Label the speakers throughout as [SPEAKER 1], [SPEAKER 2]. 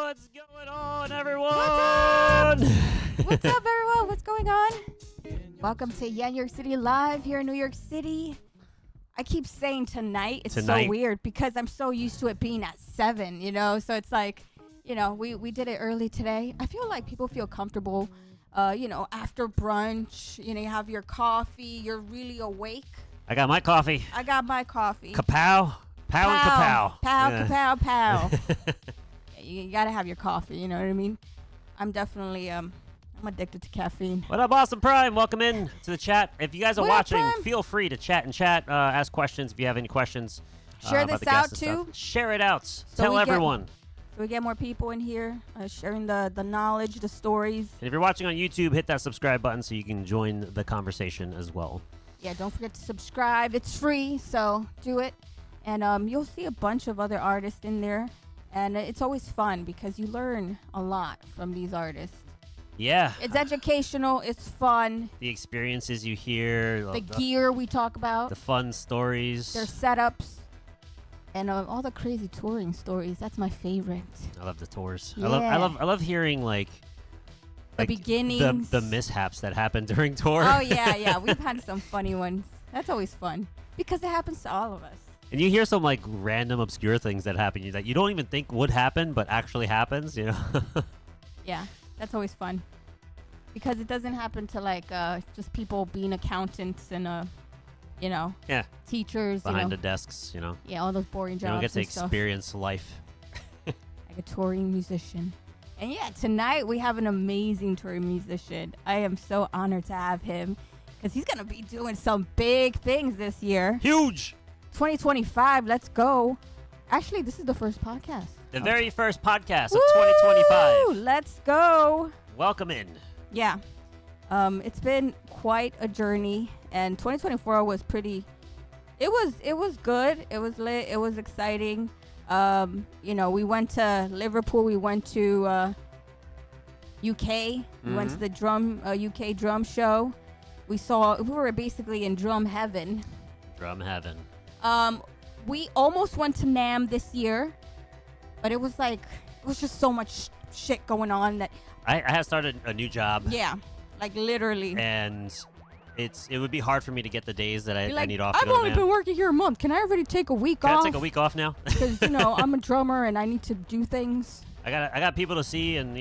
[SPEAKER 1] What's going on, everyone?
[SPEAKER 2] What's up, everyone? What's going on? Welcome to YenYorkCity Live here in New York City. I keep saying tonight. It's so weird because I'm so used to it being at 7, you know? So it's like, you know, we did it early today. I feel like people feel comfortable, after brunch, you know, you have your coffee, you're really awake.
[SPEAKER 1] I got my coffee.
[SPEAKER 2] Kapow.
[SPEAKER 1] Pow and kapow.
[SPEAKER 2] Kapow. You gotta have your coffee, you know what I mean? I'm definitely, I'm addicted to caffeine.
[SPEAKER 1] What up, Awesome Prime? Welcome in to the chat. If you guys are watching,
[SPEAKER 2] Prime?
[SPEAKER 1] feel free to chat, ask questions if you have any questions.
[SPEAKER 2] Share
[SPEAKER 1] about
[SPEAKER 2] this
[SPEAKER 1] the
[SPEAKER 2] out,
[SPEAKER 1] guests and
[SPEAKER 2] too.
[SPEAKER 1] stuff. Share it out. Tell everyone.
[SPEAKER 2] So we get more people in here sharing the knowledge, the stories.
[SPEAKER 1] And if you're watching on YouTube, hit that subscribe button so you can join the conversation as well.
[SPEAKER 2] Yeah, don't forget to subscribe. It's free, so do it. And you'll see a bunch of other artists in there. And it's always fun because you learn a lot from these artists.
[SPEAKER 1] Yeah.
[SPEAKER 2] It's educational. It's fun.
[SPEAKER 1] The experiences you hear.
[SPEAKER 2] The gear we talk about.
[SPEAKER 1] The fun stories.
[SPEAKER 2] Their setups. And all the crazy touring stories. That's my favorite.
[SPEAKER 1] I love the tours.
[SPEAKER 2] Yeah.
[SPEAKER 1] I love hearing the
[SPEAKER 2] beginnings.
[SPEAKER 1] The mishaps that happen during tour.
[SPEAKER 2] Oh, yeah. We've had some funny ones. That's always fun. Because it happens to all of us.
[SPEAKER 1] And you hear some random obscure things that happen that you don't even think would happen, but actually happens, you know?
[SPEAKER 2] Yeah, that's always fun. Because it doesn't happen to just people being accountants and,
[SPEAKER 1] yeah,
[SPEAKER 2] teachers.
[SPEAKER 1] Behind the desks, you know?
[SPEAKER 2] Yeah, all those boring jobs.
[SPEAKER 1] You don't get to
[SPEAKER 2] and stuff.
[SPEAKER 1] experience life.
[SPEAKER 2] Like a touring musician. And yeah, tonight we have an amazing touring musician. I am so honored to have him because he's going to be doing some big things this year.
[SPEAKER 1] Huge!
[SPEAKER 2] 2025, let's go. Actually, this is the first podcast.
[SPEAKER 1] The very first podcast of 2025.
[SPEAKER 2] Let's go.
[SPEAKER 1] Welcome in.
[SPEAKER 2] Yeah. It's been quite a journey, and 2024 was pretty, it was good. It was lit. It was exciting. We went to Liverpool. We went to UK. We went to the UK drum show. We were basically in drum heaven.
[SPEAKER 1] Drum heaven.
[SPEAKER 2] We almost went to NAMM this year, but it was just so much shit going on that
[SPEAKER 1] I had started a new job.
[SPEAKER 2] Yeah, literally.
[SPEAKER 1] And it would be hard for me to get the days that I need off.
[SPEAKER 2] I've only been working here a month. Can I already take a week off?
[SPEAKER 1] Can I take a week off now?
[SPEAKER 2] Because I'm a drummer and I need to do things.
[SPEAKER 1] I got people to see and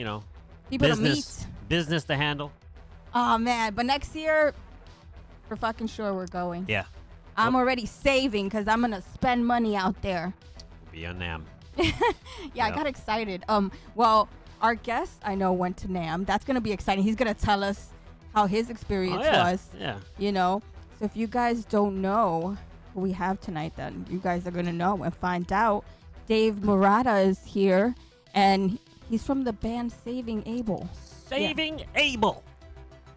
[SPEAKER 2] people
[SPEAKER 1] business,
[SPEAKER 2] to meet.
[SPEAKER 1] Business to handle.
[SPEAKER 2] Oh man, but next year, we're fucking sure we're going.
[SPEAKER 1] Yeah.
[SPEAKER 2] I'm already saving because I'm gonna spend money out there.
[SPEAKER 1] Be on NAMM.
[SPEAKER 2] Yeah, I got excited. Well, our guest I know went to NAMM. That's gonna be exciting. He's gonna tell us how his experience was.
[SPEAKER 1] Yeah.
[SPEAKER 2] So if you guys don't know who we have tonight, then you guys are gonna know and find out. Dave Moraata is here, and he's from the band Saving Abel.
[SPEAKER 1] Saving Abel.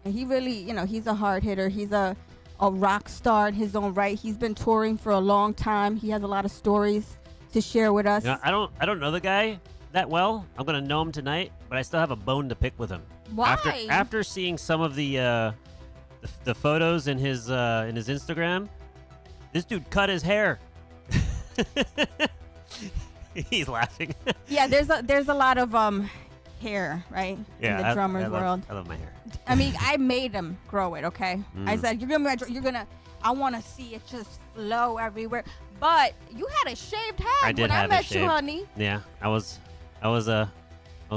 [SPEAKER 2] And he really, he's a hard hitter. He's a rock star in his own right. He's been touring for a long time. He has a lot of stories to share with us.
[SPEAKER 1] I don't know the guy that well. I'm gonna know him tonight, but I still have a bone to pick with him.
[SPEAKER 2] Why?
[SPEAKER 1] After seeing some of the photos in his Instagram, this dude cut his hair. He's laughing.
[SPEAKER 2] Yeah, there's a lot of hair, right?
[SPEAKER 1] Yeah,
[SPEAKER 2] in the drummer's world.
[SPEAKER 1] I love my hair.
[SPEAKER 2] I mean, I made him grow it, okay? I said, I want to see it just flow everywhere. But you had a shaved head when I met you, honey.
[SPEAKER 1] Yeah, I was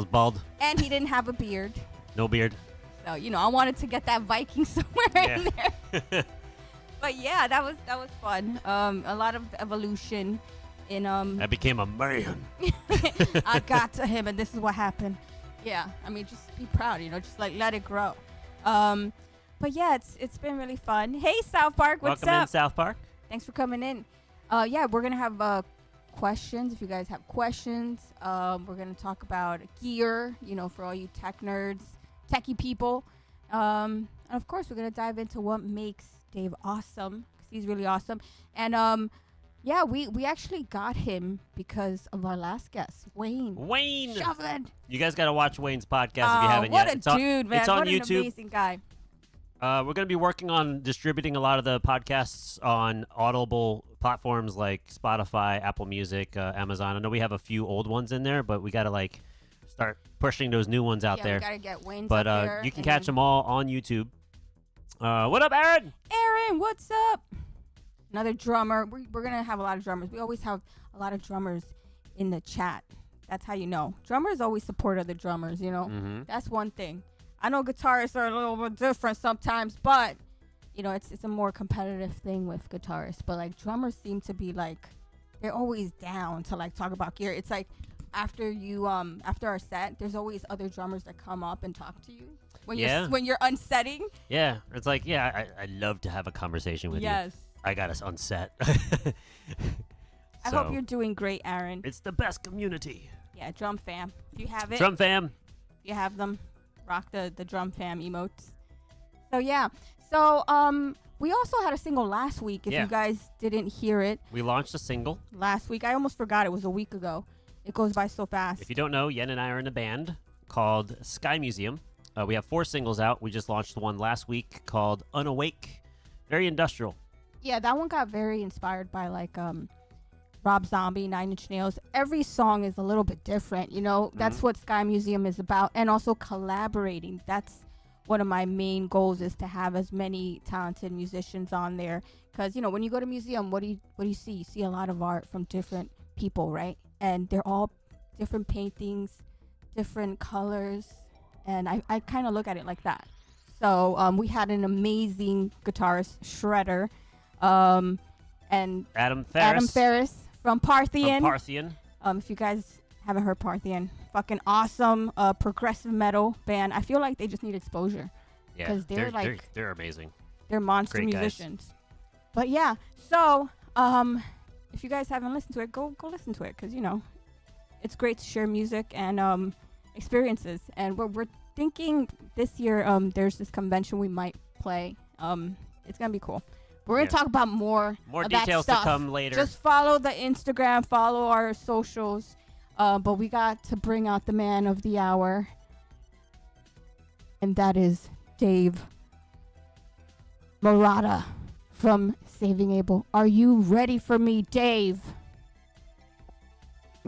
[SPEAKER 1] bald.
[SPEAKER 2] And he didn't have a beard.
[SPEAKER 1] No beard.
[SPEAKER 2] So, I wanted to get that Viking somewhere in there. But yeah, that was fun. A lot of evolution in
[SPEAKER 1] I became a man.
[SPEAKER 2] I got to him and this is what happened. Yeah, I mean, just be proud, just let it grow. But yeah, it's been really fun. Hey, South Park, what's up?
[SPEAKER 1] Welcome in, South Park.
[SPEAKER 2] Thanks for coming in. Yeah, we're gonna have questions. If you guys have questions, we're gonna talk about gear. For all you tech nerds, techie people. And of course, we're gonna dive into what makes Dave awesome, because he's really awesome. And yeah, we actually got him because of our last guest, Wayne. Shovlin.
[SPEAKER 1] You guys got to watch Wayne's podcast if you haven't
[SPEAKER 2] what
[SPEAKER 1] yet.
[SPEAKER 2] What a dude, man.
[SPEAKER 1] It's on
[SPEAKER 2] what
[SPEAKER 1] YouTube.
[SPEAKER 2] An amazing guy.
[SPEAKER 1] We're going to be working on distributing a lot of the podcasts on Audible platforms like Spotify, Apple Music, Amazon. I know we have a few old ones in there, but we got to start pushing those new ones out
[SPEAKER 2] Yeah,
[SPEAKER 1] there.
[SPEAKER 2] we gotta get Wayne's
[SPEAKER 1] But
[SPEAKER 2] up there,
[SPEAKER 1] you can
[SPEAKER 2] and
[SPEAKER 1] catch
[SPEAKER 2] then-
[SPEAKER 1] them all on YouTube. What up, Aaron?
[SPEAKER 2] Aaron, what's up? Another drummer. We're gonna have a lot of drummers. We always have a lot of drummers in the chat. That's how you know. Drummers always support other drummers, you know?
[SPEAKER 1] Mm-hmm.
[SPEAKER 2] That's one thing. I know guitarists are a little bit different sometimes, but, you know, it's a more competitive thing with guitarists. But, like, drummers seem to be, like, they're always down to, like, talk about gear. It's like after our set, there's always other drummers that come up and talk to you when you're unsetting.
[SPEAKER 1] Yeah, it's like, yeah, I'd love to have a conversation with you.
[SPEAKER 2] Yes.
[SPEAKER 1] I got us on set.
[SPEAKER 2] I hope you're doing great, Aaron.
[SPEAKER 1] It's the best community.
[SPEAKER 2] Yeah, drum fam. If you have it.
[SPEAKER 1] Drum fam.
[SPEAKER 2] You have them. Rock the drum fam emotes. So yeah. So we also had a single last week. If you guys didn't hear it.
[SPEAKER 1] We launched a single
[SPEAKER 2] Last week. I almost forgot it was a week ago. It goes by so fast.
[SPEAKER 1] If you don't know, Yen and I are in a band called Sky Museum. We have 4 singles out. We just launched one last week called Unawake. Very industrial.
[SPEAKER 2] Yeah, that one got very inspired by like Rob Zombie, 9 Inch Nails. Every song is a little bit different, you know. That's what Sky Museum is about, and also collaborating. That's one of my main goals, is to have as many talented musicians on there. Because, you know, when you go to museum, what do you see? You see a lot of art from different people, right? And they're all different paintings, different colors, and I kind of look at it like that. So we had an amazing guitarist, Shredder, and
[SPEAKER 1] Adam Ferris
[SPEAKER 2] from Parthian. If you guys haven't heard Parthian, fucking awesome progressive metal band. I feel like they just need exposure.
[SPEAKER 1] Yeah,
[SPEAKER 2] because
[SPEAKER 1] they're amazing.
[SPEAKER 2] They're monster
[SPEAKER 1] Great
[SPEAKER 2] musicians.
[SPEAKER 1] guys.
[SPEAKER 2] But yeah, so if you guys haven't listened to it, go listen to it, because you know it's great to share music and experiences. And we're thinking this year there's this convention we might play. It's gonna be cool. We're going to talk about more of
[SPEAKER 1] details
[SPEAKER 2] that stuff.
[SPEAKER 1] to come later.
[SPEAKER 2] Just follow the Instagram, follow our socials. But we got to bring out the man of the hour. And that is Dave Moraata from Saving Abel. Are you ready for me, Dave?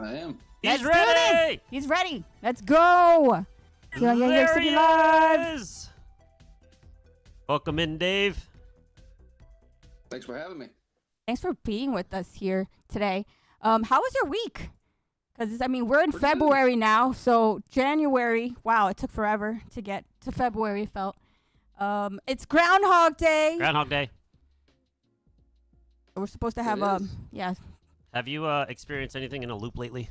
[SPEAKER 3] I am.
[SPEAKER 1] He's
[SPEAKER 2] Let's do
[SPEAKER 1] ready!
[SPEAKER 2] this. He's ready. Let's go. Here on
[SPEAKER 1] There
[SPEAKER 2] YenYorkCity
[SPEAKER 1] he
[SPEAKER 2] Live.
[SPEAKER 1] is! Welcome in, Dave.
[SPEAKER 3] Thanks for having me.
[SPEAKER 2] Thanks for being with us here today. How was your week? Because, I mean, we're in February now, so January, wow, it took forever to get to February, it felt. It's Groundhog Day.
[SPEAKER 1] Groundhog Day.
[SPEAKER 2] We're supposed to have, yeah.
[SPEAKER 1] Have you experienced anything in a loop lately?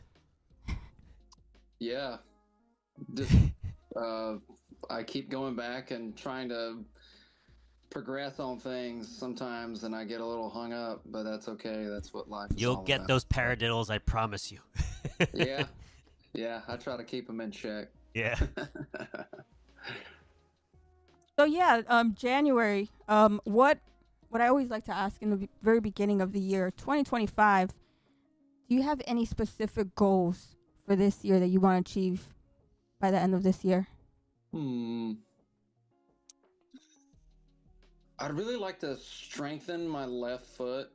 [SPEAKER 3] Yeah. I keep going back and trying to progress on things sometimes, and I get a little hung up, but that's okay. That's what life is
[SPEAKER 1] You'll
[SPEAKER 3] all
[SPEAKER 1] get
[SPEAKER 3] about.
[SPEAKER 1] those paradiddles, I promise you.
[SPEAKER 3] Yeah, I try to keep them in check.
[SPEAKER 1] Yeah.
[SPEAKER 2] So, yeah, January, what I always like to ask in the very beginning of the year, 2025, do you have any specific goals for this year that you want to achieve by the end of this year?
[SPEAKER 3] I'd really like to strengthen my left foot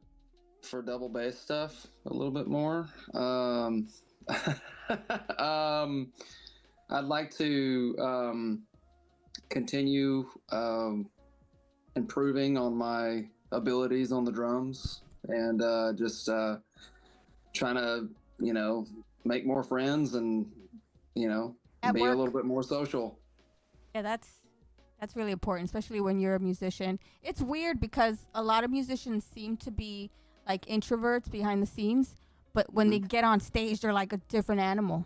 [SPEAKER 3] for double bass stuff a little bit more. I'd like to continue improving on my abilities on the drums, and just trying to, you know, make more friends and, you know,
[SPEAKER 2] At
[SPEAKER 3] be
[SPEAKER 2] work.
[SPEAKER 3] a little bit more social.
[SPEAKER 2] Yeah, that's really important, especially when you're a musician. It's weird because a lot of musicians seem to be like introverts behind the scenes, but when they get on stage, they're like a different animal.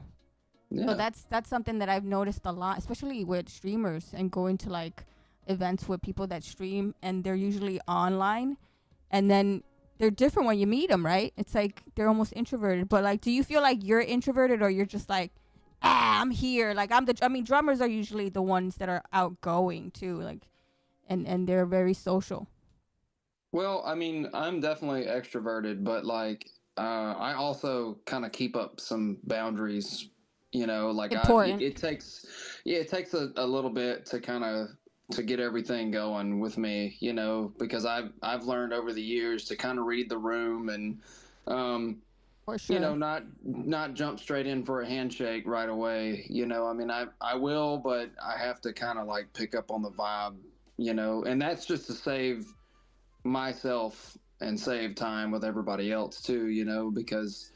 [SPEAKER 3] Yeah.
[SPEAKER 2] So that's something that I've noticed a lot, especially with streamers and going to like events with people that stream, and they're usually online, and then they're different when you meet them, right? It's like they're almost introverted. But like, do you feel like you're introverted, or you're just like, I'm here, like I mean, drummers are usually the ones that are outgoing too, like, and they're very social.
[SPEAKER 3] Well, I mean, I'm definitely extroverted, but like, I also kind of keep up some boundaries, you know, like
[SPEAKER 2] Important.
[SPEAKER 3] it takes a little bit to kind of to get everything going with me, you know, because I've learned over the years to kind of read the room and
[SPEAKER 2] For sure.
[SPEAKER 3] not jump straight in for a handshake right away. I mean, I will, but I have to kind of like pick up on the vibe, and that's just to save myself and save time with everybody else too, because,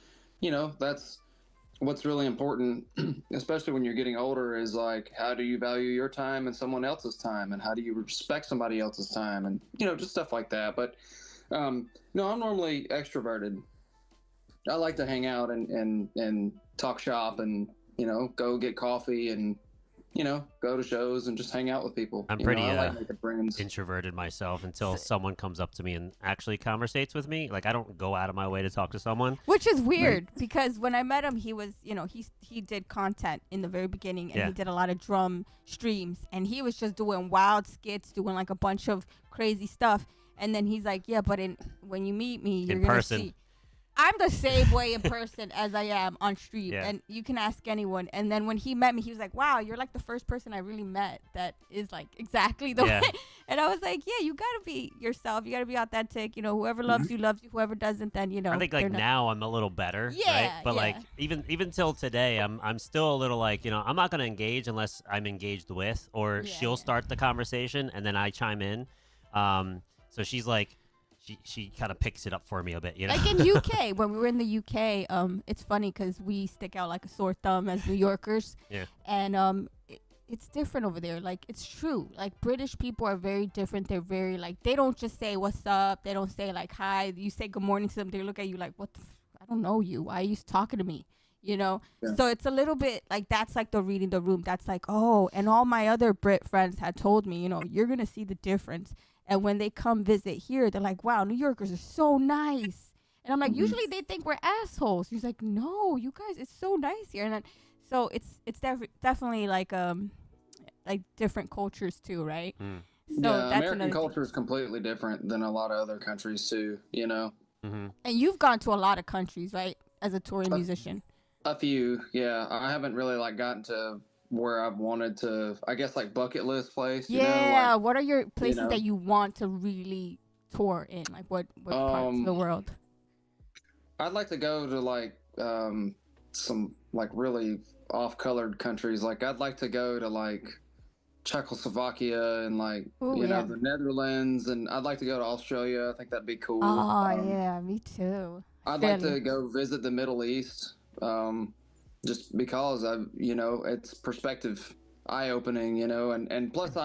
[SPEAKER 3] that's what's really important, especially when you're getting older, is like, how do you value your time and someone else's time, and how do you respect somebody else's time, and just stuff like that. But no, I'm normally extroverted. I like to hang out and talk shop and go get coffee and go to shows and just hang out with people.
[SPEAKER 1] I'm pretty
[SPEAKER 3] I like making friends.
[SPEAKER 1] introverted myself until someone comes up to me and actually conversates with me. Like, I don't go out of my way to talk to someone.
[SPEAKER 2] Which is weird because when I met him, he was, he did content in the very beginning, and he did a lot of drum streams, and he was just doing wild skits, doing like a bunch of crazy stuff. And then he's like, yeah, but when you meet me, you're going to see. I'm the same way in person as I am on street, and you can ask anyone. And then when he met me, he was like, wow, you're like the first person I really met that is like exactly the way. And I was like, yeah, you got to be yourself. You got to be authentic. Whoever loves you, loves you. Whoever doesn't, then,
[SPEAKER 1] I think like now I'm a little better, right? But like even till today, I'm still a little like, I'm not going to engage unless I'm engaged with, or she'll start the conversation and then I chime in. So she's like, she kind of picks it up for me a bit,
[SPEAKER 2] Like in UK, when we were in the UK, it's funny because we stick out like a sore thumb as New Yorkers.
[SPEAKER 1] Yeah.
[SPEAKER 2] And it's different over there. Like, it's true. Like, British people are very different. They're very, like, they don't just say, what's up? They don't say, like, hi. You say good morning to them. They look at you like, what the I don't know you. Why are you talking to me? So it's a little bit like, that's like the reading the room. That's like, oh, and all my other Brit friends had told me, you're going to see the difference. And when they come visit here, they're like, wow, New Yorkers are so nice. And I'm like, usually they think we're assholes. He's like, no, you guys, it's so nice here. And then, so it's definitely like different cultures too, right? So that's
[SPEAKER 3] American culture is completely different than a lot of other countries too,
[SPEAKER 1] Mm-hmm.
[SPEAKER 2] And you've gone to a lot of countries, right, as a touring musician?
[SPEAKER 3] A few, yeah. I haven't really like gotten to where I've wanted to, I guess, like bucket list place.
[SPEAKER 2] Like, what are your places that you want to really tour in? Like, what parts of the world?
[SPEAKER 3] I'd like to go to like some like really off-colored countries. Like, I'd like to go to like Czechoslovakia and like the Netherlands, and I'd like to go to Australia. I think that'd be cool.
[SPEAKER 2] Oh yeah, me too.
[SPEAKER 3] I'd like to go visit the Middle East. Just because it's perspective eye-opening, and plus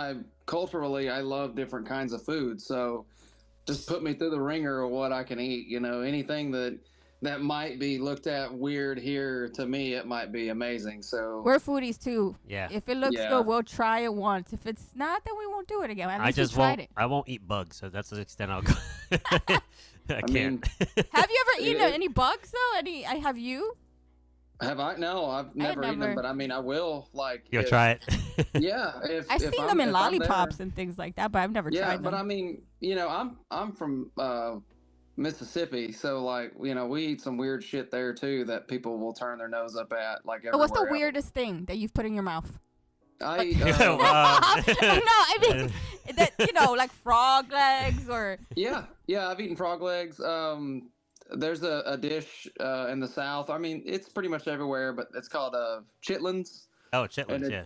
[SPEAKER 3] culturally I love different kinds of food, so just put me through the ringer of what I can eat. Anything that might be looked at weird here, to me it might be amazing. So
[SPEAKER 2] we're foodies too.
[SPEAKER 1] Yeah.
[SPEAKER 2] If it looks good, we'll try it once. If it's not, then we won't do it again. At least we tried it.
[SPEAKER 1] I won't eat bugs, so that's the extent I'll go. I can't.
[SPEAKER 2] Have you ever eaten any bugs though? Have you?
[SPEAKER 3] Have I? No, I've never eaten them, but I mean, I will. Like,
[SPEAKER 1] you'll try it.
[SPEAKER 3] Yeah,
[SPEAKER 2] I've seen them in lollipops and things like that, but I've never tried them.
[SPEAKER 3] Yeah, but I mean, I'm from Mississippi, so like, we eat some weird shit there too that people will turn their nose up at. Like, everywhere
[SPEAKER 2] what's the
[SPEAKER 3] else.
[SPEAKER 2] Weirdest thing that you've put in your mouth?
[SPEAKER 3] I
[SPEAKER 2] like frog legs or.
[SPEAKER 3] Yeah, I've eaten frog legs. There's a dish in the South. I mean, it's pretty much everywhere, but it's called chitlins.
[SPEAKER 1] Oh, chitlins, yeah.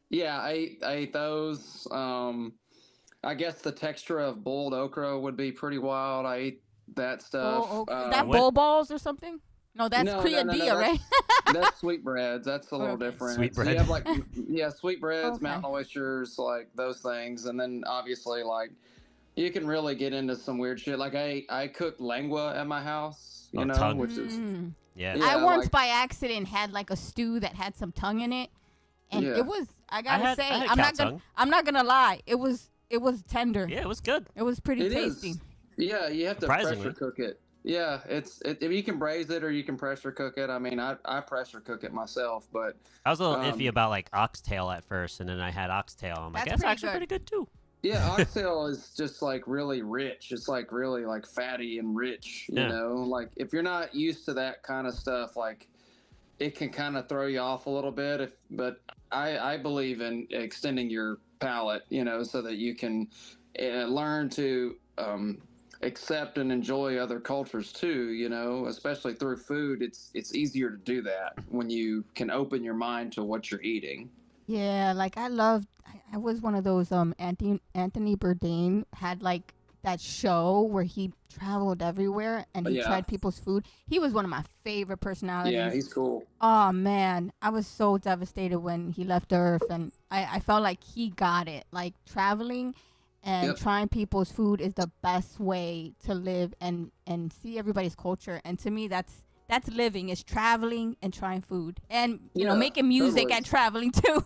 [SPEAKER 3] Yeah, I ate those. I guess the texture of boiled okra would be pretty wild. I ate that stuff.
[SPEAKER 2] Is that bull balls or something? No, that's criadilla, right?
[SPEAKER 3] That's sweetbreads. That's a little different.
[SPEAKER 1] Sweetbread.
[SPEAKER 3] So you have like, sweetbreads, mountain oysters, like those things, and then obviously like. You can really get into some weird shit. Like I cooked lengua at my house,
[SPEAKER 1] tongue.
[SPEAKER 3] Which is
[SPEAKER 2] I once by accident had like a stew that had some tongue in it, and it was I'm not gonna lie, it was tender.
[SPEAKER 1] Yeah, it was good.
[SPEAKER 2] It was pretty tasty.
[SPEAKER 3] Yeah, you have to pressure cook it. Yeah, if you can braise it or you can pressure cook it. I mean, I pressure cook it myself, but
[SPEAKER 1] I was a little iffy about like oxtail at first, and then I had oxtail. I'm like, that's actually pretty good too.
[SPEAKER 3] Yeah, oxtail is just like really rich. It's like really like fatty and rich, you know? Like if you're not used to that kind of stuff, like it can kind of throw you off a little bit. But I believe in extending your palate, so that you can learn to accept and enjoy other cultures too, especially through food. It's easier to do that when you can open your mind to what you're eating.
[SPEAKER 2] Yeah, like I was one of those Anthony Bourdain had like that show where he traveled everywhere and he tried people's food. He was one of my favorite personalities.
[SPEAKER 3] Yeah, he's cool.
[SPEAKER 2] Oh man, I was so devastated when he left the earth, and I felt like he got it. Like traveling and trying people's food is the best way to live and see everybody's culture. And to me, that's living, is traveling and trying food, and making music and traveling too.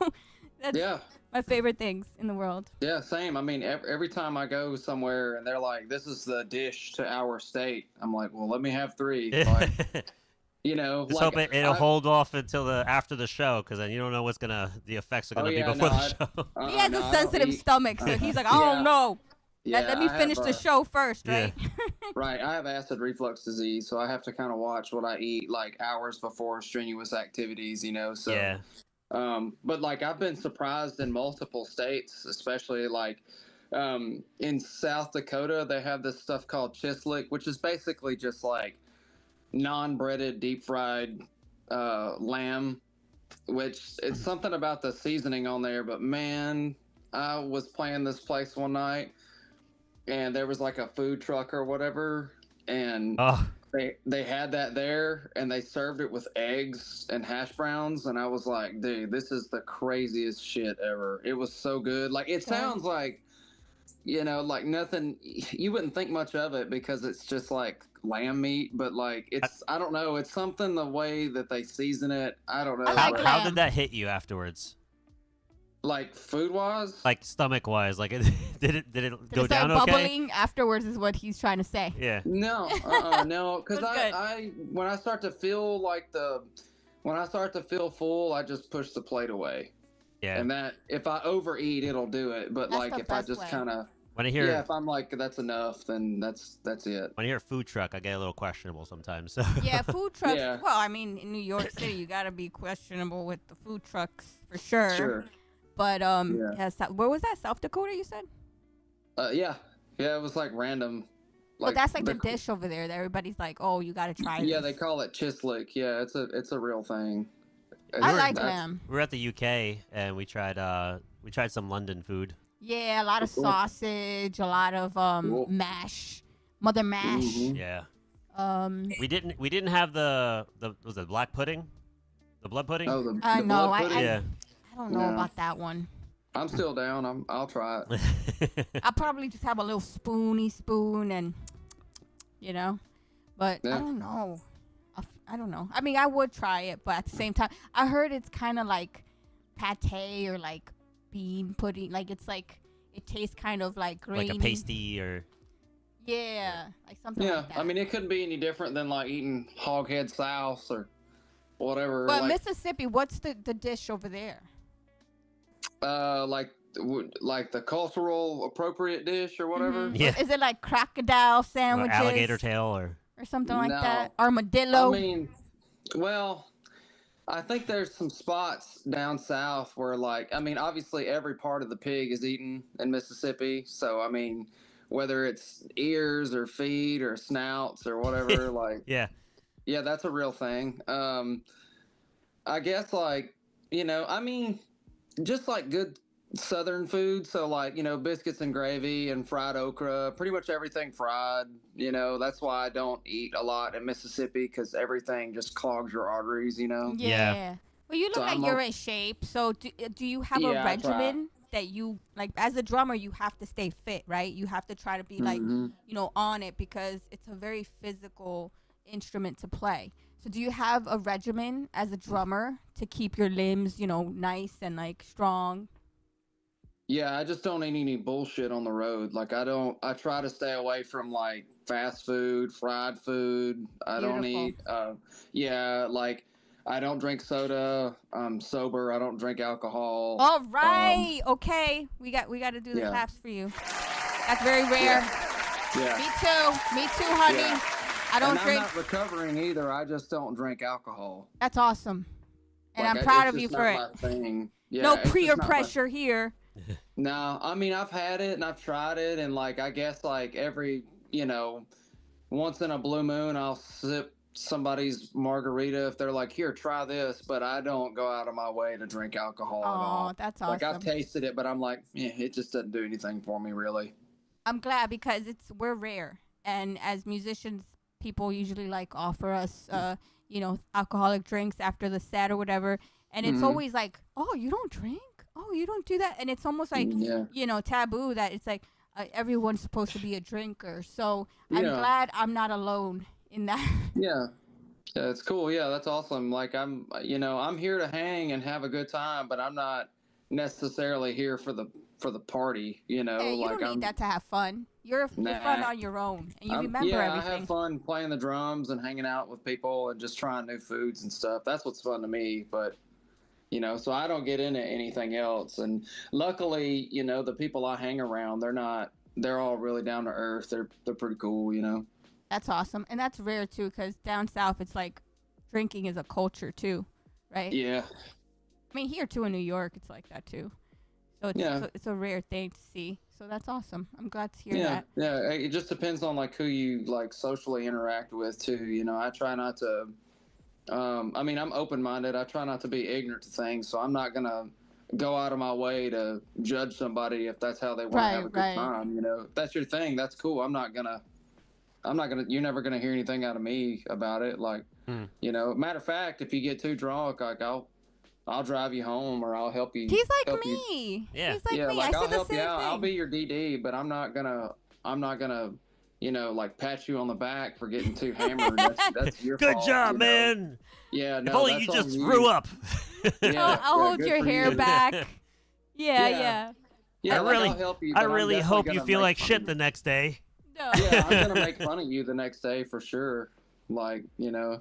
[SPEAKER 2] That's my favorite things in the world.
[SPEAKER 3] Yeah, same. I mean, every time I go somewhere and they're like, "This is the dish to our state," I'm like, "Well, let me have 3." Like,
[SPEAKER 1] just hope it'll hold off until after the show, because then you don't know what's the effects are gonna be before the show.
[SPEAKER 2] He has a sensitive stomach, so he's like, "I don't know. Let me finish the show first, right?"
[SPEAKER 3] Right. I have acid reflux disease, so I have to kind of watch what I eat like hours before strenuous activities, So
[SPEAKER 1] yeah.
[SPEAKER 3] But like I've been surprised in multiple states, especially like in South Dakota, they have this stuff called chislic, which is basically just like non-breaded deep fried lamb, which it's something about the seasoning on there. But man, I was playing this place one night and there was like a food truck or whatever, and they had that there and they served it with eggs and hash browns, and I was like, dude, this is the craziest shit ever. It was so good. Like, it sounds like, like nothing, you wouldn't think much of it because it's just like lamb meat, but like I don't know, it's something the way that they season it. I don't know.
[SPEAKER 1] How did that hit you afterwards?
[SPEAKER 3] Like food wise?
[SPEAKER 1] Like stomach wise? Like did it go down
[SPEAKER 2] okay?
[SPEAKER 1] Bubbling
[SPEAKER 2] afterwards is what he's trying to say.
[SPEAKER 1] Yeah.
[SPEAKER 3] No, no, because I when I start to feel full, I just push the plate away.
[SPEAKER 1] Yeah.
[SPEAKER 3] And that if I overeat, it'll do it. But
[SPEAKER 2] that's
[SPEAKER 3] like if I just kind of if I'm like that's enough, then that's it.
[SPEAKER 1] When I hear food truck, I get a little questionable sometimes. So.
[SPEAKER 2] Yeah, food trucks. Yeah. Well, I mean, in New York City, you gotta be questionable with the food trucks for sure.
[SPEAKER 3] Sure.
[SPEAKER 2] But where was that? South Dakota, you said?
[SPEAKER 3] Yeah, it was like random.
[SPEAKER 2] Well, that's like the dish over there that everybody's like, "Oh, you gotta try it."
[SPEAKER 3] Yeah, they call it chislic. Yeah, it's a real thing.
[SPEAKER 2] I like lamb.
[SPEAKER 1] We were at the UK and we tried some London food.
[SPEAKER 2] Yeah, a lot of sausage, a lot of mash, mother mash.
[SPEAKER 3] Mm-hmm.
[SPEAKER 1] Yeah. We didn't have the was it black pudding, the blood pudding?
[SPEAKER 3] Oh, the
[SPEAKER 2] no,
[SPEAKER 3] blood pudding?
[SPEAKER 2] I don't know about that one.
[SPEAKER 3] I'm still down. I'll try it.
[SPEAKER 2] I'll probably just have a little spoon and, but I don't know. I don't know. I mean, I would try it, but at the same time, I heard it's kind of like pate or like bean pudding. Like it's like it tastes kind of like grainy.
[SPEAKER 1] Like a pasty or.
[SPEAKER 2] Yeah, like something like that.
[SPEAKER 3] Yeah, I mean, it couldn't be any different than like eating hog head sauce or whatever.
[SPEAKER 2] But Mississippi, what's the dish over there?
[SPEAKER 3] Like the cultural appropriate dish or whatever.
[SPEAKER 1] Mm-hmm. Yeah.
[SPEAKER 2] Is it like crocodile sandwiches?
[SPEAKER 1] Or alligator tail or
[SPEAKER 2] something like that? Armadillo?
[SPEAKER 3] I mean, well, I think there's some spots down south where obviously every part of the pig is eaten in Mississippi. So, I mean, whether it's ears or feet or snouts or whatever,
[SPEAKER 1] yeah,
[SPEAKER 3] that's a real thing. I guess just like good Southern food. So biscuits and gravy and fried okra, pretty much everything fried. That's why I don't eat a lot in Mississippi, because everything just clogs your arteries.
[SPEAKER 2] Yeah. Well, you look like you're in shape. So do you have a regimen that you like? As a drummer, you have to stay fit, right? You have to try to be on it, because it's a very physical instrument to play. So do you have a regimen as a drummer to keep your limbs, nice and strong?
[SPEAKER 3] Yeah, I just don't eat any bullshit on the road. I try to stay away from fast food, fried food. I don't eat, I don't drink soda. I'm sober. I don't drink alcohol.
[SPEAKER 2] All right. Okay. We got to do the claps for you. That's very rare.
[SPEAKER 3] Yeah.
[SPEAKER 2] Me too, honey.
[SPEAKER 3] Yeah.
[SPEAKER 2] I don't drink.
[SPEAKER 3] I'm not recovering either. I just don't drink alcohol.
[SPEAKER 2] That's awesome. And I'm proud of you for it.
[SPEAKER 3] Yeah,
[SPEAKER 2] no peer pressure here.
[SPEAKER 3] No, I mean, I've had it and I've tried it, and I guess every once in a blue moon, I'll sip somebody's margarita if they're like, here, try this, but I don't go out of my way to drink alcohol at all.
[SPEAKER 2] Oh, that's awesome.
[SPEAKER 3] Like, I've tasted it, but I'm like, it just doesn't do anything for me, really.
[SPEAKER 2] I'm glad because we're rare, and as musicians, people usually like offer us, alcoholic drinks after the set or whatever, and it's always like, oh, you don't drink? Oh, you don't do that? And it's almost like, taboo that it's like everyone's supposed to be a drinker. So I'm glad I'm not alone in that.
[SPEAKER 3] Yeah, it's cool. Yeah, that's awesome. Like I'm here to hang and have a good time, but I'm not necessarily here for the party.
[SPEAKER 2] Hey, you don't need that to have fun. You're fun on your own, and you remember everything.
[SPEAKER 3] I have fun playing the drums and hanging out with people and just trying new foods and stuff. That's what's fun to me. But so I don't get into anything else. And luckily, the people I hang around, they're all really down to earth. They're pretty cool.
[SPEAKER 2] That's awesome. And that's rare too, because down south, it's like drinking is a culture too, right?
[SPEAKER 3] Yeah.
[SPEAKER 2] I mean, here too in New York, it's like that too. So it's a rare thing to see. So that's awesome. I'm glad to hear that.
[SPEAKER 3] Yeah. It just depends on like who you like socially interact with too. I try not to, I'm open-minded. I try not to be ignorant to things. So I'm not going to go out of my way to judge somebody if that's how they want to have a good time. If that's your thing, that's cool. You're never going to hear anything out of me about it. Like, matter of fact, if you get too drunk, like I'll drive you home or I'll help you.
[SPEAKER 2] He's like me.
[SPEAKER 1] Yeah.
[SPEAKER 2] He's like me.
[SPEAKER 3] Like
[SPEAKER 2] I'll
[SPEAKER 3] help you out. I'll be your DD, but I'm not gonna, like pat you on the back for getting too hammered. That's your
[SPEAKER 1] Good
[SPEAKER 3] fault.
[SPEAKER 1] Good job, man.
[SPEAKER 3] Yeah. No,
[SPEAKER 1] if only you just grew up.
[SPEAKER 2] I'll hold your hair back. Yeah.
[SPEAKER 1] I really hope you feel like shit the next day.
[SPEAKER 2] No.
[SPEAKER 3] Yeah, I'm gonna make fun of you the next day for sure. Like,
[SPEAKER 2] I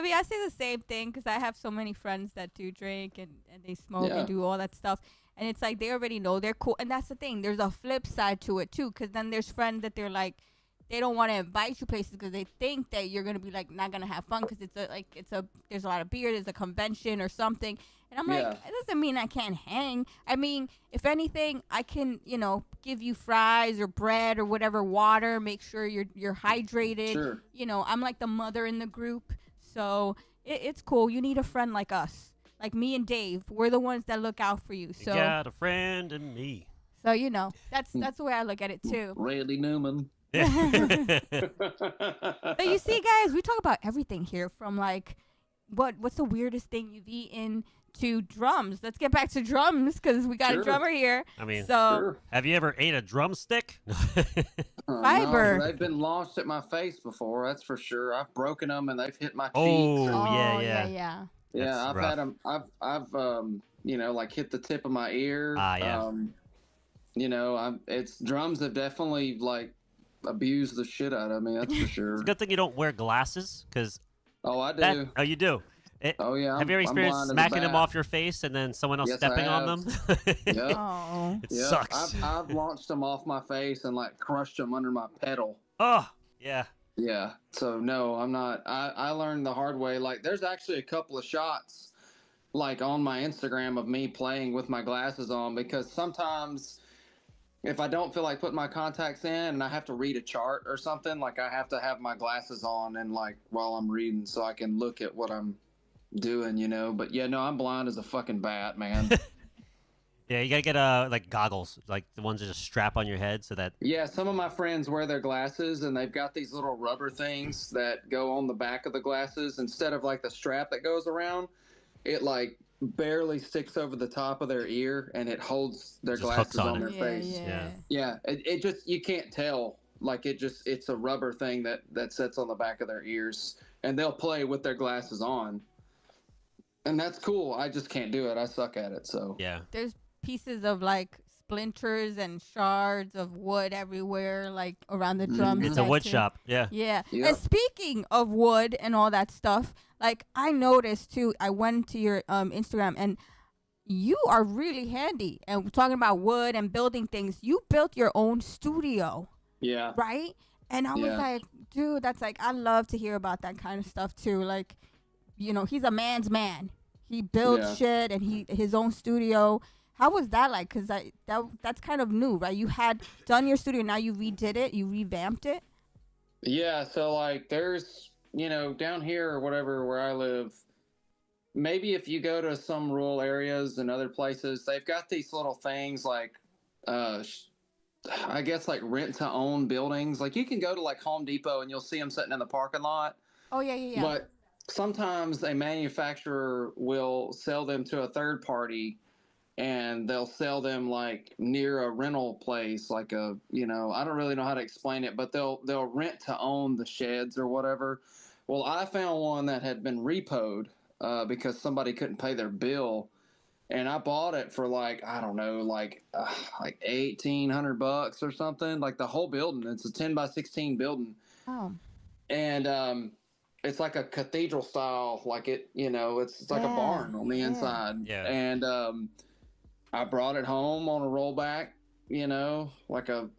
[SPEAKER 2] mean, I say the same thing because I have so many friends that do drink and they smoke and do all that stuff. And it's like they already know they're cool. And that's the thing. There's a flip side to it, too, because then there's friends that they're like, they don't want to invite you places because they think that you're going to be like not going to have fun because there's a lot of beer, there's a convention or something. And I'm like, it doesn't mean I can't hang. I mean, if anything, I can, give you fries or bread or whatever, water, make sure you're hydrated.
[SPEAKER 3] Sure.
[SPEAKER 2] I'm like the mother in the group. So it's cool. You need a friend like us. Like me and Dave. We're the ones that look out for you. So
[SPEAKER 1] you got a friend in me.
[SPEAKER 2] So, that's the way I look at it, too.
[SPEAKER 3] Randy Newman.
[SPEAKER 2] So you see, guys, we talk about everything here from, like, what's the weirdest thing you've eaten to drums. Let's get back to drums because we got a drummer here.
[SPEAKER 1] I mean,
[SPEAKER 2] so
[SPEAKER 1] have you ever ate a drumstick?
[SPEAKER 2] Fiber.
[SPEAKER 3] No, they've been launched at my face before. That's for sure. I've broken them and they've hit my cheeks.
[SPEAKER 2] Yeah.
[SPEAKER 3] Yeah, I've had them. I've like hit the tip of my ear. It's drums have definitely like abused the shit out of me. That's for sure.
[SPEAKER 1] It's a good thing you don't wear glasses because.
[SPEAKER 3] Oh, I do.
[SPEAKER 1] You do.
[SPEAKER 3] Yeah.
[SPEAKER 1] Have you ever experienced smacking them off your face and then someone else stepping on them?
[SPEAKER 3] Yep.
[SPEAKER 1] It sucks.
[SPEAKER 3] I've launched them off my face and like crushed them under my pedal.
[SPEAKER 1] Oh, yeah.
[SPEAKER 3] Yeah. So no, I'm not. I learned the hard way. Like there's actually a couple of shots like on my Instagram of me playing with my glasses on because sometimes if I don't feel like putting my contacts in and I have to read a chart or something, like I have to have my glasses on and like while I'm reading so I can look at what I'm doing, but I'm blind as a fucking bat, man.
[SPEAKER 1] Yeah, you gotta get like goggles, like the ones that just strap on your head so that.
[SPEAKER 3] Yeah, some of my friends wear their glasses and they've got these little rubber things that go on the back of the glasses instead of like the strap that goes around. It like barely sticks over the top of their ear and it holds their glasses on their face. Yeah. It just you can't tell. Like it's a rubber thing that sits on the back of their ears and they'll play with their glasses on. And that's cool. I just can't do it. I suck at it. So
[SPEAKER 1] yeah.
[SPEAKER 2] There's pieces of like splinters and shards of wood everywhere, like around the drum.
[SPEAKER 1] It's a wood shop. Yeah.
[SPEAKER 2] Yeah. Yep. And speaking of wood and all that stuff, like I noticed too, I went to your Instagram and you are really handy. And we're talking about wood and building things. You built your own studio.
[SPEAKER 3] Yeah.
[SPEAKER 2] Right? And I was like, dude, that's like, I love to hear about that kind of stuff too. Like, he's a man's man. He builds shit and his own studio. How was that like? Because that's kind of new, right? You had done your studio, now you redid it, you revamped it.
[SPEAKER 3] Yeah, so like there's, down here or whatever where I live, maybe if you go to some rural areas and other places, they've got these little things like, I guess like rent to own buildings. Like you can go to like Home Depot and you'll see them sitting in the parking lot.
[SPEAKER 2] Oh, yeah.
[SPEAKER 3] But sometimes a manufacturer will sell them to a third party, and they'll sell them like near a rental place, like I don't really know how to explain it, but they'll rent to own the sheds or whatever. Well, I found one that had been repoed because somebody couldn't pay their bill, and I bought it for like, I don't know, like $1,800 or something, like the whole building. It's a 10 by 16 building.
[SPEAKER 2] Oh.
[SPEAKER 3] And it's like a cathedral style, like it's like a barn on the inside.
[SPEAKER 1] Yeah.
[SPEAKER 3] And I brought it home on a rollback, like a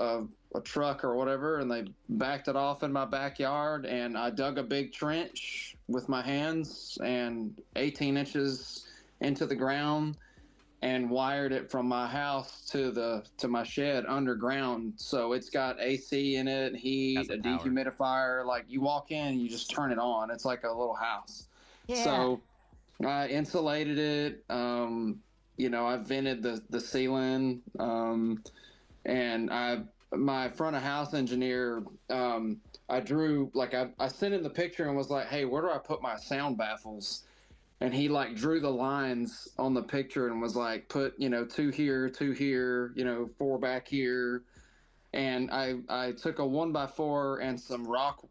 [SPEAKER 3] truck or whatever, and they backed it off in my backyard, and I dug a big trench with my hands and 18 inches into the ground and wired it from my house to my shed underground. So it's got AC in it, heat, a dehumidifier. Like you walk in and you just turn it on. It's like a little house.
[SPEAKER 2] Yeah.
[SPEAKER 3] So I insulated it. I vented the ceiling. And my front of house engineer, I drew, like I sent him the picture and was like, hey, where do I put my sound baffles? And he like drew the lines on the picture and was like, put, 2 here, 2 here, 4 back here. And I took a 1x4 and some rock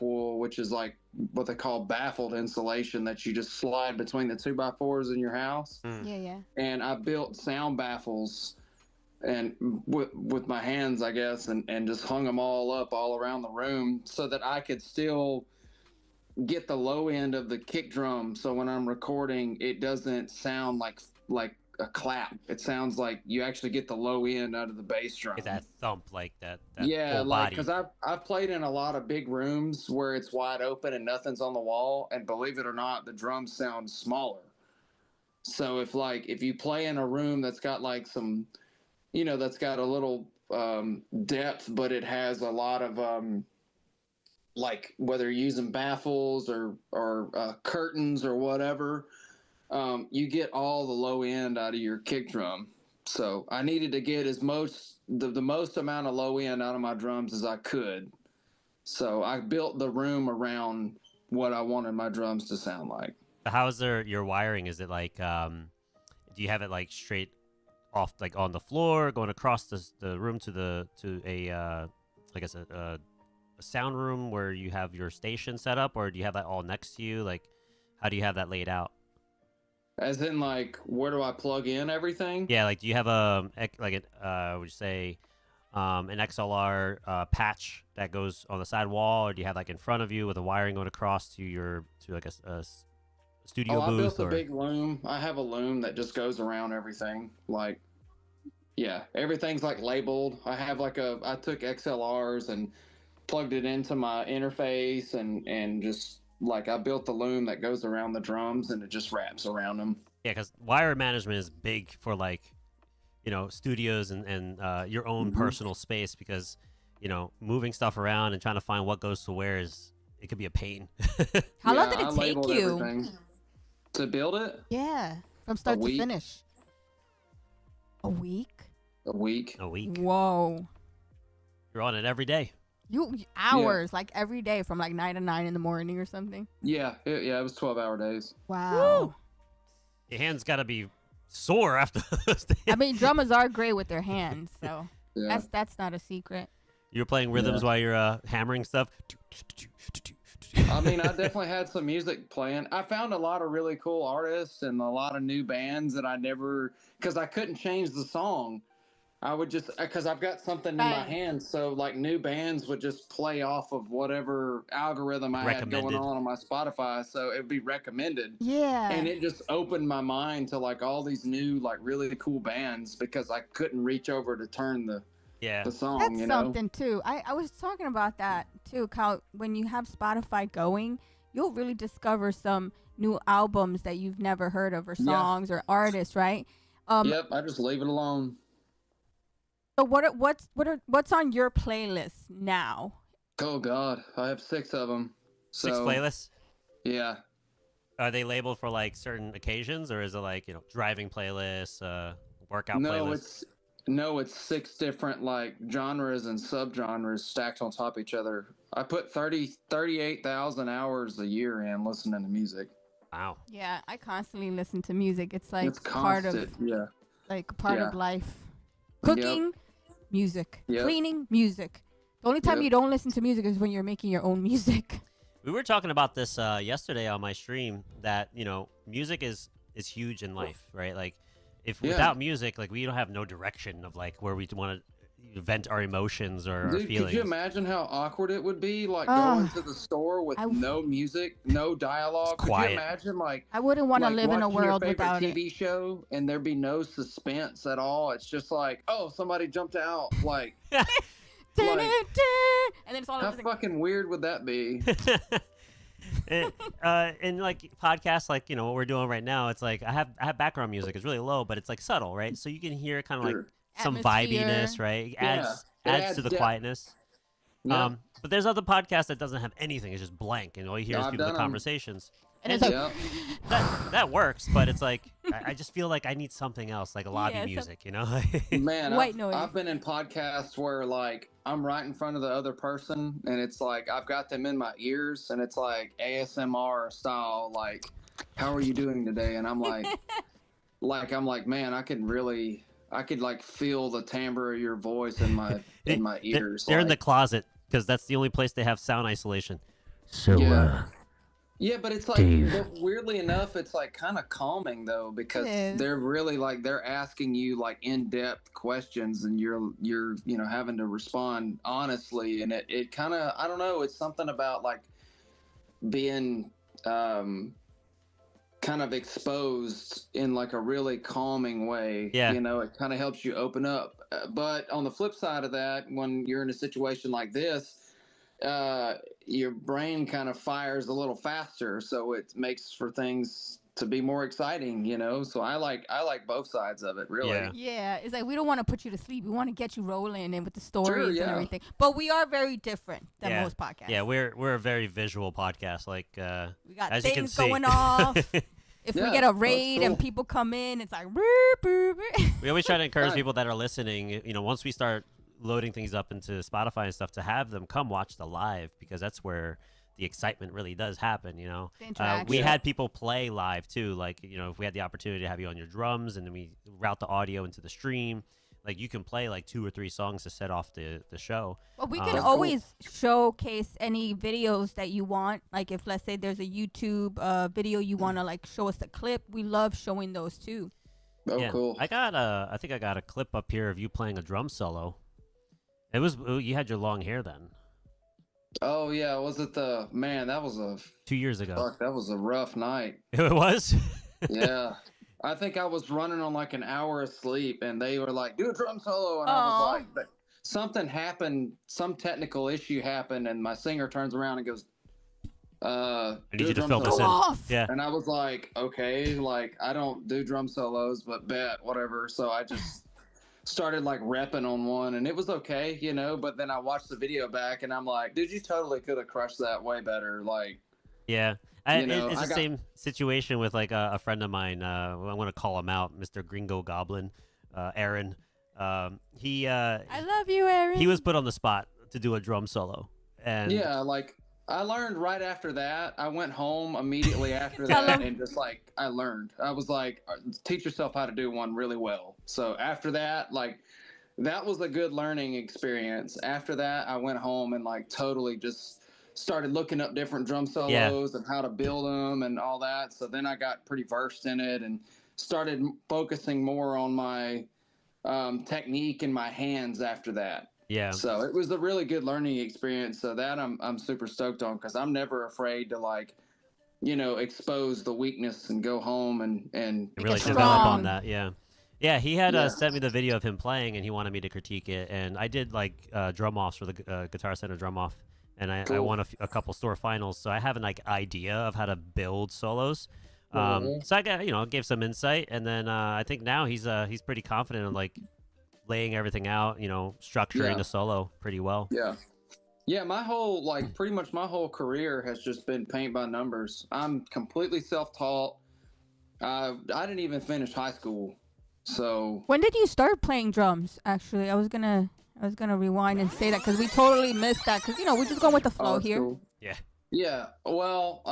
[SPEAKER 3] wool, which is like what they call baffled insulation that you just slide between the 2x4s in your house.
[SPEAKER 2] Yeah.
[SPEAKER 3] And I built sound baffles and with my hands, I guess, and just hung them all up all around the room so that I could still get the low end of the kick drum. So when I'm recording, it doesn't sound like a clap. It sounds like you actually get the low end out of the bass drum.
[SPEAKER 1] Get that thump, like that
[SPEAKER 3] yeah,
[SPEAKER 1] full
[SPEAKER 3] like
[SPEAKER 1] body.
[SPEAKER 3] because I've played in a lot of big rooms where it's wide open and nothing's on the wall, and believe it or not, the drums sound smaller. So if you play in a room that's got like some, that's got a little depth, but it has a lot of like whether you're using baffles or curtains or whatever, you get all the low end out of your kick drum. So I needed to get the most amount of low end out of my drums as I could. So I built the room around what I wanted my drums to sound like.
[SPEAKER 1] How's your wiring? Is it like, do you have it like straight off, like on the floor, going across the room to a I guess a sound room where you have your station set up, or do you have that all next to you? Like, how do you have that laid out?
[SPEAKER 3] As in, like, where do I plug in everything?
[SPEAKER 1] Yeah, like, do you have an XLR patch that goes on the side wall, or do you have like in front of you with the wiring going across to like a studio booth?
[SPEAKER 3] I built a big loom. I have a loom that just goes around everything. Like, yeah, everything's like labeled. I took XLRs and plugged it into my interface and just like I built the loom that goes around the drums and it just wraps around them.
[SPEAKER 1] Yeah, because wire management is big for like, studios and your own personal space, because, moving stuff around and trying to find what goes to where it could be a pain.
[SPEAKER 2] How long did it take you
[SPEAKER 3] to build it?
[SPEAKER 2] Yeah, from start to finish. A week?
[SPEAKER 3] A week.
[SPEAKER 2] Whoa.
[SPEAKER 1] You're on it every day.
[SPEAKER 2] Hours, like every day from like 9 to 9 in the morning or something.
[SPEAKER 3] Yeah, it was 12-hour days.
[SPEAKER 2] Wow.
[SPEAKER 1] Woo. Your hands got to be sore after those days.
[SPEAKER 2] I mean, drummers are great with their hands, so
[SPEAKER 3] yeah.
[SPEAKER 2] that's not a secret.
[SPEAKER 1] You're playing rhythms while you're hammering stuff.
[SPEAKER 3] I mean, I definitely had some music playing. I found a lot of really cool artists and a lot of new bands that because I couldn't change the song. I would just, because I've got something in my hand, so like new bands would just play off of whatever algorithm I had going on my Spotify, so it would be recommended.
[SPEAKER 2] Yeah.
[SPEAKER 3] And it just opened my mind to like all these new, like really cool bands because I couldn't reach over to turn the song.
[SPEAKER 2] That's something too. I was talking about that too, Kyle. When you have Spotify going, you'll really discover some new albums that you've never heard of or songs or artists, right?
[SPEAKER 3] Yep, I just leave it alone.
[SPEAKER 2] So what's on your playlist now?
[SPEAKER 3] Oh God, I have 6 of them.
[SPEAKER 1] 6 playlists?
[SPEAKER 3] Yeah.
[SPEAKER 1] Are they labeled for like certain occasions, or is it like, driving playlists, workout
[SPEAKER 3] No,
[SPEAKER 1] playlists?
[SPEAKER 3] it's 6 different like genres and subgenres stacked on top of each other. I put 38,000 hours a year in listening to music.
[SPEAKER 1] Wow.
[SPEAKER 2] Yeah, I constantly listen to music. It's like
[SPEAKER 3] It's
[SPEAKER 2] part of
[SPEAKER 3] constant. Yeah.
[SPEAKER 2] part
[SPEAKER 3] Yeah.
[SPEAKER 2] of life. Cooking, music.
[SPEAKER 3] Yep.
[SPEAKER 2] Cleaning, music. The only time
[SPEAKER 3] Yep.
[SPEAKER 2] you don't listen to music is when you're making your own music.
[SPEAKER 1] We were talking about this yesterday on my stream, that music is huge in life, right? Like, if without music, like, we don't have no direction of like where we want to vent our emotions or our
[SPEAKER 3] Dude,
[SPEAKER 1] feelings.
[SPEAKER 3] could you imagine how awkward it would be, like going to the store with no music, no dialogue?
[SPEAKER 1] It's quiet.
[SPEAKER 3] Could you imagine, like,
[SPEAKER 2] I wouldn't want to live in a
[SPEAKER 3] watching
[SPEAKER 2] world
[SPEAKER 3] your favorite
[SPEAKER 2] without
[SPEAKER 3] TV show and there'd be no suspense at all? It's just like, oh, somebody jumped out. Like,
[SPEAKER 2] it.
[SPEAKER 3] like,
[SPEAKER 2] And then it's all
[SPEAKER 3] how
[SPEAKER 2] over the
[SPEAKER 3] fucking weird would that be?
[SPEAKER 1] And like podcasts, like what we're doing right now, it's like I have background music. It's really low, but it's like subtle, right? So you can hear kind of like some
[SPEAKER 2] Atmosphere.
[SPEAKER 1] vibiness, right? It adds to the
[SPEAKER 3] depth.
[SPEAKER 1] quietness.
[SPEAKER 3] Yeah.
[SPEAKER 1] But there's other podcasts that doesn't have anything. It's just blank, and all you hear is
[SPEAKER 3] I've
[SPEAKER 1] people's
[SPEAKER 3] done 'em.
[SPEAKER 1] conversations.
[SPEAKER 2] And it's like,
[SPEAKER 3] Yeah.
[SPEAKER 1] That works, but it's like I just feel like I need something else, like a lobby
[SPEAKER 2] Yeah,
[SPEAKER 1] music,
[SPEAKER 3] Man,
[SPEAKER 2] White noise.
[SPEAKER 3] I've been in podcasts where like I'm right in front of the other person and it's like I've got them in my ears and it's like ASMR style, like, how are you doing today? And I'm like, man, I could like feel the timbre of your voice in my ears.
[SPEAKER 1] They're in the
[SPEAKER 3] like,
[SPEAKER 1] closet because that's the only place they have sound isolation.
[SPEAKER 4] So,
[SPEAKER 3] yeah, but it's like,
[SPEAKER 4] Dave.
[SPEAKER 3] but weirdly enough, it's like kind of calming though, because they're really like, they're asking you like in-depth questions and you're having to respond honestly. And it kind of, I don't know, it's something about like being kind of exposed in like a really calming way.
[SPEAKER 1] Yeah.
[SPEAKER 3] It kind of helps you open up. But on the flip side of that, when you're in a situation like this, your brain kind of fires a little faster, so it makes for things to be more exciting, so I like both sides of it, really.
[SPEAKER 2] Yeah, it's like we don't want to put you to sleep. We want to get you rolling and with the stories
[SPEAKER 3] yeah.
[SPEAKER 2] and everything. But we are very different than most podcasts.
[SPEAKER 1] Yeah, we're a very visual podcast. Like
[SPEAKER 2] we got
[SPEAKER 1] as you can
[SPEAKER 2] things
[SPEAKER 1] see.
[SPEAKER 2] going off. If we
[SPEAKER 3] Yeah,
[SPEAKER 2] get a
[SPEAKER 3] that's
[SPEAKER 2] raid
[SPEAKER 3] cool.
[SPEAKER 2] and people come in, it's like boop, boop, boop.
[SPEAKER 1] We always try to encourage
[SPEAKER 3] Right.
[SPEAKER 1] people that are listening, once we start loading things up into Spotify and stuff, to have them come watch the live, because that's where the excitement really does happen,
[SPEAKER 2] The interaction.
[SPEAKER 1] We had people play live too, like, if we had the opportunity to have you on your drums and then we route the audio into the stream, like you can play like 2 or 3 songs to set off the show.
[SPEAKER 2] Well, we can
[SPEAKER 3] That's
[SPEAKER 2] always showcase any videos that you want. Like if, let's say, there's a YouTube video you want to like show us a clip, we love showing those too.
[SPEAKER 3] Oh,
[SPEAKER 1] Yeah.
[SPEAKER 3] cool.
[SPEAKER 1] I think I got a clip up here of you playing a drum solo. You had your long hair then.
[SPEAKER 3] Oh yeah, was it that was
[SPEAKER 1] 2 years ago.
[SPEAKER 3] fuck, that was a rough night.
[SPEAKER 1] It was?
[SPEAKER 3] Yeah. I think I was running on like an hour of sleep and they were like, do a drum solo, and I was like, but something happened, some technical issue happened, and my singer turns around and goes,
[SPEAKER 1] I need
[SPEAKER 3] do a
[SPEAKER 1] you to
[SPEAKER 3] drum
[SPEAKER 1] fill this
[SPEAKER 3] solo.
[SPEAKER 1] in.
[SPEAKER 2] Off.
[SPEAKER 1] Yeah.
[SPEAKER 3] And I was like, okay, like I don't do drum solos, but bet, whatever. So I just started like repping on one and it was okay, but then I watched the video back and I'm like, dude, you totally could have crushed that way better. Like,
[SPEAKER 1] Yeah.
[SPEAKER 3] You know,
[SPEAKER 1] It's
[SPEAKER 3] I
[SPEAKER 1] the
[SPEAKER 3] got-
[SPEAKER 1] same situation with like a friend of mine. I'm going to call him out, Mr. Gringo Goblin, Aaron. He
[SPEAKER 2] I love you, Aaron.
[SPEAKER 1] he was put on the spot to do a drum solo. And
[SPEAKER 3] yeah, like I learned right after that. I went home immediately after
[SPEAKER 2] Tell
[SPEAKER 3] that
[SPEAKER 2] him.
[SPEAKER 3] and just like I learned. I was like, teach yourself how to do one really well. So after that, like that was a good learning experience. After that, I went home and like totally just started looking up different drum solos and how to build them and all that. So then I got pretty versed in it and started focusing more on my technique and my hands after that.
[SPEAKER 1] yeah.
[SPEAKER 3] So it was a really good learning experience. So that I'm super stoked on, because I'm never afraid to like, expose the weakness and go home and
[SPEAKER 1] Really
[SPEAKER 2] strong.
[SPEAKER 1] develop on that. Yeah. Yeah, he had
[SPEAKER 3] Yeah.
[SPEAKER 1] sent me the video of him playing, and he wanted me to critique it. And I did like drum offs for the Guitar Center drum off, and I
[SPEAKER 3] Cool.
[SPEAKER 1] won a couple store finals. So I have an like idea of how to build solos. So I got, gave some insight, and then I think now he's pretty confident in like laying everything out, structuring the solo pretty well.
[SPEAKER 3] Yeah, my whole, like, pretty much my whole career has just been paint by numbers. I'm completely self-taught. I didn't even finish high school. So
[SPEAKER 2] when did you start playing drums? Actually, I was gonna rewind and say that because we totally missed that because we're just going with the flow here.
[SPEAKER 3] Cool.
[SPEAKER 1] Yeah.
[SPEAKER 3] Yeah. Well,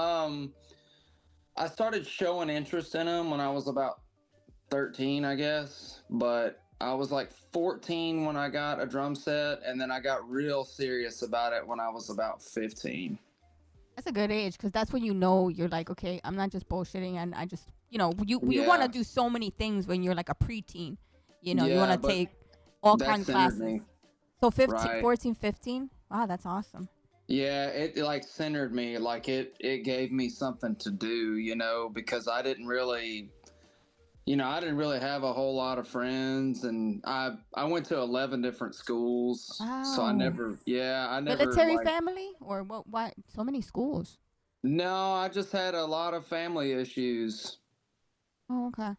[SPEAKER 3] I started showing interest in them when I was about 13, I guess, but I was like 14 when I got a drum set, and then I got real serious about it when I was about 15.
[SPEAKER 2] That's a good age because that's when you're like, okay, I'm not just bullshitting, and I just, you want to do so many things when you're like a preteen. You want to take all kinds of classes. Me. So 15, right. 14, 15? Wow, that's awesome.
[SPEAKER 3] Yeah, it like centered me. Like it gave me something to do, because I didn't really have a whole lot of friends, and I went to 11 different schools. Wow. So I never
[SPEAKER 2] military family or what? Why so many schools?
[SPEAKER 3] No, I just had a lot of family issues.
[SPEAKER 2] Oh, okay.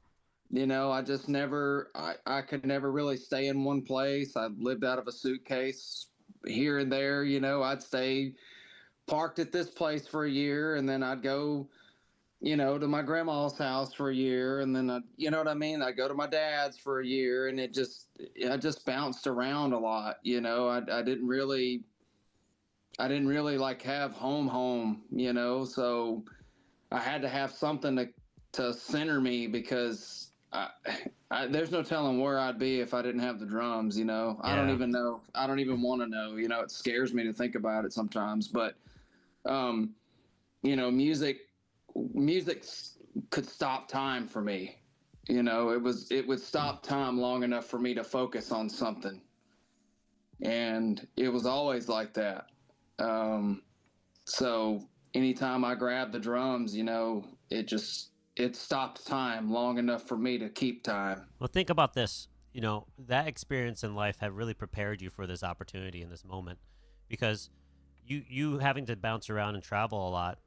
[SPEAKER 3] I just I could never really stay in one place. I lived out of a suitcase here and there. I'd stay parked at this place for a year, and then I'd go to my grandma's house for a year, and then I'd go to my dad's for a year, and I just bounced around a lot. I didn't really like have home, so I had to have something to center me because there's no telling where I'd be if I didn't have the drums, Yeah. I don't even know. I don't even want to know, it scares me to think about it sometimes, but, music could stop time for me. It would stop time long enough for me to focus on something. And it was always like that. So anytime I grabbed the drums, it stopped time long enough for me to keep time.
[SPEAKER 1] Well, think about this. That experience in life had really prepared you for this opportunity in this moment, because you having to bounce around and travel a lot,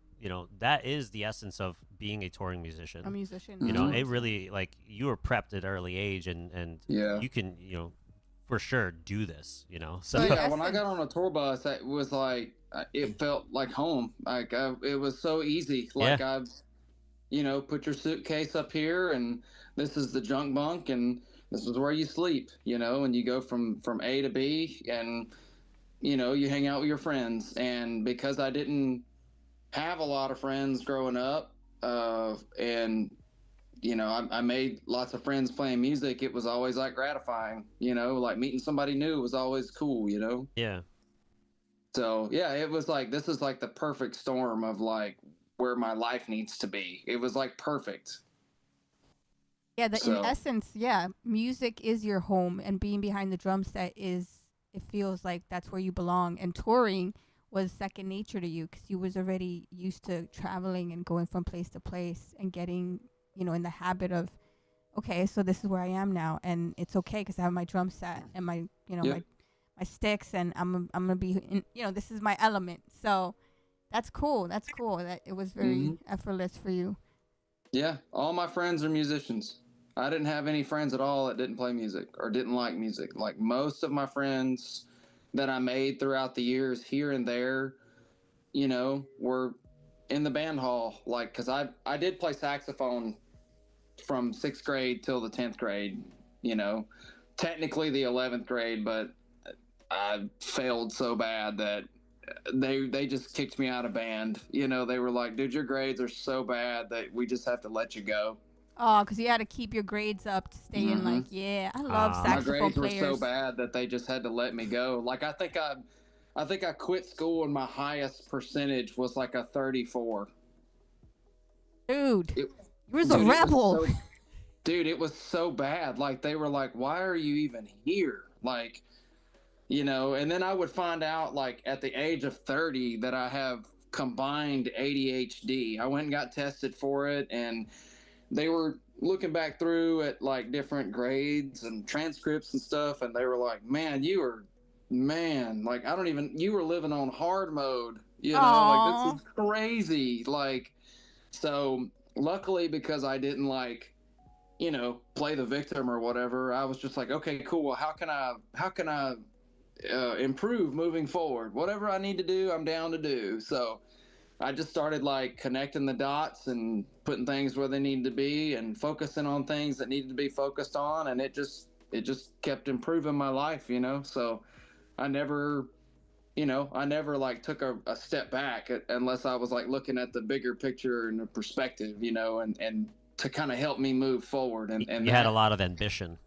[SPEAKER 1] that is the essence of being a touring musician.
[SPEAKER 2] A musician.
[SPEAKER 1] It really, like, you were prepped at early age, and you can, for sure do this, So
[SPEAKER 3] yeah, when I got on a tour bus, it was like, it felt like home. Like it was so easy. Like I've, put your suitcase up here, and this is the junk bunk, and this is where you sleep, and you go from A to B, and, you hang out with your friends. And because I didn't have a lot of friends growing up, and I made lots of friends playing music, it was always like gratifying, like meeting somebody new was always cool,
[SPEAKER 1] Yeah.
[SPEAKER 3] So yeah, it was like, this is like the perfect storm of like where my life needs to be. It was like perfect.
[SPEAKER 2] Yeah, in essence, music is your home, and being behind the drum set it feels like that's where you belong. And touring was second nature to you because you was already used to traveling and going from place to place and getting, in the habit of, okay, so this is where I am now, and it's okay because I have my drum set and my, my sticks, and I'm gonna be in, this is my element. So that's cool. That's cool that it was very effortless for you.
[SPEAKER 3] Yeah, all my friends are musicians. I didn't have any friends at all that didn't play music or didn't like music. Like most of my friends that I made throughout the years here and there, were in the band hall. Like, cause I did play saxophone from 6th grade till the 10th grade, technically the 11th grade, but I failed so bad that they just kicked me out of band. They were like, dude, your grades are so bad that we just have to let you go.
[SPEAKER 2] Oh, because you had to keep your grades up to stay in. Like, I love saxophone players.
[SPEAKER 3] My grades were so bad that they just had to let me go. Like, I think I quit school and my highest percentage was like a 34.
[SPEAKER 2] Dude, you was a rebel.
[SPEAKER 3] Dude, it was so bad. Like, they were like, why are you even here? Like, and then I would find out, like, at the age of 30 that I have combined ADHD. I went and got tested for it, and they were looking back through at, like, different grades and transcripts and stuff, and they were like, you were living on hard mode, like, this is crazy. Like, so luckily, because I didn't like, play the victim or whatever, I was just like, okay, cool. Well, how can I improve moving forward? Whatever I need to do, I'm down to do. So I just started like connecting the dots and putting things where they needed to be and focusing on things that needed to be focused on. And it just kept improving my life, So I never, I never like took a step back unless I was like looking at the bigger picture and the perspective, and to kind of help me move forward. And
[SPEAKER 1] you had a lot of ambition.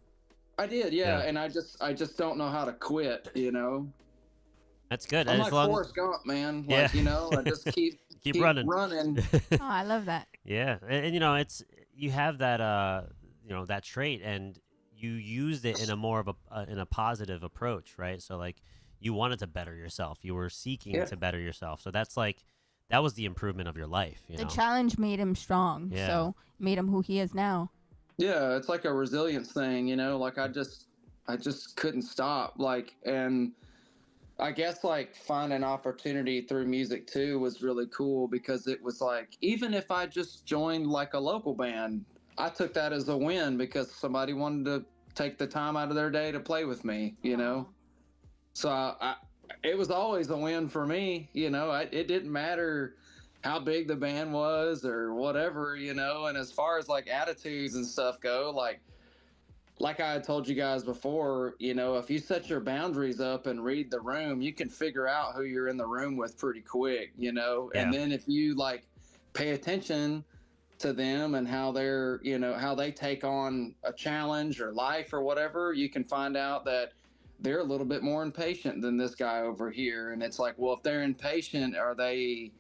[SPEAKER 3] I did, yeah. And I just don't know how to quit,
[SPEAKER 1] That's good.
[SPEAKER 3] I'm like Forrest Gump, man. Like, I just keep running.
[SPEAKER 2] Oh, I love that.
[SPEAKER 1] Yeah, and it's you have that that trait, and you used it in a more of a positive approach, right? So like you wanted to better yourself, you were seeking to better yourself. So that's like that was the improvement of your life.
[SPEAKER 2] The challenge made him strong, so made him who he is now.
[SPEAKER 3] Yeah, it's like a resilience thing, Like I just couldn't stop, like, and I guess like finding opportunity through music too was really cool because it was like, even if I just joined like a local band, I took that as a win because somebody wanted to take the time out of their day to play with me, So it was always a win for me, it didn't matter how big the band was or whatever, and as far as like attitudes and stuff go, like I had told you guys before, if you set your boundaries up and read the room, you can figure out who you're in the room with pretty quick, and then if you like pay attention to them and how they're, how they take on a challenge or life or whatever, you can find out that they're a little bit more impatient than this guy over here. And it's like, well, if they're impatient, are they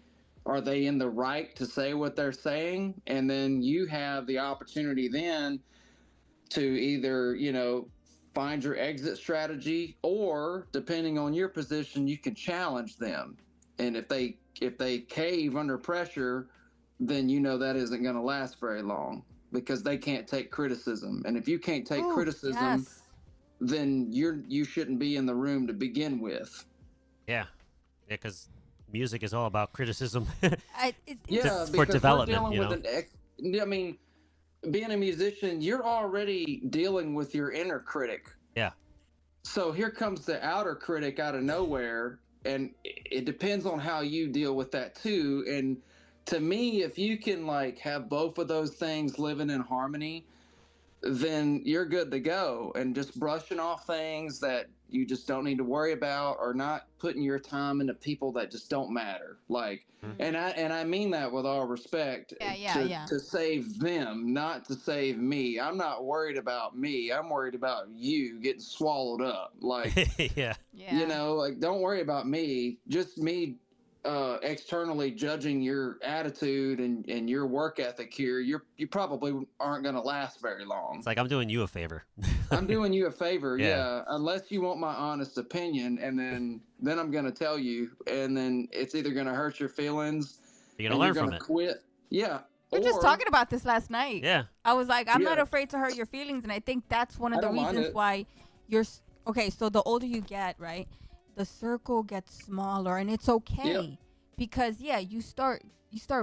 [SPEAKER 3] in the right to say what they're saying? And then you have the opportunity then to either, find your exit strategy, or depending on your position, you can challenge them. And if they cave under pressure, then that isn't going to last very long because they can't take criticism. And if you can't take criticism, then you shouldn't be in the room to begin with.
[SPEAKER 1] Yeah, because music is all about criticism.
[SPEAKER 3] For
[SPEAKER 1] development.
[SPEAKER 3] I mean, being a musician, you're already dealing with your inner critic.
[SPEAKER 1] Yeah.
[SPEAKER 3] So here comes the outer critic out of nowhere, and it depends on how you deal with that too. And to me, if you can like have both of those things living in harmony, then you're good to go. And just brushing off things that you just don't need to worry about, or not putting your time into people that just don't matter. Like, and I mean that with all respect. To save them, not to save me. I'm not worried about me. I'm worried about you getting swallowed up. Like, like don't worry about me. Just me externally judging your attitude and your work ethic here, you probably aren't going to last very long.
[SPEAKER 1] It's like I'm doing you a favor.
[SPEAKER 3] I'm doing you a favor, unless you want my honest opinion, and then I'm going to tell you, and then it's either going to hurt your feelings,
[SPEAKER 1] you're going to learn from it.
[SPEAKER 3] Quit. Yeah.
[SPEAKER 2] We were just talking about this last night.
[SPEAKER 1] Yeah.
[SPEAKER 2] I was like, I'm not afraid to hurt your feelings, and I think that's one of the reasons why you're okay. So the older you get, right, the circle gets smaller, and it's okay because you start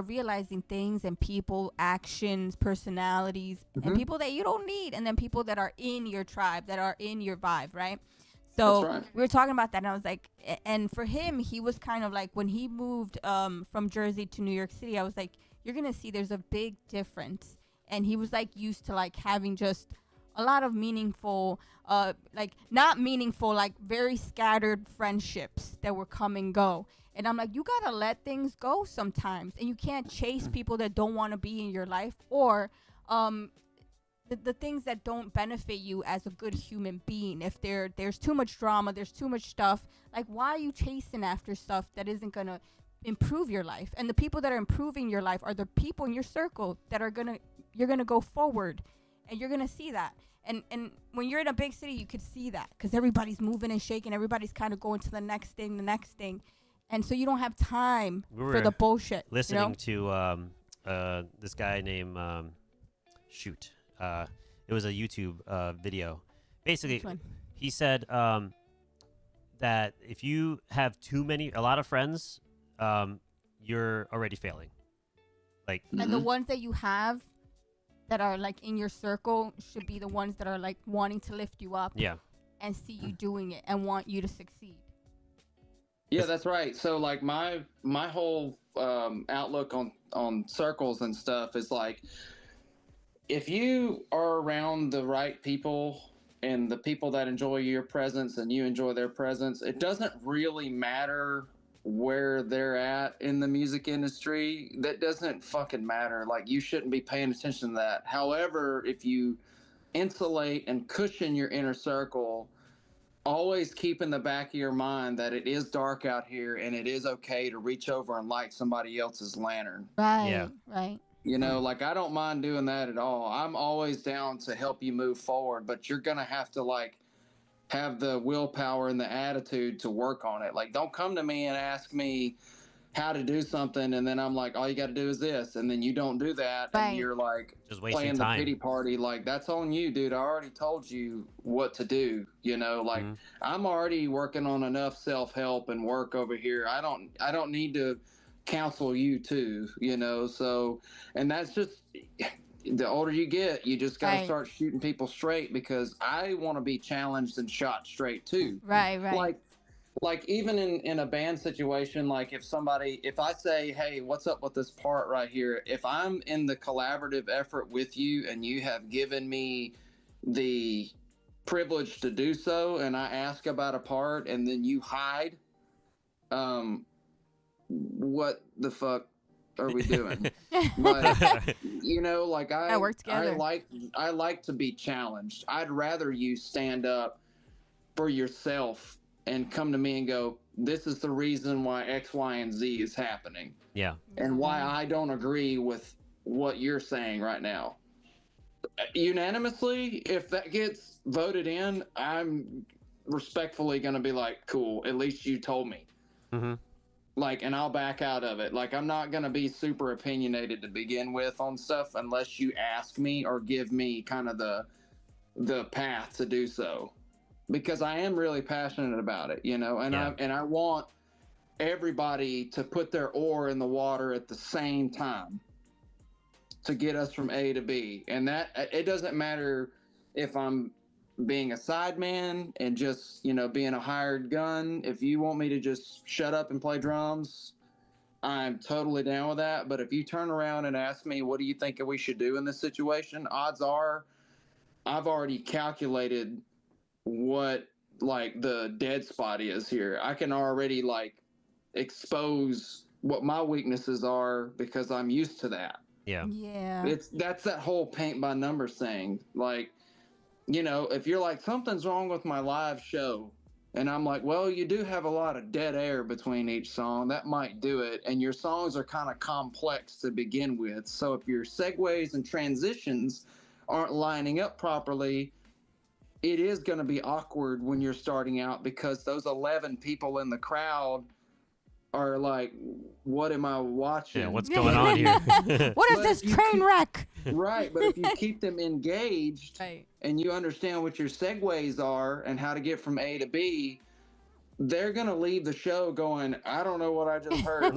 [SPEAKER 2] realizing things and people, actions, personalities, and people that you don't need, and then people that are in your tribe, that are in your vibe, right? So we were talking about that, and I was like, and for him, he was kind of like, when he moved from Jersey to New York City, I was like, you're gonna see there's a big difference. And he was like used to like having just a lot of meaningful, like not meaningful, like very scattered friendships that would come and go. And I'm like, you gotta let things go sometimes, and you can't chase people that don't want to be in your life, or the things that don't benefit you as a good human being. If there's too much drama, there's too much stuff, like why are you chasing after stuff that isn't gonna improve your life? And the people that are improving your life are the people in your circle that are you're gonna go forward, and you're gonna see that. And when you're in a big city, you could see that because everybody's moving and shaking, everybody's kind of going to the next thing, and so you don't have time for the bullshit.
[SPEAKER 1] Listening to this guy named it was a YouTube video. Basically, he said that if you have a lot of friends, you're already failing. Like,
[SPEAKER 2] and the ones that you have that are like in your circle should be the ones that are like wanting to lift you up.
[SPEAKER 1] Yeah.
[SPEAKER 2] And see you doing it and want you to succeed.
[SPEAKER 3] Yeah, that's right. So like my whole outlook on circles and stuff is like, if you are around the right people and the people that enjoy your presence and you enjoy their presence, it doesn't really matter where they're at in the music industry. That doesn't fucking matter. Like, you shouldn't be paying attention to that. However, if you insulate and cushion your inner circle, always keep in the back of your mind that it is dark out here and it is okay to reach over and light somebody else's lantern.
[SPEAKER 2] Right, right.
[SPEAKER 3] You know, like, I don't mind doing that at all. I'm always down to help you move forward, but you're going to have to, like, have the willpower and the attitude to work on it. Like, don't come to me and ask me how to do something, and then I'm like, all you got to do is this, and then you don't do that,
[SPEAKER 2] right.
[SPEAKER 3] and you're like
[SPEAKER 1] just wasting
[SPEAKER 3] playing
[SPEAKER 1] time.
[SPEAKER 3] the pity party. Like, that's on you, dude. I already told you what to do. You know, like, I'm already working on enough self-help and work over here. I don't need to counsel you too, you know. So, and that's just, the older you get, you just got to start shooting people straight, because I want to be challenged and shot straight too.
[SPEAKER 2] Right.
[SPEAKER 3] Like even in a band situation, like if I say, hey, what's up with this part right here? If I'm in the collaborative effort with you and you have given me the privilege to do so, and I ask about a part and then you hide, what the fuck are we doing? But, you know, like, I
[SPEAKER 2] work together.
[SPEAKER 3] I like to be challenged. I'd rather you stand up for yourself and come to me and go, this is the reason why X, Y, and Z is happening.
[SPEAKER 1] Yeah.
[SPEAKER 3] And why I don't agree with what you're saying right now. Unanimously, if that gets voted in, I'm respectfully going to be like, cool, at least you told me. Like, and I'll back out of it. Like, I'm not going to be super opinionated to begin with on stuff unless you ask me or give me kind of the path to do so. Because I am really passionate about it, you know, and I want everybody to put their oar in the water at the same time to get us from A to B. And that, it doesn't matter if I'm being a sideman and just, you know, being a hired gun. If you want me to just shut up and play drums, I'm totally down with that. But if you turn around and ask me, what do you think we should do in this situation? Odds are I've already calculated what, like, the dead spot is here. I can already, like, expose what my weaknesses are because I'm used to that.
[SPEAKER 1] Yeah.
[SPEAKER 3] That's that whole paint by numbers thing. Like, you know, if you're like, something's wrong with my live show, and I'm like, well, you do have a lot of dead air between each song, that might do it, and your songs are kind of complex to begin with, so if your segues and transitions aren't lining up properly, it is going to be awkward when you're starting out, because those 11 people in the crowd are like, what am I watching?
[SPEAKER 1] Yeah, what's going on here?
[SPEAKER 2] What is this train wreck?
[SPEAKER 3] Right, but if you keep them engaged and you understand what your segues are and how to get from A to B, they're going to leave the show going, I don't know what I just heard.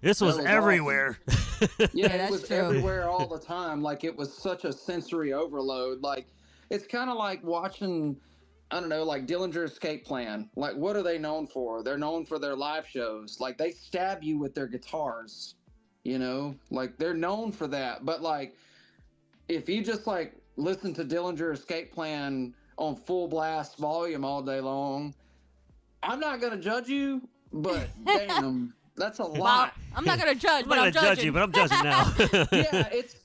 [SPEAKER 1] This was everywhere.
[SPEAKER 3] Awesome. Yeah, it was
[SPEAKER 2] true.
[SPEAKER 3] everywhere all the time. Like, it was such a sensory overload. Like, it's kind of like watching, I don't know, like Dillinger Escape Plan. Like, what are they known for? They're known for their live shows. Like, they stab you with their guitars, you know? Like, they're known for that. But, like, if you just, like, listen to Dillinger Escape Plan on full blast volume all day long, I'm not going to judge you, but damn. That's a lot.
[SPEAKER 2] Well, I'm not gonna judge, but I'm
[SPEAKER 1] judge you, but I'm judging now.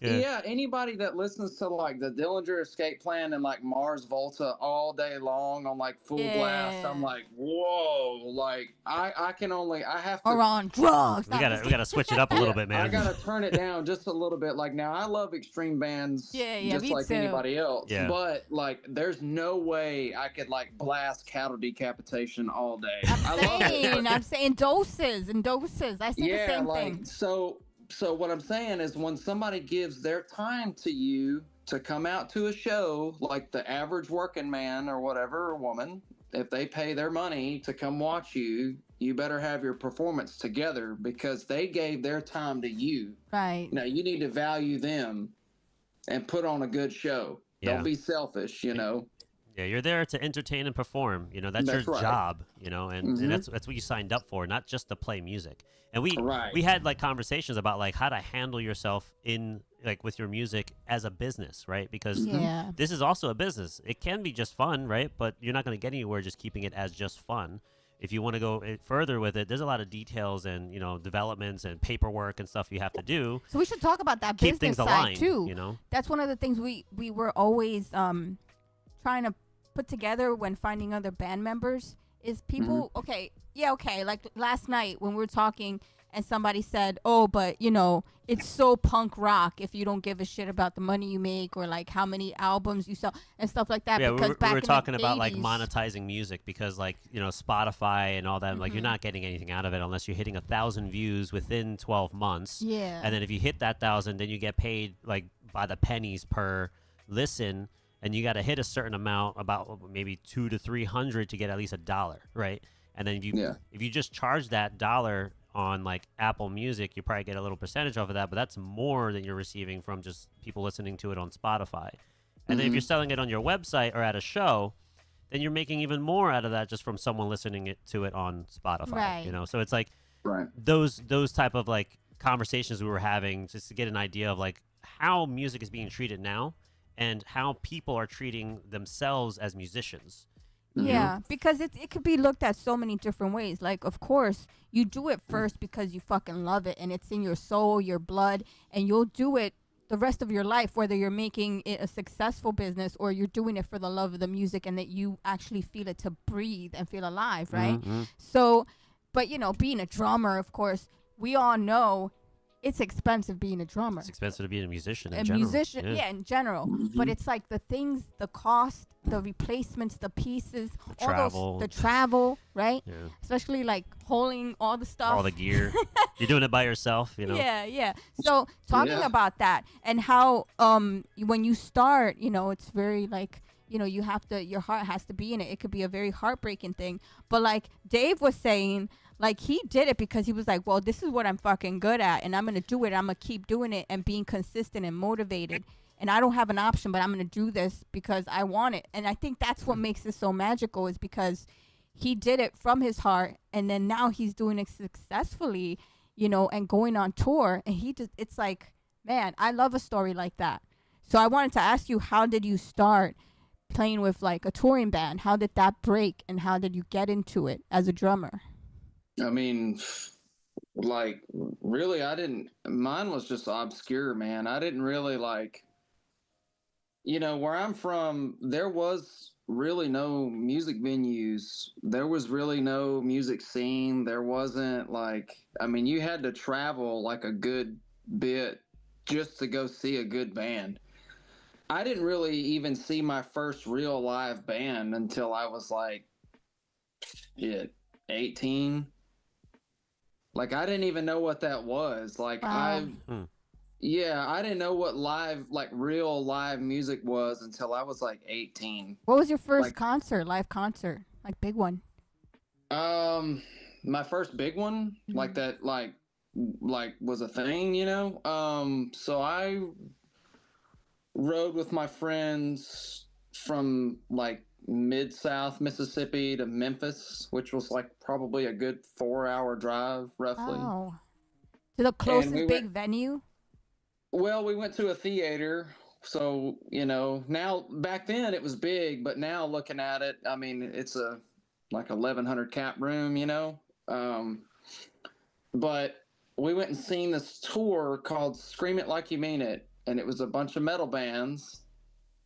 [SPEAKER 3] Yeah, anybody that listens to, like, the Dillinger Escape Plan and, like, Mars Volta all day long on, like, full blast, I'm like, whoa, like, I have to.
[SPEAKER 2] Or on drugs.
[SPEAKER 1] We gotta switch it up a little bit, man.
[SPEAKER 3] I gotta turn it down just a little bit. Like, now I love extreme bands, just like anybody else.
[SPEAKER 1] Yeah.
[SPEAKER 3] But, like, there's no way I could, like, blast Cattle Decapitation all day.
[SPEAKER 2] I'm saying doses and doses. I say the same thing.
[SPEAKER 3] So what I'm saying is, when somebody gives their time to you to come out to a show, like the average working man or whatever, or woman, if they pay their money to come watch you, you better have your performance together because they gave their time to you.
[SPEAKER 2] Right.
[SPEAKER 3] Now you need to value them and put on a good show.
[SPEAKER 1] Yeah.
[SPEAKER 3] Don't be selfish, you know.
[SPEAKER 1] Yeah, you're there to entertain and perform. You know, that's your
[SPEAKER 3] right.
[SPEAKER 1] job. You know, and that's what you signed up for, not just to play music. And we had like conversations about like how to handle yourself in like with your music as a business, right? Because this is also a business. It can be just fun, right? But you're not going to get anywhere just keeping it as just fun. If you want to go further with it, there's a lot of details and developments and paperwork and stuff you have to do.
[SPEAKER 2] So we should talk about that
[SPEAKER 1] keep
[SPEAKER 2] business
[SPEAKER 1] things
[SPEAKER 2] side
[SPEAKER 1] aligned,
[SPEAKER 2] too.
[SPEAKER 1] You know,
[SPEAKER 2] that's one of the things we were always trying to put together when finding other band members is people. Okay, like last night when we were talking and somebody said, oh, but it's so punk rock if you don't give a shit about the money you make or like how many albums you sell and stuff like that.
[SPEAKER 1] Yeah,
[SPEAKER 2] because
[SPEAKER 1] we were talking
[SPEAKER 2] about
[SPEAKER 1] 80s, like monetizing music because like Spotify and all that, like you're not getting anything out of it unless you're hitting 1,000 views within 12 months.
[SPEAKER 2] Yeah,
[SPEAKER 1] and then if you hit that 1,000, then you get paid like by the pennies per listen. And you got to hit a certain amount, about maybe 200 to 300 to get at least $1, right? And then if you just charge that $1 on like Apple Music, you probably get a little percentage off of that, but that's more than you're receiving from just people listening to it on Spotify. And then if you're selling it on your website or at a show, then you're making even more out of that just from someone listening to it on Spotify.
[SPEAKER 2] Right.
[SPEAKER 1] So it's like those type of like conversations we were having just to get an idea of like how music is being treated now. And how people are treating themselves as musicians.
[SPEAKER 2] Yeah, because it could be looked at so many different ways. Like, of course, you do it first because you fucking love it and it's in your soul, your blood, and you'll do it the rest of your life, whether you're making it a successful business or you're doing it for the love of the music and that you actually feel it to breathe and feel alive, right? So, but, being a drummer, of course, we all know it's expensive being a drummer.
[SPEAKER 1] It's expensive to be a musician in
[SPEAKER 2] general. In general. But it's like the things, the cost, the replacements, the pieces, the travel, right?
[SPEAKER 1] Yeah.
[SPEAKER 2] Especially like holding all the stuff.
[SPEAKER 1] All the gear. You're doing it by yourself,
[SPEAKER 2] Yeah. So talking about that and how when you start, it's very like, you have to, your heart has to be in it. It could be a very heartbreaking thing. But like Dave was saying, like he did it because he was like, well, this is what I'm fucking good at and I'm going to do it. I'm going to keep doing it and being consistent and motivated. And I don't have an option, but I'm going to do this because I want it. And I think that's what makes it so magical is because he did it from his heart. And then now he's doing it successfully, and going on tour. And it's like, man, I love a story like that. So I wanted to ask you, how did you start playing with like a touring band? How did that break and how did you get into it as a drummer?
[SPEAKER 3] I mean, like, really, mine was just obscure, man. I didn't really like, where I'm from, there was really no music venues. There was really no music scene. There wasn't like, I mean, you had to travel like a good bit just to go see a good band. I didn't really even see my first real live band until I was like, 18. Like, I didn't even know what that was. Like, I didn't know what real live music was until I was like 18.
[SPEAKER 2] What was your first live concert? Like, big one?
[SPEAKER 3] My first big one, like that, like was a thing, So I rode with my friends from like Mid-South Mississippi to Memphis, which was like probably a good 4-hour drive roughly.
[SPEAKER 2] Oh. To the closest big venue?
[SPEAKER 3] Well, we went to a theater. So, now back then it was big, but now looking at it, I mean, it's a like 1,100 cap room, but we went and seen this tour called Scream It Like You Mean It. And it was a bunch of metal bands.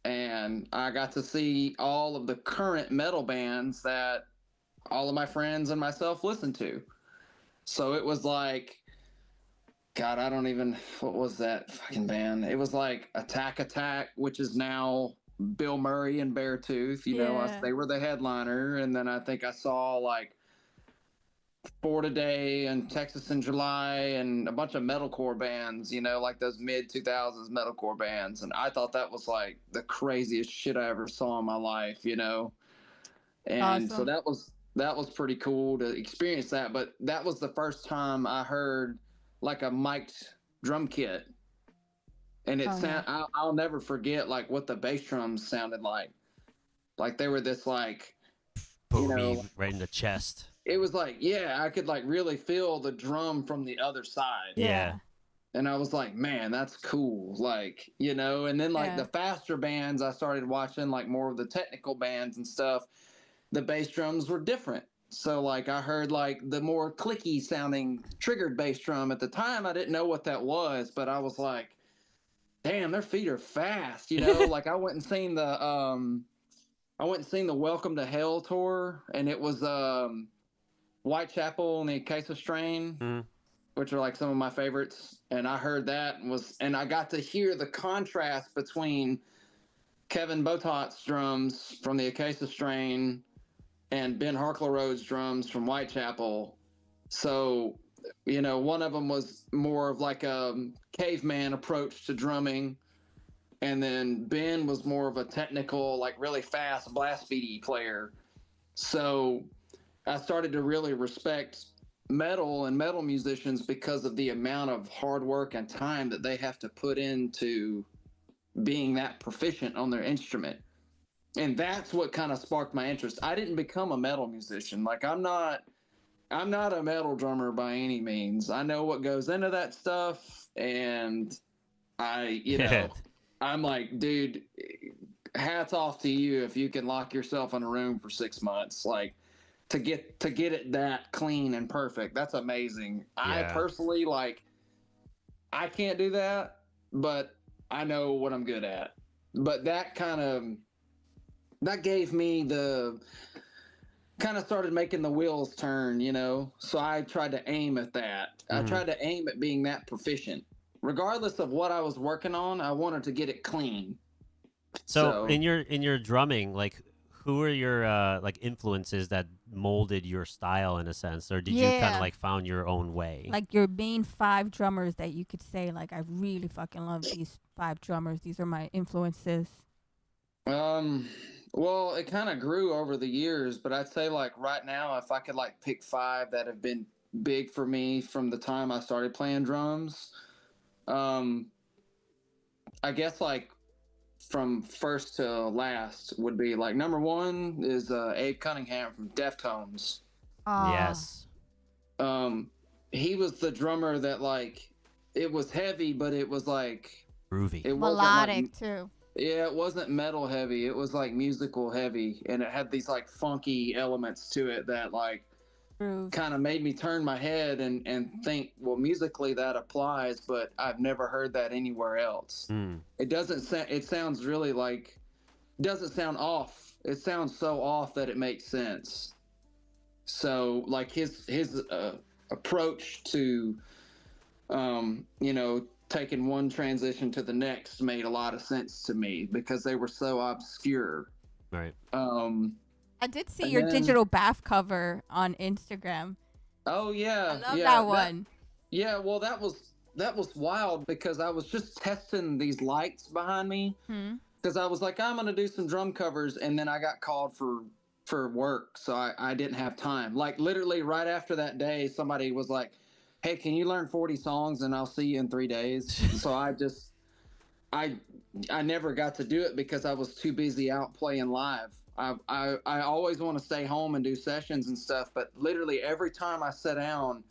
[SPEAKER 3] And I got to see all of the current metal bands that all of my friends and myself listened to. So it was like, God, what was that fucking band? It was like Attack, which is now Bill Murray and Beartooth. They were the headliner. And then I think I saw like For Today and Texas in July and a bunch of metalcore bands, like those mid-2000s metalcore bands. And I thought that was like the craziest shit I ever saw in my life, And
[SPEAKER 2] awesome.
[SPEAKER 3] So that was pretty cool to experience that. But that was the first time I heard like a mic'd drum kit, and I'll never forget like what the bass drums sounded like. Like they were this like,
[SPEAKER 1] boomy, right in the chest.
[SPEAKER 3] It was like, yeah, I could like really feel the drum from the other side.
[SPEAKER 1] Yeah.
[SPEAKER 3] And I was like, man, that's cool. Like, and then like the faster bands I started watching, like more of the technical bands and stuff, the bass drums were different. So like I heard like the more clicky sounding triggered bass drum. At the time I didn't know what that was, but I was like, damn, their feet are fast, like I went and seen the Welcome to Hell tour, and it was Whitechapel and the Acacia Strain, which are like some of my favorites. And I heard that and I got to hear the contrast between Kevin Botot's drums from the Acacia Strain and Ben Harkleroad's drums from Whitechapel. So, one of them was more of like a caveman approach to drumming. And then Ben was more of a technical, like really fast blast beaty player. So I started to really respect metal and metal musicians because of the amount of hard work and time that they have to put into being that proficient on their instrument. And that's what kind of sparked my interest. I didn't become a metal musician. Like I'm not a metal drummer by any means. I know what goes into that stuff, and I'm like, dude, hats off to you if you can lock yourself in a room for 6 months, like to get it that clean and perfect. That's amazing. Yeah. I personally, like, I can't do that, but I know what I'm good at. But that gave me started making the wheels turn, So I tried to aim at that. I tried to aim at being that proficient. Regardless of what I was working on, I wanted to get it clean.
[SPEAKER 1] So in your drumming, like, who are your like influences that molded your style in a sense, or did you kind of like found your own way?
[SPEAKER 2] Like your main 5 drummers that you could say, like, I really fucking love these 5 drummers. These are my influences.
[SPEAKER 3] Well, it kind of grew over the years, but I'd say like right now, if I could like pick 5 that have been big for me from the time I started playing drums, I guess like from first to last would be like number 1 is Abe Cunningham from Deftones.
[SPEAKER 1] Yes.
[SPEAKER 3] He was the drummer that like it was heavy, but it was like
[SPEAKER 1] groovy.
[SPEAKER 3] It
[SPEAKER 2] melodic too.
[SPEAKER 3] Yeah, it wasn't metal heavy. It was like musical heavy, and it had these like funky elements to it that like kind of made me turn my head and think, well, musically that applies, but I've never heard that anywhere else. It doesn't sound, it sounds really like, doesn't sound off. It sounds so off that it makes sense. So like his approach to, taking one transition to the next made a lot of sense to me because they were so obscure.
[SPEAKER 1] Right.
[SPEAKER 2] I did see your digital bath cover on Instagram.
[SPEAKER 3] Oh yeah,
[SPEAKER 2] I love that one.
[SPEAKER 3] Well, that was wild because I was just testing these lights behind me because I was like, I'm gonna do some drum covers, and then I got called for work, so I didn't have time. Like literally right after that day, somebody was like, hey, can you learn 40 songs and I'll see you in 3 days? So I never got to do it because I was too busy out playing live. I always want to stay home and do sessions and stuff, but literally every time I sit down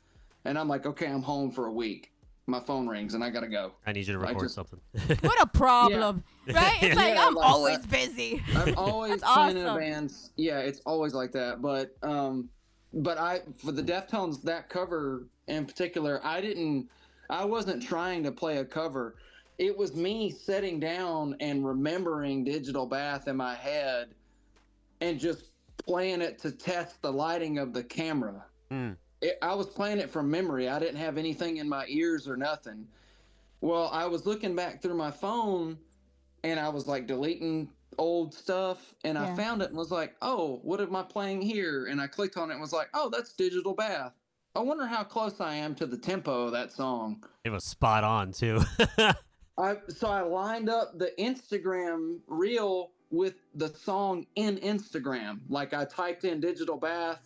[SPEAKER 3] and I'm like, okay, I'm home for a week, my phone rings and I gotta go.
[SPEAKER 1] I need you to record something.
[SPEAKER 2] What a problem, right? It's like I'm like, always busy.
[SPEAKER 3] I'm always playing in bands. Yeah, it's always like that. But for the Deftones, that cover in particular, I wasn't trying to play a cover. It was me sitting down and remembering Digital Bath in my head and just playing it to test the lighting of the camera. I was playing it from memory. I didn't have anything in my ears or nothing. Well, I was looking back through my phone and I was like deleting old stuff, and I found it and was like, oh, what am I playing here? And I clicked on it and was like, oh, that's Digital Bath. I wonder how close I am to the tempo of that song.
[SPEAKER 1] It was spot on too.
[SPEAKER 3] So I lined up the Instagram reel with the song in Instagram. Like I typed in digital bath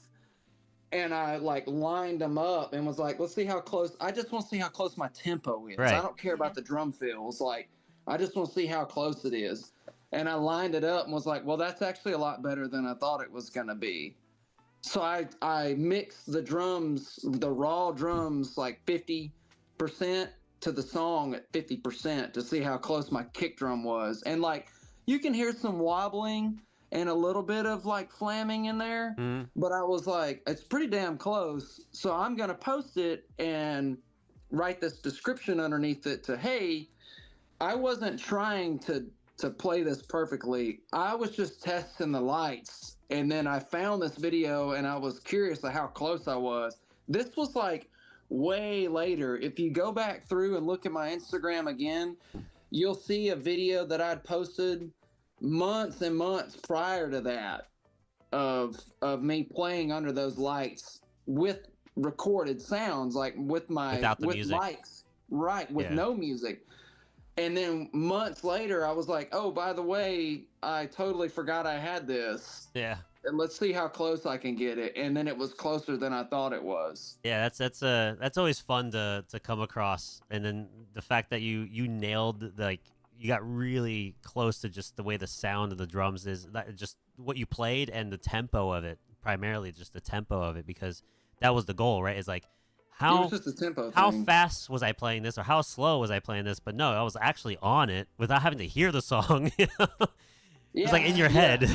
[SPEAKER 3] and I like lined them up and was like, let's see how close. I just want to see how close my tempo is.
[SPEAKER 1] Right.
[SPEAKER 3] I don't care about the drum fills. Like I just want to see how close it is. And I lined it up and was like, well, that's actually a lot better than I thought it was going to be. So I mixed the drums, the raw drums, like 50% to the song at 50% to see how close my kick drum was. And like, you can hear some wobbling and a little bit of like flamming in there, but I was like, it's pretty damn close. So I'm going to post it and write this description underneath it to, hey, I wasn't trying to play this perfectly. I was just testing the lights. And then I found this video and I was curious of how close I was. This was like way later. If you go back through and look at my Instagram again, you'll see a video that I'd posted months and months prior to that of me playing under those lights with recorded sounds, like with
[SPEAKER 1] music.
[SPEAKER 3] mics, right, with no music. And then months later, I was like, oh, by the way, I totally forgot I had this.
[SPEAKER 1] Yeah.
[SPEAKER 3] And let's see how close I can get it. And then it was closer than I thought it was.
[SPEAKER 1] Yeah, that's always fun to come across. And then the fact that you nailed, like, you got really close to just the way the sound of the drums is, that just what you played and the tempo of it, primarily just the tempo of it, because that was the goal, right? It's like,
[SPEAKER 3] It was just a tempo
[SPEAKER 1] how
[SPEAKER 3] thing.
[SPEAKER 1] fast was I playing this, or how slow was I playing this? But no, I was actually on it without having to hear the song. It's like in your head.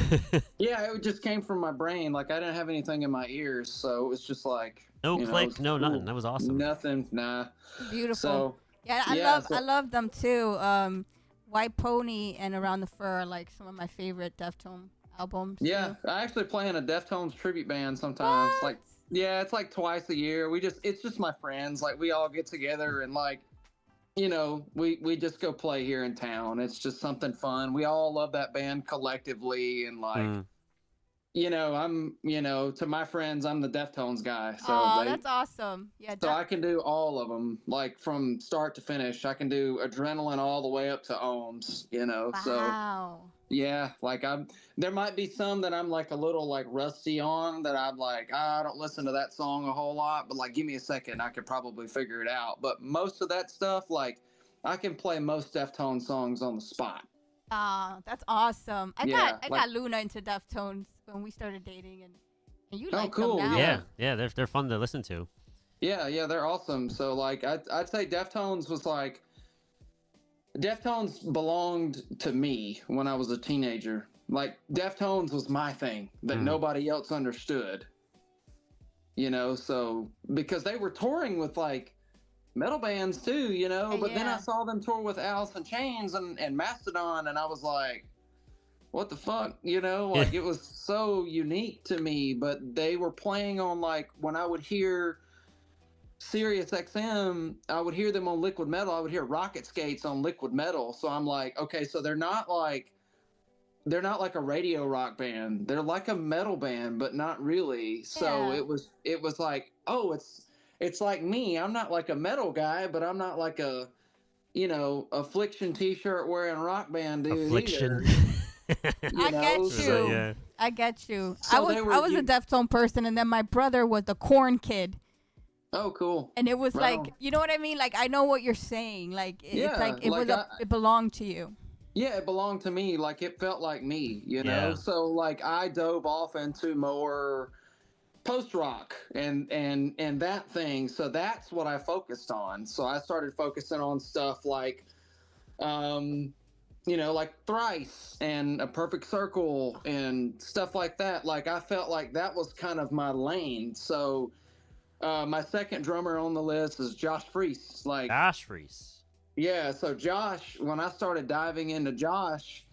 [SPEAKER 3] Yeah, it just came from my brain. Like I didn't have anything in my ears, so it was just like
[SPEAKER 1] no click, no nothing. That was awesome.
[SPEAKER 3] Nothing, nah.
[SPEAKER 2] Beautiful.
[SPEAKER 3] So,
[SPEAKER 2] I love them too. White Pony and Around the Fur are like some of my favorite Deftone albums.
[SPEAKER 3] Yeah,
[SPEAKER 2] too.
[SPEAKER 3] I actually play in a Deftones tribute band sometimes.
[SPEAKER 2] What?
[SPEAKER 3] Like, yeah, it's like twice a year. It's just my friends. Like we all get together and like, you know, we just go play here in town. It's just something fun. We all love that band collectively, and like, you know, to my friends, I'm the Deftones guy. So
[SPEAKER 2] that's awesome. Yeah.
[SPEAKER 3] So I can do all of them, like from start to finish. I can do Adrenaline all the way up to Ohms. You know,
[SPEAKER 2] Wow.
[SPEAKER 3] so. Yeah, like there might be some that I'm like a little like rusty on, that I'm like, I don't listen to that song a whole lot, but like give me a second, I could probably figure it out. But most of that stuff, like I can play most Deftones songs on the spot.
[SPEAKER 2] That's awesome. I got Luna into Deftones when we started dating, and you like
[SPEAKER 3] cool.
[SPEAKER 2] them now.
[SPEAKER 1] Yeah, they're fun to listen to.
[SPEAKER 3] Yeah, they're awesome. So like I'd say Deftones was like, Deftones belonged to me when I was a teenager. Like Deftones was my thing that nobody else understood. You know, so because they were touring with like metal bands too, you know, but then I saw them tour with Alice in Chains and Mastodon, and I was like, what the fuck, you know, like it was so unique to me. But they were playing on, like, when I would hear Sirius XM, I would hear them on Liquid Metal. I would hear Rocket Skates on Liquid Metal. So I'm like, okay, so they're not like a radio rock band. They're like a metal band, but not really. So it was like, oh, it's like me. I'm not like a metal guy, but I'm not like a, you know, Affliction t-shirt wearing rock band dude.
[SPEAKER 1] Affliction.
[SPEAKER 2] I get you. So I was a Deftone person, and then my brother was the Corn kid.
[SPEAKER 3] Oh, cool.
[SPEAKER 2] And it was like, you know what I mean? Like, I know what you're saying. Like, it's like it belonged to you.
[SPEAKER 3] Yeah, it belonged to me. Like, it felt like me, you know? So, like, I dove off into more post-rock and that thing. So that's what I focused on. So I started focusing on stuff like, you know, like Thrice and A Perfect Circle and stuff like that. Like, I felt like that was kind of my lane. So my second drummer on the list is Josh Freese. Like
[SPEAKER 1] Josh Freese.
[SPEAKER 3] Yeah, so Josh, when I started diving into Josh,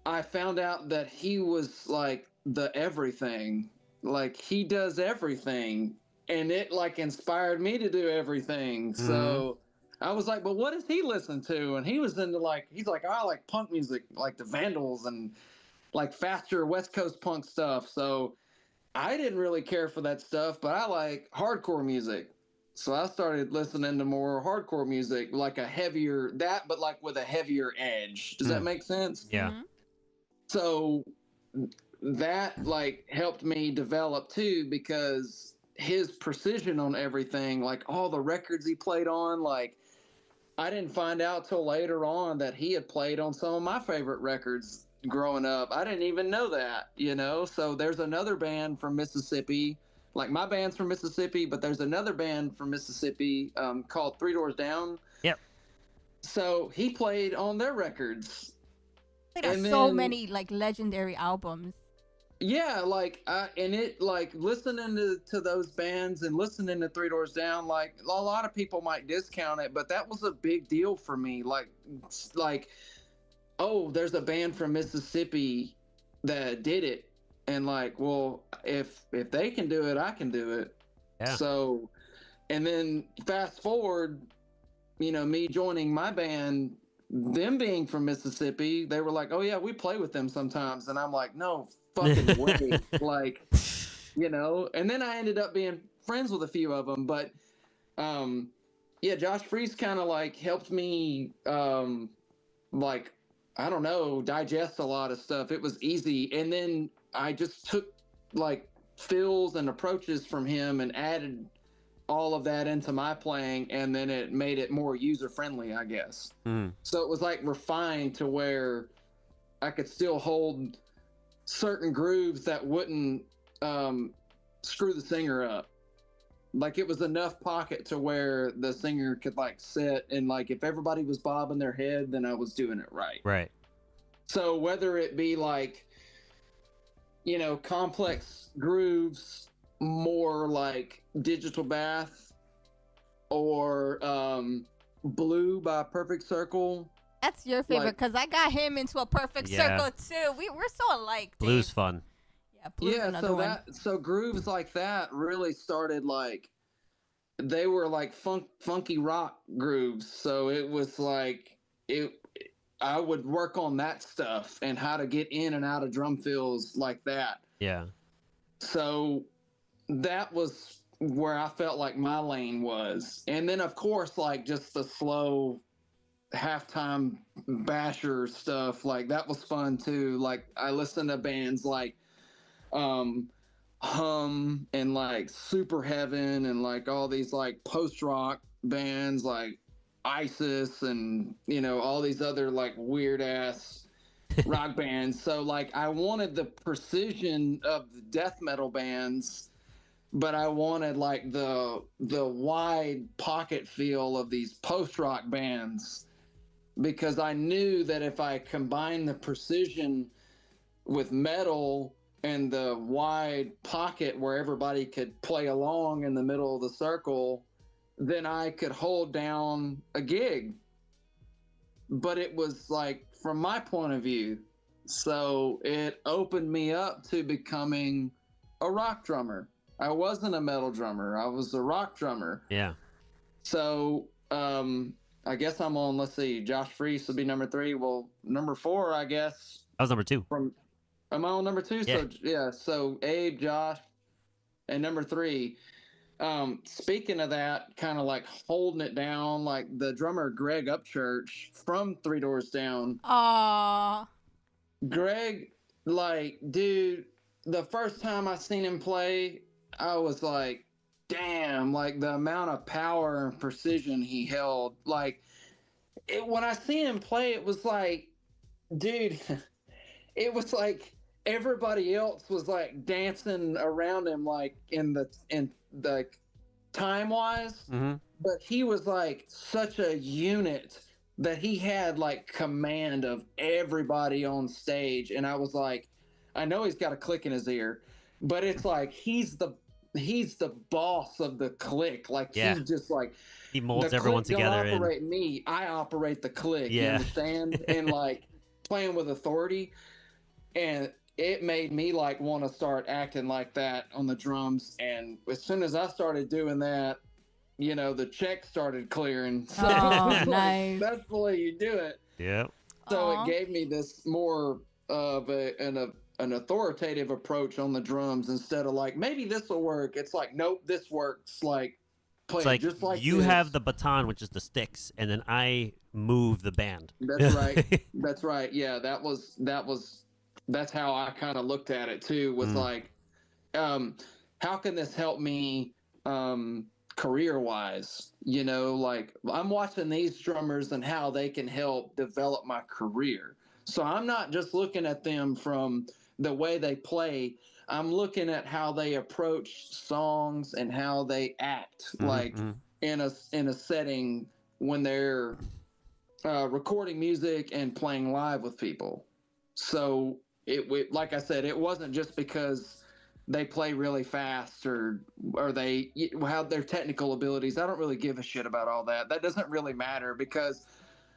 [SPEAKER 3] I found out that he was like the everything. Like, he does everything, and it like inspired me to do everything. So I was like, but what does he listen to? And he was into he's like, I like punk music, like the Vandals and like faster West Coast punk stuff. So I didn't really care for that stuff, but I like hardcore music. So I started listening to more hardcore music, like but like with a heavier edge. Does that make sense?
[SPEAKER 1] Yeah.
[SPEAKER 3] So that like helped me develop too, because his precision on everything, like all the records he played on, like I didn't find out till later on that he had played on some of my favorite records growing up. I didn't even know that, you know? So there's another band from Mississippi, like my band's from Mississippi, but there's another band from Mississippi called Three Doors Down.
[SPEAKER 1] Yep.
[SPEAKER 3] So he played on their records.
[SPEAKER 2] They got so many like legendary albums.
[SPEAKER 3] Yeah, like and it like listening to those bands and listening to Three Doors Down, like a lot of people might discount it, but that was a big deal for me. Like, oh, there's a band from Mississippi that did it, and like, well, if they can do it, I can do it.
[SPEAKER 1] Yeah.
[SPEAKER 3] So, and then fast forward, you know, me joining my band, them being from Mississippi, they were like, oh yeah, we play with them sometimes, and I'm like, no fucking way. Like, you know, and then I ended up being friends with a few of them, but yeah, Josh Freese kind of like helped me like, I don't know, digest a lot of stuff. It was easy, and then I just took like fills and approaches from him and added all of that into my playing, and then it made it more user friendly, I guess. So it was like refined to where I could still hold certain grooves that wouldn't screw the singer up. Like it was enough pocket to where the singer could like sit, and like if everybody was bobbing their head, then I was doing it right.
[SPEAKER 1] Right.
[SPEAKER 3] So whether it be like, you know, complex grooves, more like Digital Bath, or Blue by Perfect Circle.
[SPEAKER 2] That's your favorite, because I got him into a perfect circle too. We're so alike. Dave.
[SPEAKER 1] Blue's fun.
[SPEAKER 2] Yeah, Blue's another one.
[SPEAKER 3] So grooves like that really started like, they were like funky rock grooves. So it was like I would work on that stuff and how to get in and out of drum fills like that.
[SPEAKER 1] Yeah.
[SPEAKER 3] So that was where I felt like my lane was. And then of course, like just the slow halftime basher stuff, like that was fun too. Like I listened to bands like Hum and like Super Heaven and like all these like post-rock bands like ISIS and, you know, all these other like weird ass rock bands. So like I wanted the precision of the death metal bands, but I wanted like the wide pocket feel of these post-rock bands, because I knew that if I combined the precision with metal and the wide pocket where everybody could play along in the middle of the circle, then I could hold down a gig. But it was like from my point of view. So it opened me up to becoming a rock drummer. I wasn't a metal drummer. I was a rock drummer.
[SPEAKER 1] Yeah.
[SPEAKER 3] So I guess I'm on, let's see, Josh Freese would be number 3. Well, number 4, I guess.
[SPEAKER 1] I was number 2.
[SPEAKER 3] Am I on number 2?
[SPEAKER 1] Yeah.
[SPEAKER 3] So yeah, so Abe, Josh, and number 3. Speaking of that, kind of like holding it down, like the drummer Greg Upchurch from Three Doors Down.
[SPEAKER 2] Aww.
[SPEAKER 3] Greg, like, dude, the first time I seen him play, I was like, damn, like the amount of power and precision he held. Like, when I see him play, it was like, dude, it was like everybody else was like dancing around him, like in the time wise, but he was like such a unit that he had like command of everybody on stage. And I was like, I know he's got a click in his ear, but it's like he's the boss of the click. Like he's just like,
[SPEAKER 1] he molds everyone together.
[SPEAKER 3] Don't operate me, I operate the click. You understand? And like playing with authority, and it made me like want to start acting like that on the drums. And as soon as I started doing that, you know, the check started clearing. So
[SPEAKER 2] nice.
[SPEAKER 3] That's the way you do it.
[SPEAKER 1] Yeah.
[SPEAKER 3] So it gave me this more of an authoritative approach on the drums, instead of like, maybe this will work. It's like, nope, this works. Like, play like just like
[SPEAKER 1] you
[SPEAKER 3] this.
[SPEAKER 1] Have the baton, which is the sticks, and then I move the band.
[SPEAKER 3] That's right. That's right. Yeah, that was that's how I kind of looked at it too, was like, how can this help me career wise? You know, like I'm watching these drummers and how they can help develop my career. So I'm not just looking at them from the way they play. I'm looking at how they approach songs and how they act, like in a setting when they're recording music and playing live with people. So like I said, it wasn't just because they play really fast or they have their technical abilities. I don't really give a shit about all that. That doesn't really matter, because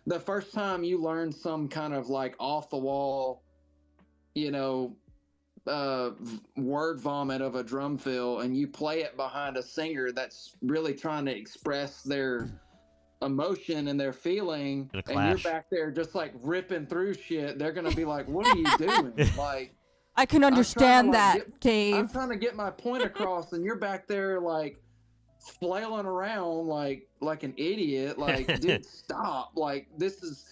[SPEAKER 3] the first time you learn some kind of like off the wall, you know, word vomit of a drum fill, and you play it behind a singer that's really trying to express their emotion and their feeling, and you're back there just like ripping through shit, they're gonna be like, what are you doing? Like,
[SPEAKER 2] I can understand that, Dave.
[SPEAKER 3] I'm trying to get my point across, and you're back there like flailing around like an idiot. Like, dude, stop. Like, this is,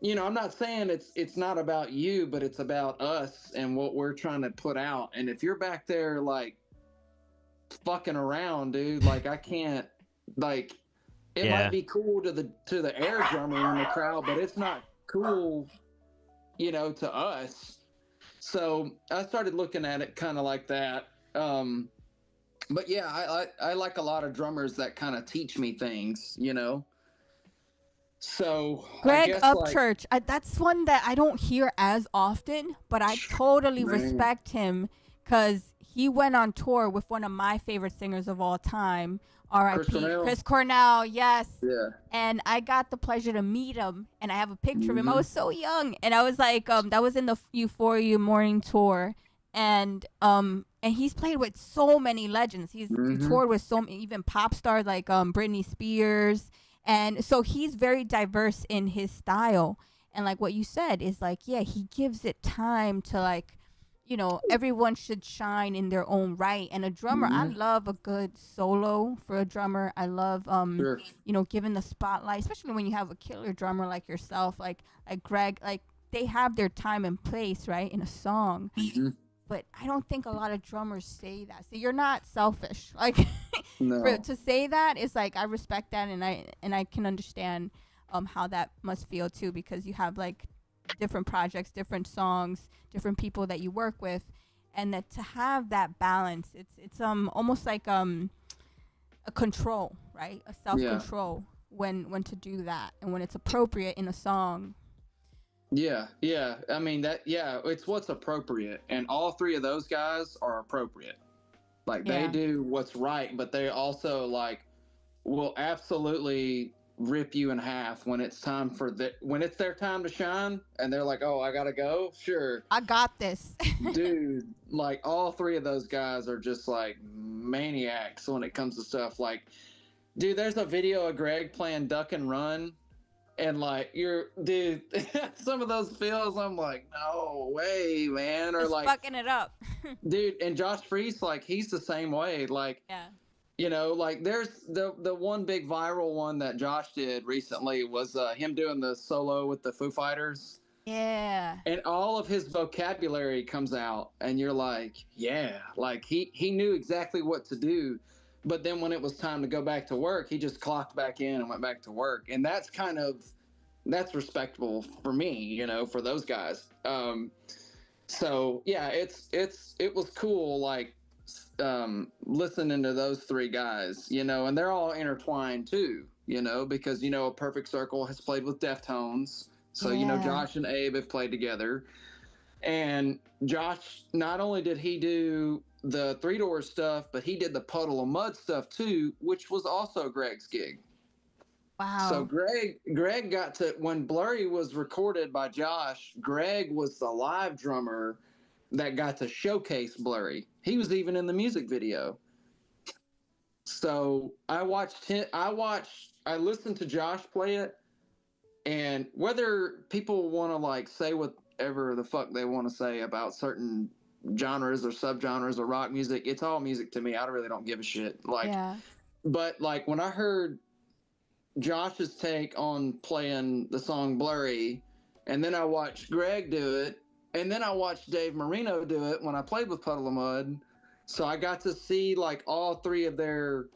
[SPEAKER 3] you know, I'm not saying it's not about you, but it's about us and what we're trying to put out. And if you're back there like fucking around, dude, like I can't, like, it might be cool to the air drummer in the crowd, but it's not cool, you know, to us. So I started looking at it kind of like that. But yeah, I like a lot of drummers that kind of teach me things, you know. So
[SPEAKER 2] Greg Upchurch, that's one that I don't hear as often, but I totally respect him, because he went on tour with one of my favorite singers of all time, R.I.P. Chris Cornell. Yes. Yeah. And I got the pleasure to meet him, and I have a picture of him. I was so young, and I was like, that was in the Euphoria morning tour, and he's played with so many legends. He's toured with so many, even pop stars like Britney Spears. And so he's very diverse in his style. And like what you said is like, yeah, he gives it time to, like, you know, everyone should shine in their own right. And a drummer, I love a good solo for a drummer. I love, you know, giving the spotlight, especially when you have a killer drummer like yourself, like Greg, like they have their time and place, right, in a song. But I don't think a lot of drummers say that. So you're not selfish. Like, to say that is like, I respect that, and I can understand how that must feel too, because you have like different projects, different songs, different people that you work with, and that to have that balance, it's almost like a control, right? A self-control when to do that, and when it's appropriate in a song.
[SPEAKER 3] Yeah. I mean, it's what's appropriate. And all three of those guys are appropriate. Like, they do what's right, but they also, like, will absolutely rip you in half when it's time when it's their time to shine, and they're like, oh, I gotta go? Sure.
[SPEAKER 2] I got this.
[SPEAKER 3] Dude, like, all three of those guys are just, like, maniacs when it comes to stuff. Like, dude, there's a video of Greg playing Duck and Run, and like, dude, some of those feels, I'm like, no way, man. Or
[SPEAKER 2] just
[SPEAKER 3] like
[SPEAKER 2] fucking it up.
[SPEAKER 3] Dude, and Josh Freese, like, he's the same way. Like, you know, like, there's the one big viral one that Josh did recently was him doing the solo with the Foo Fighters.
[SPEAKER 2] Yeah.
[SPEAKER 3] And all of his vocabulary comes out, and you're like, yeah, like he knew exactly what to do. But then when it was time to go back to work, he just clocked back in and went back to work. And that's that's respectable for me, you know, for those guys. So yeah, it was cool, like, listening to those three guys, you know, and they're all intertwined too, you know, because, you know, A Perfect Circle has played with Deftones. So, you know, Josh and Abe have played together. And Josh, not only did he do the Three Doors stuff, but he did the Puddle of Mud stuff too, which was also Greg's gig.
[SPEAKER 2] Wow.
[SPEAKER 3] So Greg got to, when Blurry was recorded by Josh, Greg was the live drummer that got to showcase Blurry. He was even in the music video. So I listened to Josh play it, and whether people want to like say whatever the fuck they want to say about certain genres or subgenres of rock music, it's all music to me. I really don't give a shit. Like, but like when I heard Josh's take on playing the song Blurry, and then I watched Greg do it, And then I watched Dave Marino do it when I played with Puddle of Mud. So I got to see like all three of their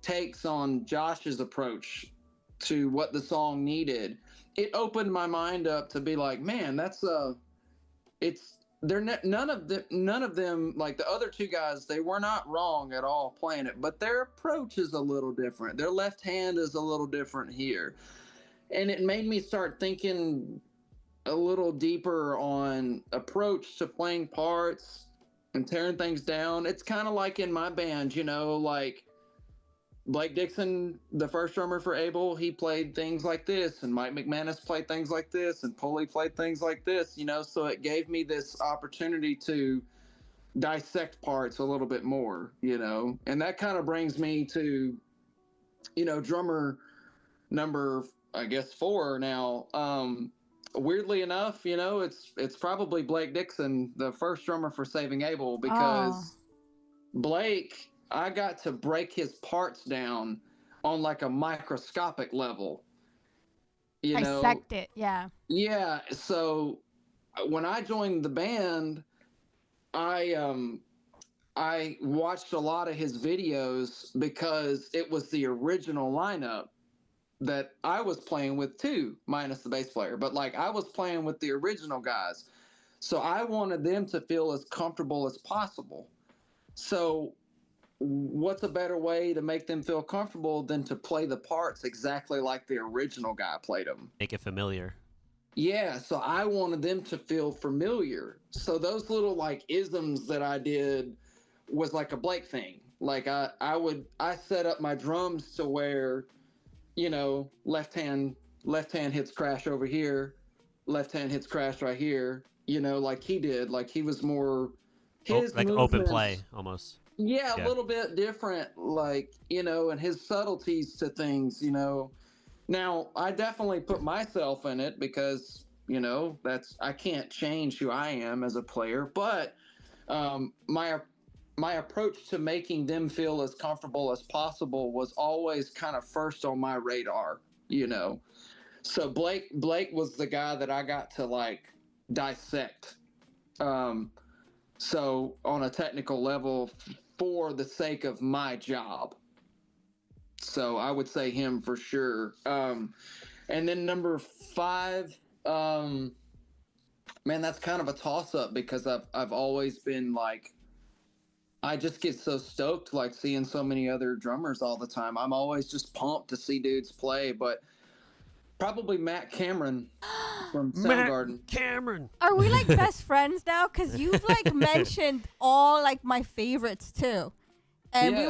[SPEAKER 3] takes on Josh's approach to what the song needed. It opened my mind up to be like, man, that's it's none of them like the other two guys, they were not wrong at all playing it, but their approach is a little different. Their left hand is a little different here. And it made me start thinking a little deeper on approach to playing parts and tearing things down. It's kind of like in my band, you know, like Blake Dixon, the first drummer for Abel, he played things like this, and Mike McManus played things like this, and Pulley played things like this, you know, so it gave me this opportunity to dissect parts a little bit more, you know, and that kind of brings me to, you know, drummer number, I guess, 4 now. Weirdly enough, you know, it's probably Blake Dixon, the first drummer for Saving Abel, because Blake, I got to break his parts down on like a microscopic level. You know,
[SPEAKER 2] dissect it, yeah.
[SPEAKER 3] Yeah. So when I joined the band, I watched a lot of his videos because it was the original lineup that I was playing with too, minus the bass player. But like I was playing with the original guys. So I wanted them to feel as comfortable as possible. So what's a better way to make them feel comfortable than to play the parts exactly like the original guy played them?
[SPEAKER 1] Make it familiar.
[SPEAKER 3] Yeah, so I wanted them to feel familiar. So those little like isms that I did was like a Blake thing. Like I set up my drums to where, you know, left hand hits crash over here, left hand hits crash right here, you know, like he did. Like he was more his
[SPEAKER 1] like open play almost.
[SPEAKER 3] Yeah, a little bit different, like, you know, and his subtleties to things, you know. Now, I definitely put myself in it because, you know, I can't change who I am as a player, but my approach to making them feel as comfortable as possible was always kind of first on my radar, you know. So Blake was the guy that I got to like dissect. So on a technical level, for the sake of my job. So I would say him for sure. And then number 5, man, that's kind of a toss up because I've always been like, I just get so stoked like seeing so many other drummers all the time. I'm always just pumped to see dudes play, but probably Matt Cameron from Soundgarden.
[SPEAKER 1] Matt Cameron.
[SPEAKER 2] Are we like best friends now? Because you've like mentioned all like my favorites too. And we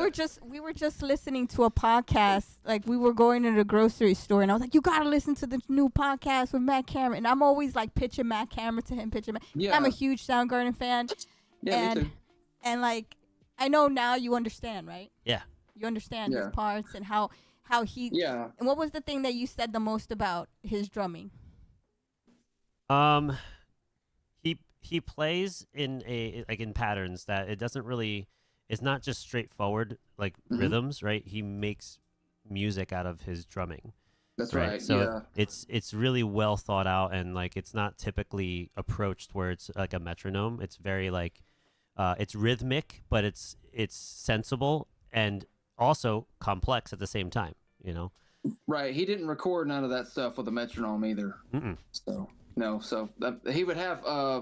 [SPEAKER 2] were just listening to a podcast. Like we were going to the grocery store, and I was like, "You gotta listen to the new podcast with Matt Cameron." And I'm always like pitching Matt Cameron to him, Yeah. I'm a huge Soundgarden fan.
[SPEAKER 3] Yeah, me too.
[SPEAKER 2] And like, I know now you understand, right?
[SPEAKER 1] Yeah.
[SPEAKER 2] You understand his parts and how he.
[SPEAKER 3] Yeah.
[SPEAKER 2] And what was the thing that you said the most about his drumming?
[SPEAKER 1] He plays in in patterns that it doesn't really. It's not just straightforward like rhythms, right? He makes music out of his drumming.
[SPEAKER 3] That's right.
[SPEAKER 1] So it's really well thought out, and like it's not typically approached where it's like a metronome. It's very like it's rhythmic, but it's sensible and also complex at the same time, you know?
[SPEAKER 3] Right. He didn't record none of that stuff with a metronome either. So no, so he would have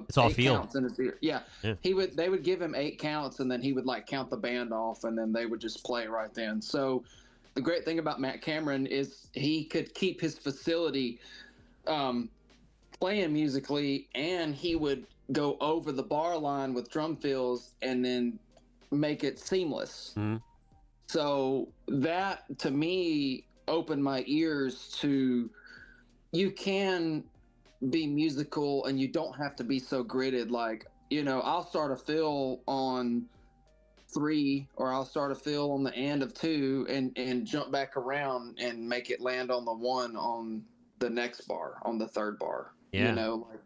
[SPEAKER 1] it's all
[SPEAKER 3] 8
[SPEAKER 1] feel.
[SPEAKER 3] counts in his ear. Yeah. They would give him 8 counts, and then he would like count the band off, and then they would just play right then. So the great thing about Matt Cameron is he could keep his facility playing musically, and he would go over the bar line with drum fills and then make it seamless. So that to me opened my ears to, you can be musical and you don't have to be so gridded. Like, you know, I'll start a fill on 3, or I'll start a fill on the end of 2 and jump back around and make it land on the 1 on the next bar, on the 3rd bar. You know, like,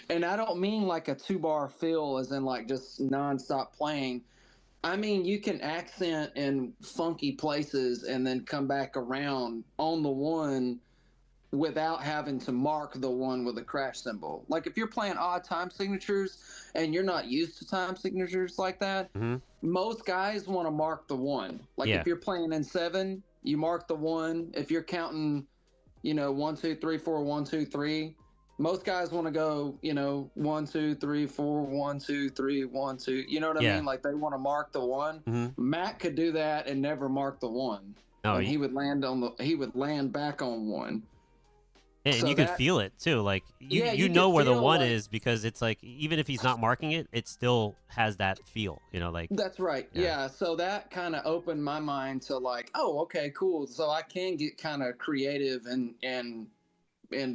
[SPEAKER 3] and I don't mean like a 2-bar fill as in like just nonstop playing. I mean, you can accent in funky places and then come back around on the 1 without having to mark the one with a crash symbol. Like if you're playing odd time signatures and you're not used to time signatures like that, most guys want to mark the one. Like if you're playing in 7, you mark the 1. If you're counting, 1, 2, 3, 4, 1, 2, 3, most guys want to go, 1, 2, 3, 4, 1, 2, 3, 1, 2. You know what I mean? Like they want to mark the 1. Matt could do that and never mark the 1. Oh, and he would land back on 1.
[SPEAKER 1] And so you can feel it too, like you know where the 1 is, because it's like even if he's not marking it, it still has that feel, like.
[SPEAKER 3] That's right. Yeah. So that kind of opened my mind to like, oh, okay, cool. So I can get kind of creative and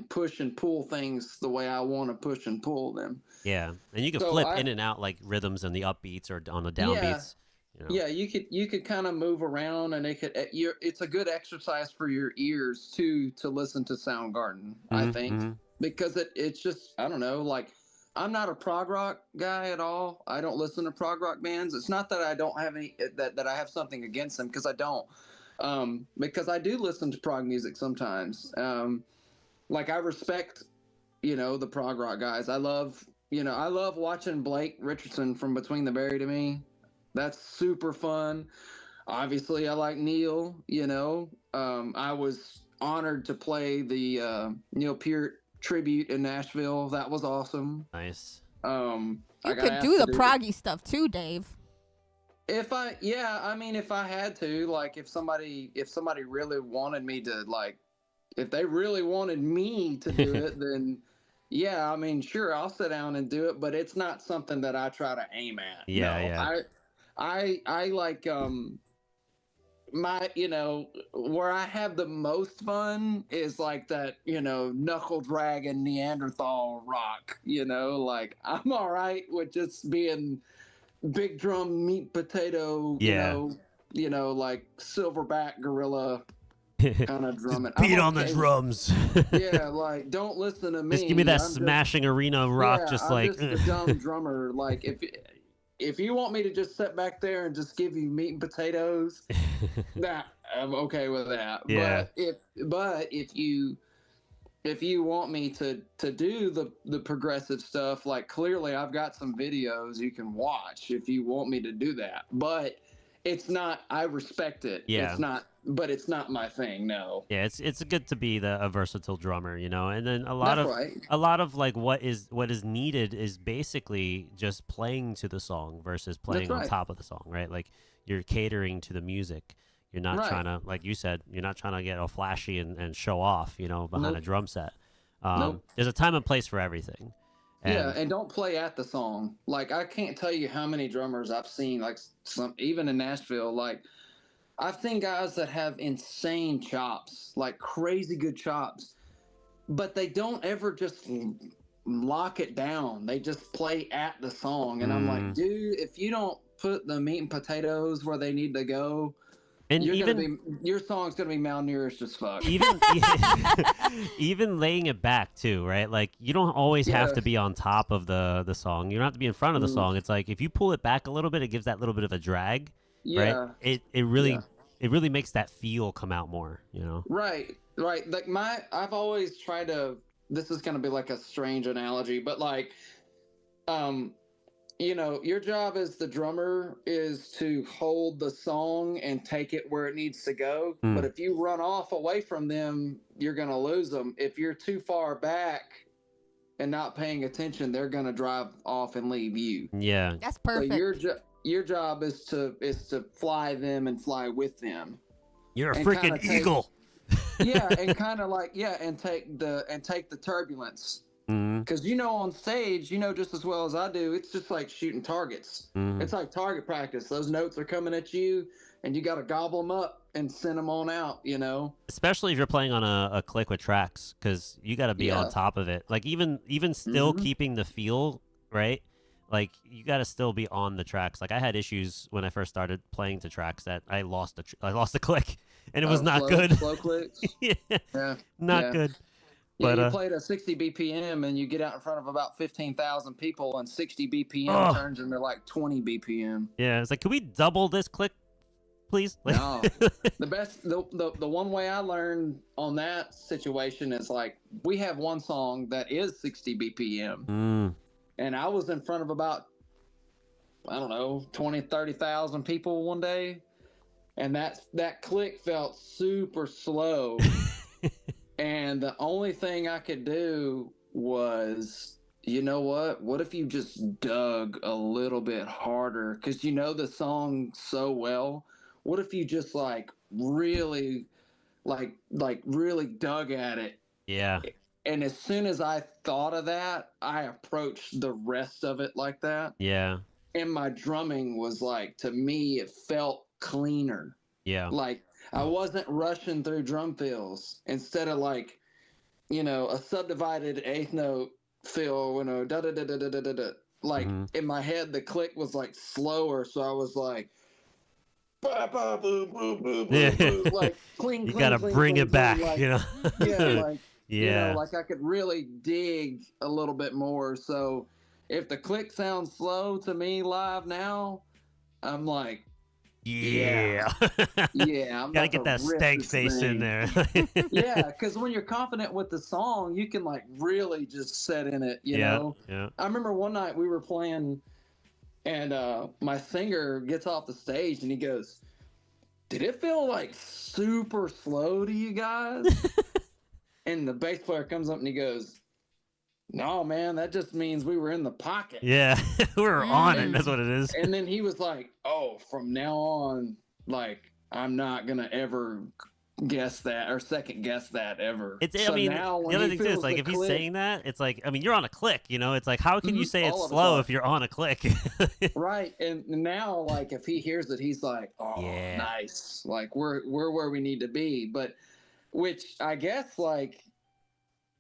[SPEAKER 3] push and pull things the way I want to push and pull them.
[SPEAKER 1] Yeah, and you can flip in and out like rhythms and the upbeats or on the downbeats.
[SPEAKER 3] Yeah, you could kind of move around, and it's a good exercise for your ears too to listen to Soundgarden. I think because it's just, I don't know, like I'm not a prog rock guy at all. I don't listen to prog rock bands. It's not that I don't have any that I have something against them, because I don't. Because I do listen to prog music sometimes. Like I respect, the prog rock guys. I love watching Blake Richardson from Between the Buried and Me. That's super fun. Obviously, I like Neil. I was honored to play the Neil Peart tribute in Nashville. That was awesome.
[SPEAKER 1] Nice.
[SPEAKER 2] You could do the proggy stuff too, Dave.
[SPEAKER 3] If I had to, like, if somebody really wanted me to, like, if they really wanted me to do it, then yeah, I mean, sure, I'll sit down and do it, but it's not something that I try to aim at. I like my where I have the most fun is like that knuckle dragging Neanderthal rock. Like I'm all right with just being big drum meat potato. Like silverback gorilla kind of drumming.
[SPEAKER 1] Beat on the drums.
[SPEAKER 3] Yeah, like don't listen to me.
[SPEAKER 1] Just give me that smashing arena rock. I'm
[SPEAKER 3] just a dumb drummer. Like if you want me to just sit back there and just give you meat and potatoes, I'm okay with that.
[SPEAKER 1] Yeah.
[SPEAKER 3] But if you want me to do the progressive stuff, like clearly I've got some videos you can watch if you want me to do that. But it's not. I respect it.
[SPEAKER 1] Yeah.
[SPEAKER 3] But it's not my thing. No.
[SPEAKER 1] Yeah, it's good to be a versatile drummer, and then a lot of like what is needed is basically just playing to the song versus playing on top of the song, right? Like you're catering to the music. You're not trying to, like you said, you're not trying to get all flashy and show off, behind a drum set. There's a time and place for everything.
[SPEAKER 3] And don't play at the song. Like I can't tell you how many drummers I've seen, like even in Nashville, like I've seen guys that have insane chops, like crazy good chops, but they don't ever just lock it down. They just play at the song. And I'm like, dude, if you don't put the meat and potatoes where they need to go, and your song's gonna be malnourished as fuck.
[SPEAKER 1] Even laying it back too, right? Like you don't always have to be on top of the song. You don't have to be in front of the song. It's like if you pull it back a little bit, it gives that little bit of a drag. Right? It really makes that feel come out more,
[SPEAKER 3] Right. Like I've always tried to. This is gonna be like a strange analogy, but like, your job as the drummer is to hold the song and take it where it needs to go. But if you run off away from them, you're going to lose them. If you're too far back and not paying attention, they're going to drive off and leave you.
[SPEAKER 1] Yeah.
[SPEAKER 2] That's perfect.
[SPEAKER 3] So your job is to fly them and fly with them.
[SPEAKER 1] You're a freaking eagle.
[SPEAKER 3] And kind of like, and take the turbulence. Because on stage, just as well as I do, it's just like shooting targets. It's like target practice. Those notes are coming at you, and you got to gobble them up and send them on out.
[SPEAKER 1] Especially if you're playing on a click with tracks, because you got to be on top of it. Like even still keeping the feel right. Like you got to still be on the tracks. Like I had issues when I first started playing to tracks that I lost the click, and it was not good.
[SPEAKER 3] Slow clicks.
[SPEAKER 1] Not good.
[SPEAKER 3] Yeah, you played at 60 BPM and you get out in front of about 15,000 people, and 60 BPM turns into like 20 BPM.
[SPEAKER 1] Yeah, it's like, can we double this click, please.
[SPEAKER 3] No, the one way I learned on that situation is like, we have one song that is 60 BPM, and I was in front of about, I don't know, 20,000-30,000 people one day, and that click felt super slow. And the only thing I could do was, you know what if you just dug a little bit harder, because you know the song so well. What if you just like really really dug at it?
[SPEAKER 1] Yeah.
[SPEAKER 3] And as soon as I thought of that, I approached the rest of it like that.
[SPEAKER 1] Yeah.
[SPEAKER 3] And my drumming was like, to me, it felt cleaner.
[SPEAKER 1] Yeah.
[SPEAKER 3] Like I wasn't rushing through drum fills instead of like, a subdivided eighth note fill, da da da da da da da. Like in my head, the click was like slower, so I was like, bah, bah, boo, boo, boo, boo, boo, like clean.
[SPEAKER 1] You gotta bring it back,
[SPEAKER 3] like,
[SPEAKER 1] you know.
[SPEAKER 3] Yeah, like I could really dig a little bit more. So if the click sounds slow to me live now, I'm like, yeah, I'm
[SPEAKER 1] gotta get that stank face in there.
[SPEAKER 3] Yeah, because when you're confident with the song, you can like really just set in it, you know.
[SPEAKER 1] Yeah.
[SPEAKER 3] I remember one night we were playing, and my singer gets off the stage and he goes, "Did it feel like super slow to you guys?" And the bass player comes up and he goes, "No, man, that just means we were in the pocket."
[SPEAKER 1] Yeah, we were on it. That's what it is.
[SPEAKER 3] And then he was like, "Oh, from now on, like, I'm not gonna ever guess that or second guess that ever."
[SPEAKER 1] I mean, the other thing too is like, if he's saying that, it's like, I mean, you're on a click, you know. It's like, how can you say it's slow if you're on a click?
[SPEAKER 3] Right. And now, like, if he hears it, he's like, "Oh, nice. Like, we're where we need to be." But which I guess, like,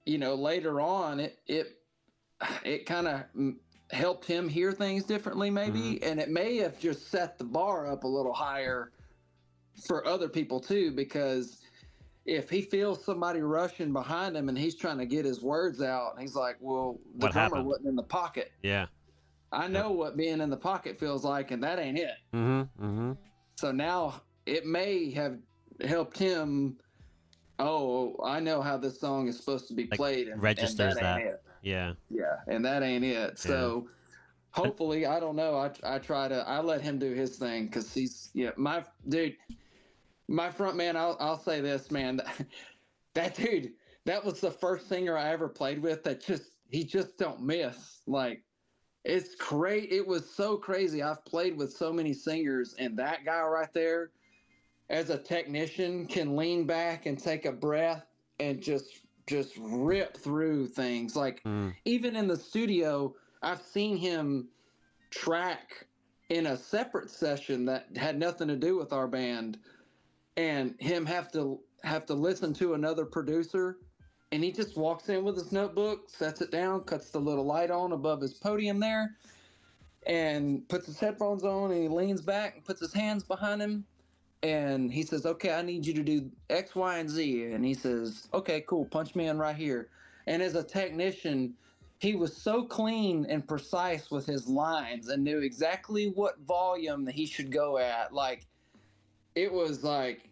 [SPEAKER 3] later on, it kind of helped him hear things differently, maybe, and it may have just set the bar up a little higher for other people too, because if he feels somebody rushing behind him and he's trying to get his words out, and he's like, "Well, the drummer wasn't in the pocket."
[SPEAKER 1] Yeah,
[SPEAKER 3] I know what being in the pocket feels like, and that ain't it. So now it may have helped him. Oh, I know how this song is supposed to be played, and
[SPEAKER 1] registers
[SPEAKER 3] and that ain't it.
[SPEAKER 1] Yeah,
[SPEAKER 3] and that ain't it. So hopefully, I don't know. I let him do his thing, because he's my dude, my front man. I'll say this, man. That dude, that was the first singer I ever played with that he just don't miss. Like, it's great. It was so crazy. I've played with so many singers, and that guy right there, as a technician, can lean back and take a breath and just rip through things. Like, even in the studio, I've seen him track in a separate session that had nothing to do with our band, and him have to listen to another producer, and he just walks in with his notebook, sets it down, cuts the little light on above his podium there, and puts his headphones on, and he leans back and puts his hands behind him. And he says, "Okay, I need you to do X, Y, and Z." And he says, "Okay, cool. Punch me in right here." And as a technician, he was so clean and precise with his lines and knew exactly what volume that he should go at. Like, it was like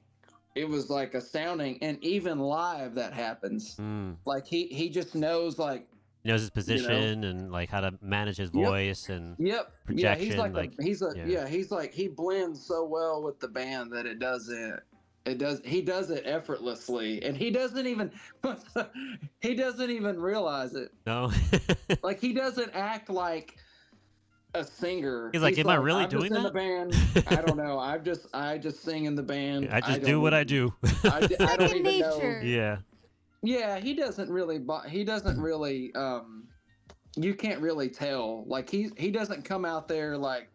[SPEAKER 3] astounding. And even live, that happens. Like, he just knows, like,
[SPEAKER 1] knows his position and like how to manage his voice and projection.
[SPEAKER 3] He's like he blends so well with the band that he does it effortlessly, and he doesn't even realize it.
[SPEAKER 1] No.
[SPEAKER 3] Like, he doesn't act like a singer.
[SPEAKER 1] He's like, am I really doing that?
[SPEAKER 3] In the band. I don't know. I just sing in the band.
[SPEAKER 1] I just do what I do.
[SPEAKER 3] I don't even know.
[SPEAKER 1] Yeah.
[SPEAKER 3] Yeah, he doesn't really. You can't really tell. Like, he doesn't come out there like,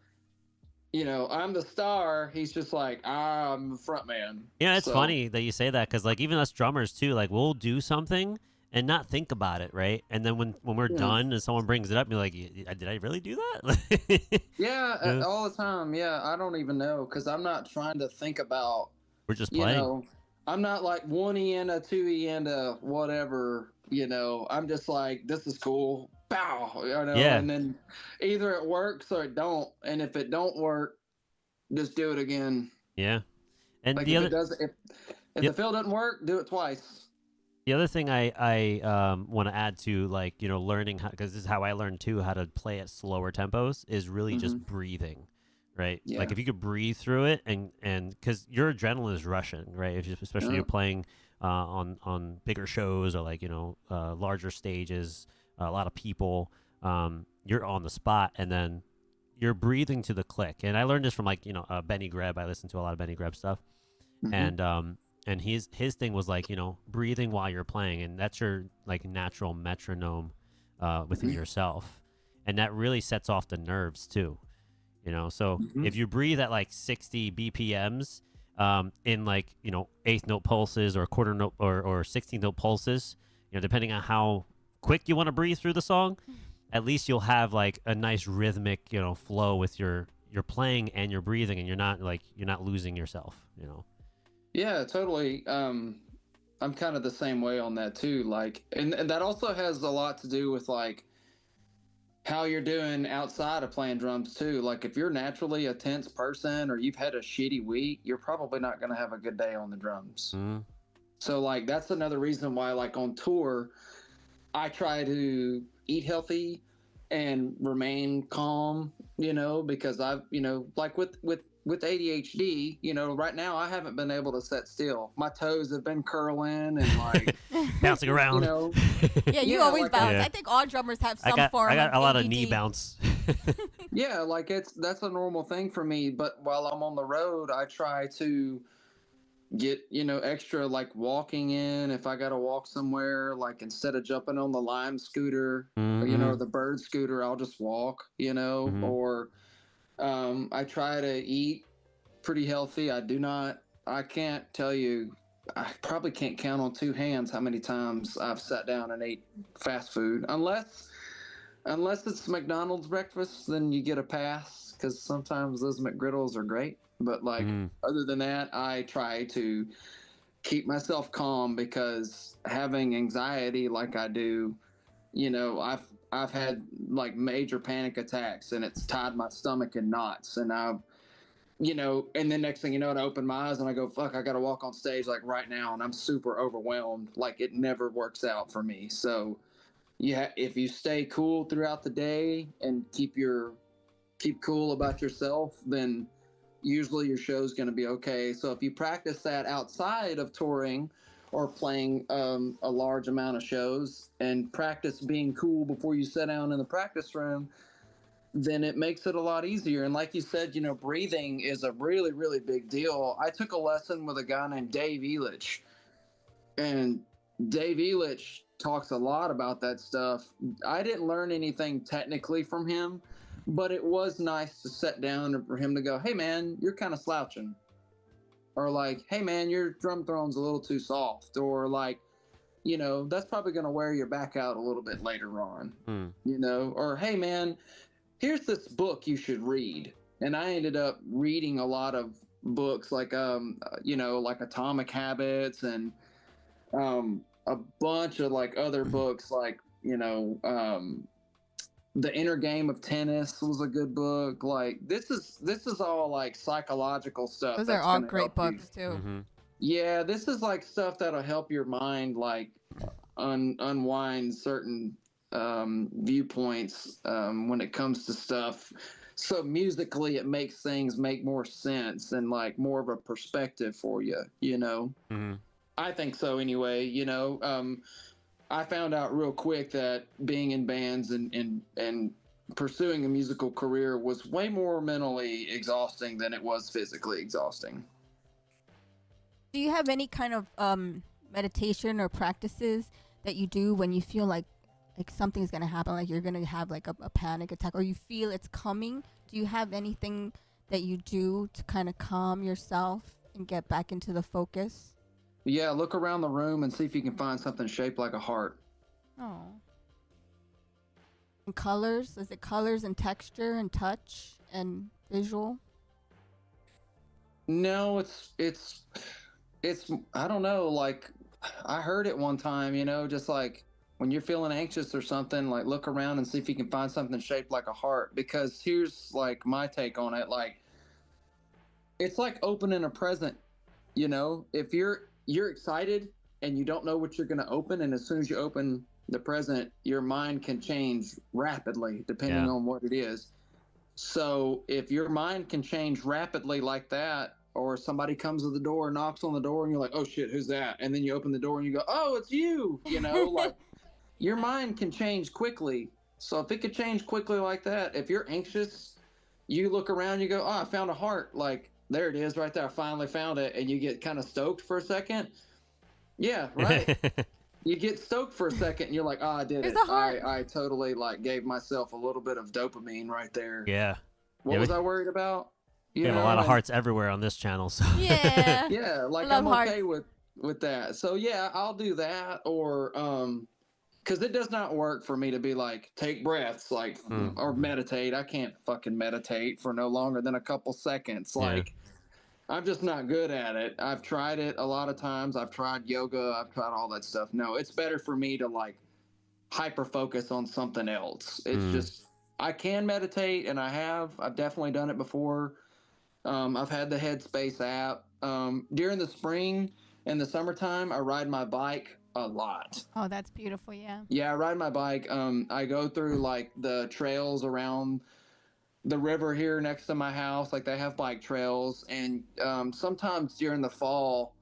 [SPEAKER 3] I'm the star. He's just like, I'm the front man.
[SPEAKER 1] Yeah, it's funny that you say that, because like, even us drummers too, like, we'll do something and not think about it, right? And then when we're done and someone brings it up, you're like, did I really do that?
[SPEAKER 3] Yeah, all the time. Yeah, I don't even know, because I'm not trying to think about.
[SPEAKER 1] We're just playing.
[SPEAKER 3] I'm not like 1 Ienda, 2 Ienda, whatever, I'm just like, this is cool. Pow, and then either it works or it don't. And if it don't work, just do it again.
[SPEAKER 1] Yeah. And
[SPEAKER 3] Like
[SPEAKER 1] the
[SPEAKER 3] if
[SPEAKER 1] other,
[SPEAKER 3] it does, if the fill doesn't work, do it twice.
[SPEAKER 1] the other thing I want to add to, like, you know, learning how, because this is how I learned too how to play at slower tempos, is really just breathing, right?
[SPEAKER 3] Yeah.
[SPEAKER 1] Like if you could breathe through it, and because your adrenaline is rushing, right? If you, especially you're playing on bigger shows, or like, you know, larger stages, a lot of people, you're on the spot, and then you're breathing to the click. And I learned this from, like, you know, Benny Greb. I listen to a lot of Benny Greb stuff, and his thing was like, you know, breathing while you're playing, and that's your like natural metronome within yourself, and that really sets off the nerves too, you know. So if you breathe at like 60 BPMs in, like, you know, eighth note pulses or quarter note or 16th note pulses, you know, depending on how quick you want to breathe through the song, at least you'll have like a nice rhythmic, you know, flow with your playing and your breathing, and you're not losing yourself, you know.
[SPEAKER 3] Yeah, totally. I'm kind of the same way on that too. Like, and that also has a lot to do with like how you're doing outside of playing drums too. Like if you're naturally a tense person or you've had a shitty week, you're probably not going to have a good day on the drums. So like that's another reason why, like, on tour, I try to eat healthy and remain calm, you know, because I've, you know, like with ADHD, you know, right now I haven't been able to sit still. My toes have been curling and like
[SPEAKER 1] bouncing around.
[SPEAKER 3] You know,
[SPEAKER 2] yeah, you always like, bounce. I think all drummers have some form. I got
[SPEAKER 1] a lot
[SPEAKER 2] ADD.
[SPEAKER 1] of knee bounce.
[SPEAKER 3] Yeah, like that's a normal thing for me. But while I'm on the road, I try to get, you know, extra like walking in if I got to walk somewhere. Like instead of jumping on the Lime scooter, or, you know, or the Bird scooter, I'll just walk. You know, or I try to eat pretty healthy. I can't tell you, I probably can't count on two hands how many times I've sat down and ate fast food. Unless it's McDonald's breakfast, then you get a pass, because sometimes those McGriddles are great. But like other than that, I try to keep myself calm, because having anxiety like I do, you know, I've had like major panic attacks, and it's tied my stomach in knots, and you know, and then next thing you know, I open my eyes and I go, fuck, I got to walk on stage like right now, and I'm super overwhelmed. Like it never works out for me. So if you stay cool throughout the day and keep cool about yourself, then usually your show's going to be okay. So if you practice that outside of touring or playing a large amount of shows, and practice being cool before you sit down in the practice room, then it makes it a lot easier. And like you said, you know, breathing is a really, really big deal. I took a lesson with a guy named Dave Elich, and Dave Elich talks a lot about that stuff. I didn't learn anything technically from him, but it was nice to sit down and for him to go, hey man, you're kind of slouching. Or like, hey man, your drum throwing's a little too soft. Or like, you know, that's probably going to wear your back out a little bit later on, you know. Or, hey man, here's this book you should read. And I ended up reading a lot of books like, you know, like Atomic Habits, and a bunch of like other books, like, you know, The Inner Game of Tennis was a good book. Like this is all like psychological stuff.
[SPEAKER 2] Those are all great books too.
[SPEAKER 3] Yeah, this is like stuff that'll help your mind like unwind certain viewpoints when it comes to stuff. So musically, it makes things make more sense and like more of a perspective for you, you know. I think so anyway, you know. I found out real quick that being in bands and pursuing a musical career was way more mentally exhausting than it was physically exhausting.
[SPEAKER 2] Do you have any kind of meditation or practices that you do when you feel like something's gonna happen, like you're gonna have like a panic attack, or you feel it's coming? Do you have anything that you do to kind of calm yourself and get back into the focus?
[SPEAKER 3] Yeah, look around the room and see if you can find something shaped like a heart.
[SPEAKER 2] Oh. And colors? Is it colors and texture and touch and visual?
[SPEAKER 3] No, it's I don't know, like I heard it one time, you know, just like when you're feeling anxious or something, like look around and see if you can find something shaped like a heart. Because here's like my take on it, like it's like opening a present You know, if you're excited and you don't know what you're going to open, and as soon as you open the present, your mind can change rapidly depending on what it is. So if your mind can change rapidly like that, or somebody comes to the door, knocks on the door, and you're like, oh shit, who's that? And then you open the door and you go, oh, it's you. You know, like your mind can change quickly. So if it could change quickly like that, if you're anxious, you look around, you go, oh, I found a heart. Like, there it is right there. I finally found it. And you get kind of stoked for a second. Yeah, right. You get stoked for a second and you're like, oh, I did it. I totally like gave myself a little bit of dopamine right there.
[SPEAKER 1] Yeah.
[SPEAKER 3] What was I worried about?
[SPEAKER 1] We have a lot of hearts everywhere on this channel. So
[SPEAKER 2] yeah.
[SPEAKER 3] Yeah, like I'm okay with that. So yeah, I'll do that. Or because it does not work for me to be like, take breaths, like, or meditate. I can't fucking meditate for no longer than a couple seconds. Like, I'm just not good at it. I've tried it a lot of times. I've tried yoga. I've tried all that stuff. No, it's better for me to like hyper focus on something else. It's just, I can meditate, and I've definitely done it before. I've had the Headspace app. During the spring and the summertime, I ride my bike a lot.
[SPEAKER 2] Oh, that's beautiful. Yeah.
[SPEAKER 3] Yeah, I ride my bike. I go through like the trails around the river here next to my house. Like, they have bike trails, and sometimes during the fall,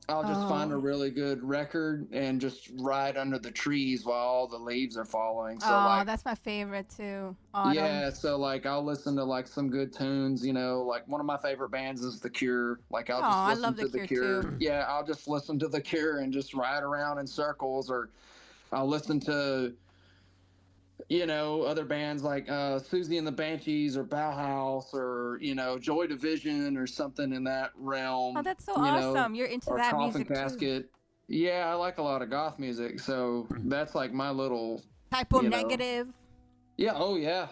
[SPEAKER 3] I'll just find a really good record and just ride under the trees while all the leaves are falling. So like,
[SPEAKER 2] that's my favorite too. Autumn.
[SPEAKER 3] Yeah, so like I'll listen to like some good tunes, you know, like one of my favorite bands is The Cure. Like I'll just listen to The Cure. Too. Yeah, I'll just listen to The Cure and just ride around in circles, or I'll listen to, you know, other bands like Susie and the Banshees or Bauhaus or, you know, Joy Division or something in that realm.
[SPEAKER 2] Oh, that's so awesome.
[SPEAKER 3] Know,
[SPEAKER 2] you're into that music
[SPEAKER 3] Casket. Too. Yeah, I like a lot of goth music. So that's like my little...
[SPEAKER 2] Typo Negative.
[SPEAKER 3] Yeah, oh yeah.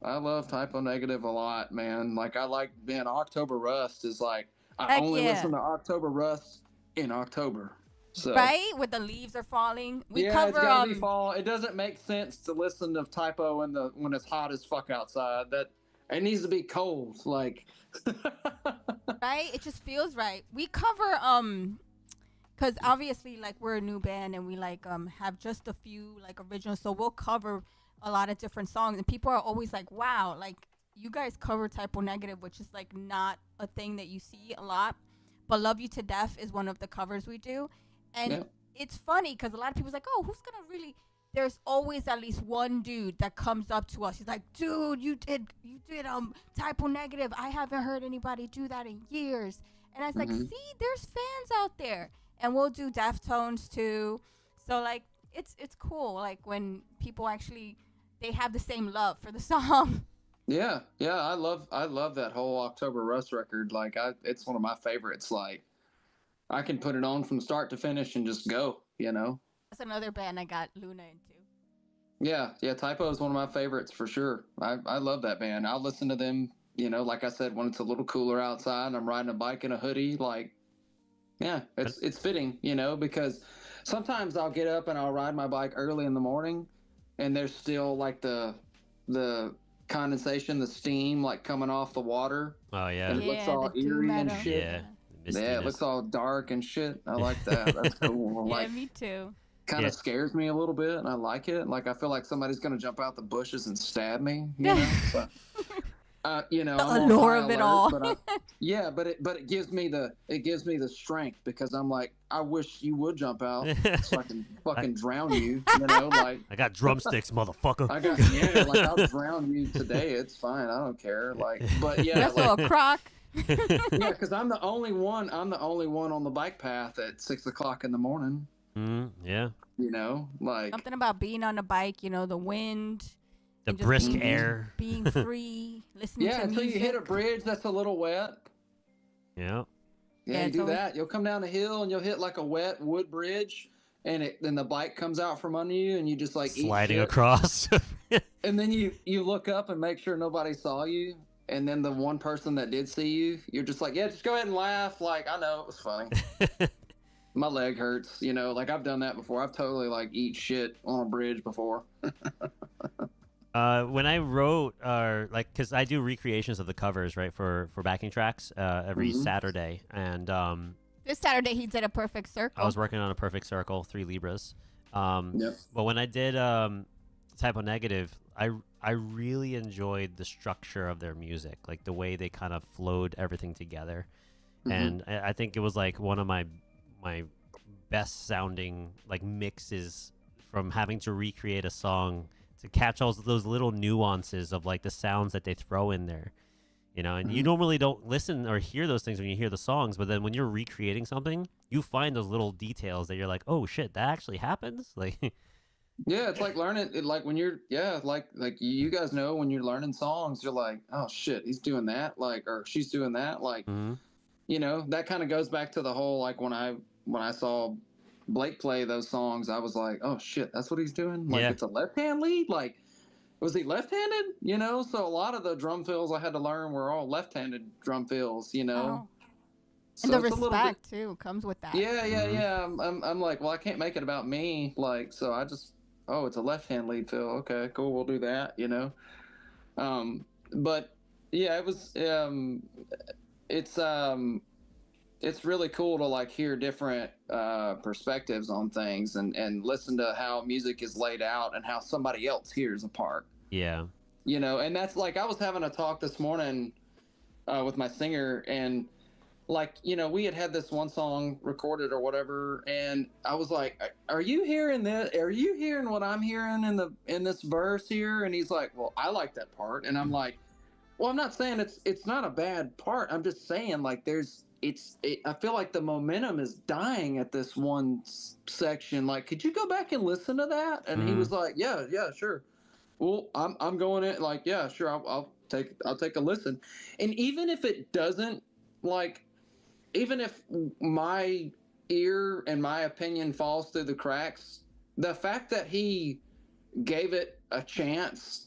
[SPEAKER 3] I love Typo Negative a lot, man. Like, I like, man, October Rust is like, I only listen to October Rust in October. So,
[SPEAKER 2] right? When the leaves are falling.
[SPEAKER 3] We cover, it's gotta be fall. It doesn't make sense to listen to Typo when it's hot as fuck outside. That it needs to be cold, like.
[SPEAKER 2] Right? It just feels right. We cover because obviously, like, we're a new band and we like have just a few like originals, so we'll cover a lot of different songs, and people are always like, wow, like, you guys cover Typo Negative, which is like not a thing that you see a lot, but Love You to Death is one of the covers we do. And it's funny because a lot of people's like, oh, who's gonna really? There's always at least one dude that comes up to us. He's like, dude, you did Typo Negative. I haven't heard anybody do that in years. And I was like, see, there's fans out there. And we'll do Deftones too. So like, it's cool. Like, when people actually, they have the same love for the song.
[SPEAKER 3] Yeah, I love that whole October Rust record. Like, it's one of my favorites. Like, I can put it on from start to finish and just go, you know.
[SPEAKER 2] That's another band I got Luna into.
[SPEAKER 3] Yeah, Typo is one of my favorites for sure. I love that band. I'll listen to them, you know, like I said, when it's a little cooler outside and I'm riding a bike in a hoodie. Like, yeah, it's fitting, you know, because sometimes I'll get up and I'll ride my bike early in the morning, and there's still like the condensation, the steam like coming off the water.
[SPEAKER 1] Oh yeah,
[SPEAKER 3] and it looks all eerie and shit.
[SPEAKER 1] Yeah.
[SPEAKER 3] Yeah, it looks all dark and shit. I like that. That's cool.
[SPEAKER 2] Like, yeah, me too.
[SPEAKER 3] Kind of scares me a little bit, and I like it. Like, I feel like somebody's gonna jump out the bushes and stab me. You know, but, you know,
[SPEAKER 2] the allure of it all.
[SPEAKER 3] But it gives me the strength, because I'm like, I wish you would jump out so I can fucking drown you. You know, like,
[SPEAKER 1] I got drumsticks, motherfucker.
[SPEAKER 3] Like, I'll drown you today. It's fine. I don't care. Like, but yeah,
[SPEAKER 2] that's like, a crock.
[SPEAKER 3] Yeah, because I'm the only one on the bike path at 6 o'clock in the morning.
[SPEAKER 1] Yeah.
[SPEAKER 3] You know, like,
[SPEAKER 2] something about being on a bike. You know, the wind,
[SPEAKER 1] the brisk air,
[SPEAKER 2] being free, listening to music.
[SPEAKER 3] Yeah, until you hit a bridge that's a little wet.
[SPEAKER 1] Yeah.
[SPEAKER 3] Yeah, you do that. You'll come down a hill and you'll hit like a wet wood bridge, and then the bike comes out from under you, and you just like
[SPEAKER 1] sliding across.
[SPEAKER 3] And then you look up and make sure nobody saw you. And then the one person that did see you, you're just like, yeah, just go ahead and laugh. Like, I know, it was funny. My leg hurts, you know, like, I've done that before. I've totally like eat shit on a bridge before.
[SPEAKER 1] When I wrote, like, because I do recreations of the covers, right, for backing tracks every Saturday, and
[SPEAKER 2] this Saturday he did a perfect circle.
[SPEAKER 1] I was working on a perfect circle, 3 Libras.
[SPEAKER 3] Yep.
[SPEAKER 1] But when I did Typo Negative, I really enjoyed the structure of their music, like the way they kind of flowed everything together, and I think it was like one of my best sounding like mixes from having to recreate a song to catch all those little nuances of like the sounds that they throw in there, you know. And you normally don't listen or hear those things when you hear the songs, but then when you're recreating something, you find those little details that you're like, oh shit, that actually happens. Like,
[SPEAKER 3] yeah, it's like learning it, like when you're like you guys know when you're learning songs, you're like, oh shit, he's doing that, like, or she's doing that, like, you know, that kind of goes back to the whole, like, when I saw Blake play those songs, I was like, oh shit, that's what he's doing. Like, it's a left hand lead. Like, was he left-handed? You know, so a lot of the drum fills I had to learn were all left-handed drum fills. You know,
[SPEAKER 2] and the respect too comes with that.
[SPEAKER 3] Yeah. I'm like, well, I can't make it about me. Like, so I just, oh, it's a left-hand lead fill. Okay, cool, we'll do that. You know, but yeah, it was, it's really cool to like hear different perspectives on things and listen to how music is laid out and how somebody else hears a part.
[SPEAKER 1] Yeah.
[SPEAKER 3] You know, and that's like, I was having a talk this morning with my singer, and like, you know, we had this one song recorded or whatever, and I was like, are you hearing this? Are you hearing what I'm hearing in this verse here? And he's like, well, I like that part. And I'm like, well, I'm not saying it's not a bad part. I'm just saying, like, I feel like the momentum is dying at this one section. Like, could you go back and listen to that? And he was like, yeah, sure. Well, I'm going in, like, yeah, sure. I'll take a listen. And even if it doesn't, like, even if my ear and my opinion falls through the cracks, the fact that he gave it a chance,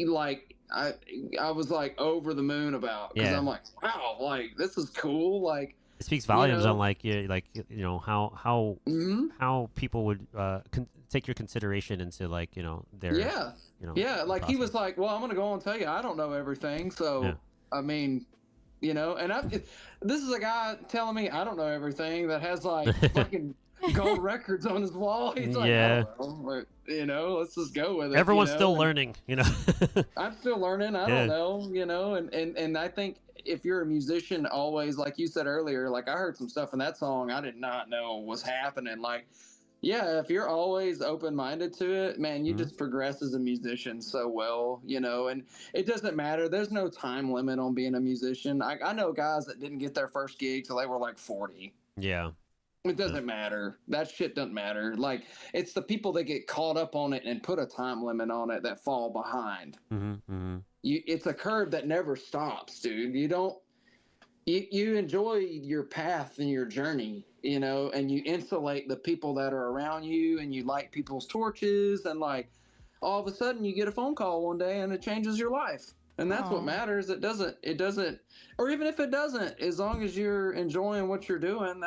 [SPEAKER 3] like, I was like over the moon about, because I'm like, wow, like, this is cool. Like,
[SPEAKER 1] it speaks volumes on like you know how people would take your consideration into, like, you know, their
[SPEAKER 3] like process. He was like, well, I'm gonna go and tell you I don't know everything, so I mean, you know, and this is a guy telling me I don't know everything that has like fucking gold records on his wall. He's like, I don't know, you know, let's just go with it.
[SPEAKER 1] Everyone's
[SPEAKER 3] you know?
[SPEAKER 1] still learning, you know.
[SPEAKER 3] I'm still learning. I don't know, you know, and I think if you're a musician, always, like you said earlier, like I heard some stuff in that song I did not know was happening. Like, yeah, if you're always open-minded to it, man, you just progress as a musician so well, you know, and it doesn't matter. There's no time limit on being a musician. I know guys that didn't get their first gig till they were like 40.
[SPEAKER 1] Yeah.
[SPEAKER 3] It doesn't matter. That shit doesn't matter. Like, it's the people that get caught up on it and put a time limit on it that fall behind. It's a curve that never stops, dude. You enjoy your path and your journey, you know, and you insulate the people that are around you, and you light people's torches, and like all of a sudden you get a phone call one day and it changes your life. And that's what matters. It doesn't, or even if it doesn't, as long as you're enjoying what you're doing,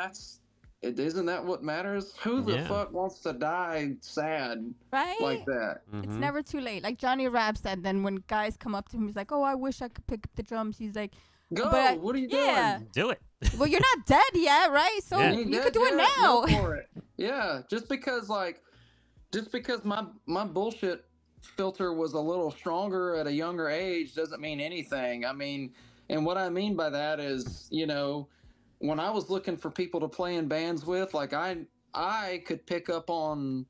[SPEAKER 3] isn't that what matters? Who the fuck wants to die sad like that?
[SPEAKER 2] It's never too late. Like Johnny Rapp said, then when guys come up to him, he's like, oh, I wish I could pick up the drums. He's like,
[SPEAKER 3] go. What are you doing?
[SPEAKER 1] Do it.
[SPEAKER 2] Well, you're not dead yet, right? So you could do it now.
[SPEAKER 3] Go for it. Yeah, just because my bullshit filter was a little stronger at a younger age doesn't mean anything. I mean, and what I mean by that is, you know, when I was looking for people to play in bands with, like I could pick up on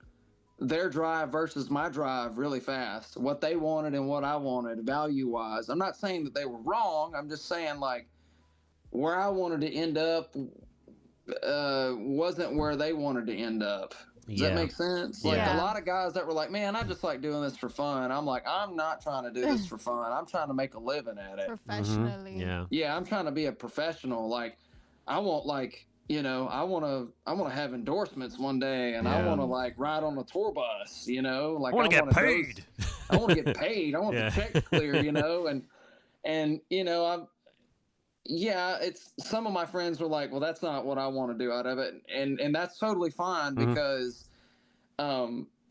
[SPEAKER 3] their drive versus my drive really fast, what they wanted and what I wanted value wise. I'm not saying that they were wrong. I'm just saying, like, where I wanted to end up wasn't where they wanted to end up. Does that make sense? Like, a lot of guys that were like, man, I just like doing this for fun. I'm like, I'm not trying to do this for fun. I'm trying to make a living at it.
[SPEAKER 2] Professionally.
[SPEAKER 3] Yeah, I'm trying to be a professional. Like, I want, like, you know, I want to have endorsements one day, and I want to like ride on a tour bus, you know, like
[SPEAKER 1] I want to get paid.
[SPEAKER 3] I want to get paid. I want the check clear, you know, and you know, it's some of my friends were like, well, that's not what I want to do out of it, and that's totally fine because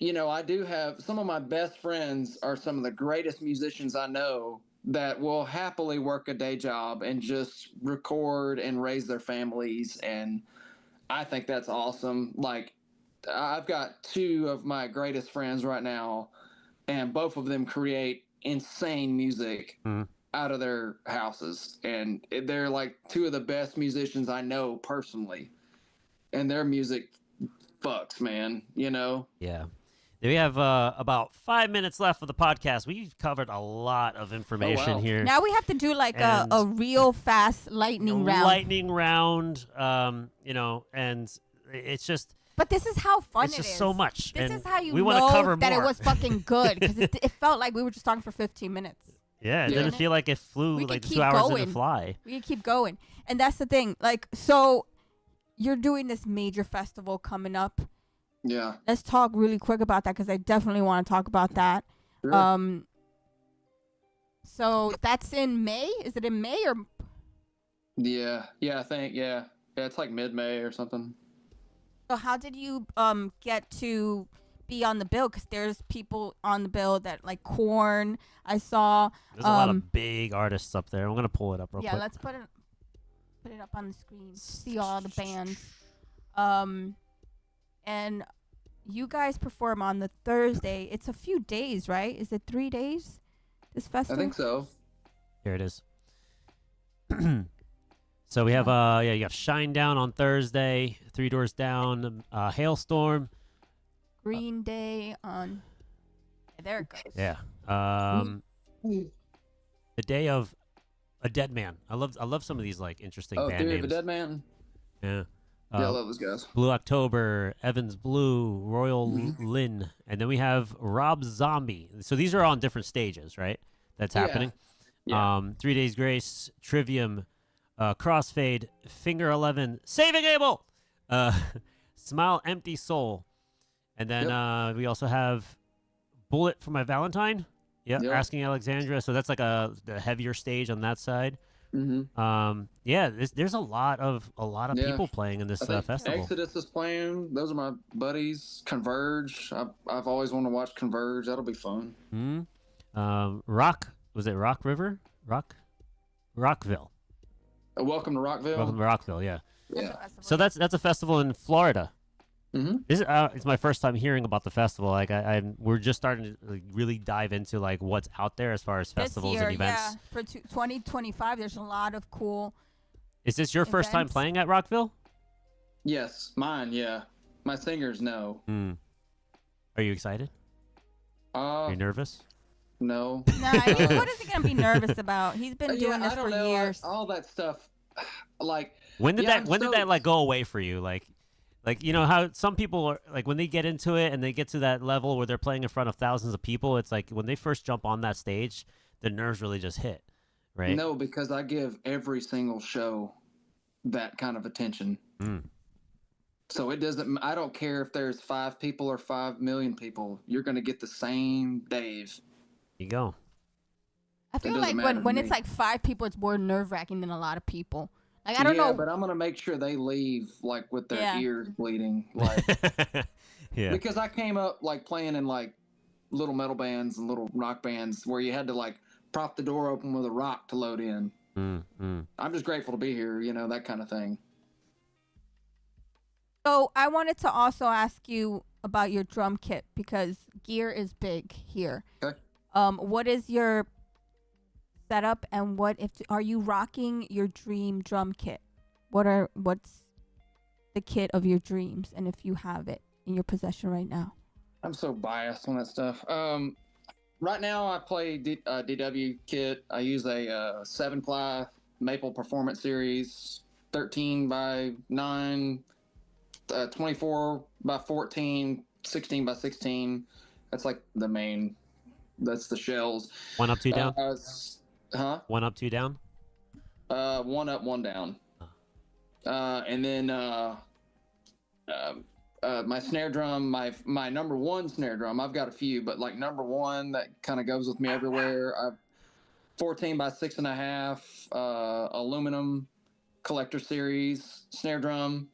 [SPEAKER 3] I do have some of my best friends are some of the greatest musicians I know that will happily work a day job and just record and raise their families. And I think that's awesome. Like, I've got two of my greatest friends right now, and both of them create insane music out of their houses. And they're like two of the best musicians I know personally. And their music fucks, man,
[SPEAKER 1] Yeah. We have about 5 minutes left of the podcast. We've covered a lot of information here.
[SPEAKER 2] Now we have to do like a real fast lightning round.
[SPEAKER 1] Lightning round, and it's just.
[SPEAKER 2] But this is how fun
[SPEAKER 1] it's
[SPEAKER 2] it
[SPEAKER 1] just
[SPEAKER 2] is.
[SPEAKER 1] so much.
[SPEAKER 2] This
[SPEAKER 1] and
[SPEAKER 2] is how you
[SPEAKER 1] we
[SPEAKER 2] know
[SPEAKER 1] cover
[SPEAKER 2] that
[SPEAKER 1] more.
[SPEAKER 2] it was fucking good, because it felt like we were just talking for 15 minutes.
[SPEAKER 1] Yeah, it didn't feel like it flew like 2 hours didn't fly.
[SPEAKER 2] We can keep going. And that's the thing. Like, so you're doing this major festival coming up.
[SPEAKER 3] Yeah.
[SPEAKER 2] Let's talk really quick about that, because I definitely want to talk about that.
[SPEAKER 3] Sure.
[SPEAKER 2] So that's in May? Is it in May or?
[SPEAKER 3] Yeah, I think, yeah, it's like mid-May or something.
[SPEAKER 2] So how did you get to be on the bill? Because there's people on the bill that like Korn. I saw.
[SPEAKER 1] There's a lot of big artists up there. I'm gonna pull it up real quick.
[SPEAKER 2] Yeah, let's put it up on the screen. See all the bands. And you guys perform on the Thursday. It's a few days, right? Is it 3 days? This festival?
[SPEAKER 3] I think so.
[SPEAKER 1] Here it is. So we have you have Shine Down on Thursday, Three Doors Down, Hailstorm,
[SPEAKER 2] Green Day on. There it goes.
[SPEAKER 1] Yeah. The Day of a Dead Man. I love some of these like interesting band
[SPEAKER 3] Theory
[SPEAKER 1] names.
[SPEAKER 3] of a Dead Man.
[SPEAKER 1] Yeah.
[SPEAKER 3] Yeah, I love those guys.
[SPEAKER 1] Blue October, Evans Blue, Royal Lynn, and then we have Rob Zombie. So these are on different stages, right? That's happening.
[SPEAKER 3] Yeah.
[SPEAKER 1] 3 Days Grace, Trivium, Crossfade, Finger 11, Saving Abel, Smile Empty Soul, and then we also have Bullet for My Valentine. Yep. Asking Alexandria. So that's like the heavier stage on that side.
[SPEAKER 3] Mm-hmm.
[SPEAKER 1] There's a lot of people playing in this festival.
[SPEAKER 3] Exodus is playing. Those are my buddies. Converge. I've always wanted to watch Converge. That'll be fun.
[SPEAKER 1] Rock. Was it Rock River? Rockville.
[SPEAKER 3] Welcome to Rockville.
[SPEAKER 1] Welcome to Rockville. Yeah.
[SPEAKER 3] Yeah.
[SPEAKER 1] So that's a festival in Florida.
[SPEAKER 3] Mm-hmm.
[SPEAKER 1] It's my first time hearing about the festival. Like we're just starting to like, really dive into like what's out there as far as festivals
[SPEAKER 2] this year,
[SPEAKER 1] and events.
[SPEAKER 2] Yeah, for 2025, there's a lot of cool.
[SPEAKER 1] Is this your first time playing at Rockville?
[SPEAKER 3] Yes, mine. Yeah, my singers know.
[SPEAKER 1] Are you excited? Are you nervous?
[SPEAKER 3] No.
[SPEAKER 2] Nah, what is he gonna be nervous about? He's been doing this for years.
[SPEAKER 3] All that stuff, like.
[SPEAKER 1] When did that like go away for you? Like you know how some people are like when they get into it and they get to that level where they're playing in front of thousands of people, it's like when they first jump on that stage, the nerves really just hit, right?
[SPEAKER 3] No, because I give every single show that kind of attention. So it doesn't. I don't care if there's 5 people or 5 million people. You're going to get the same Dave.
[SPEAKER 1] You go.
[SPEAKER 2] I feel like when it's like 5 people, it's more nerve wracking than a lot of people. Like I don't know,
[SPEAKER 3] but I'm gonna make sure they leave like with their ears bleeding, like because I came up like playing in like little metal bands and little rock bands where you had to like prop the door open with a rock to load in. I'm just grateful to be here, that kind of thing.
[SPEAKER 2] So I wanted to also ask you about your drum kit because gear is big here.
[SPEAKER 3] Okay.
[SPEAKER 2] What is your setup and are you rocking your dream drum kit? What's the kit of your dreams, and if you have it in your possession right now?
[SPEAKER 3] I'm so biased on that stuff. Right now I play DW kit. I use a 7-ply Maple Performance Series, 13 by 9, 24 by 14, 16 by 16. That's like the main. That's the shells.
[SPEAKER 1] 1 up, 2 down.
[SPEAKER 3] 1
[SPEAKER 1] up, 2 down.
[SPEAKER 3] 1 up, 1 down. And then my snare drum, my number 1 snare drum. I've got a few, but like number 1 that kind of goes with me everywhere. 14 by 6.5 aluminum collector series snare drum.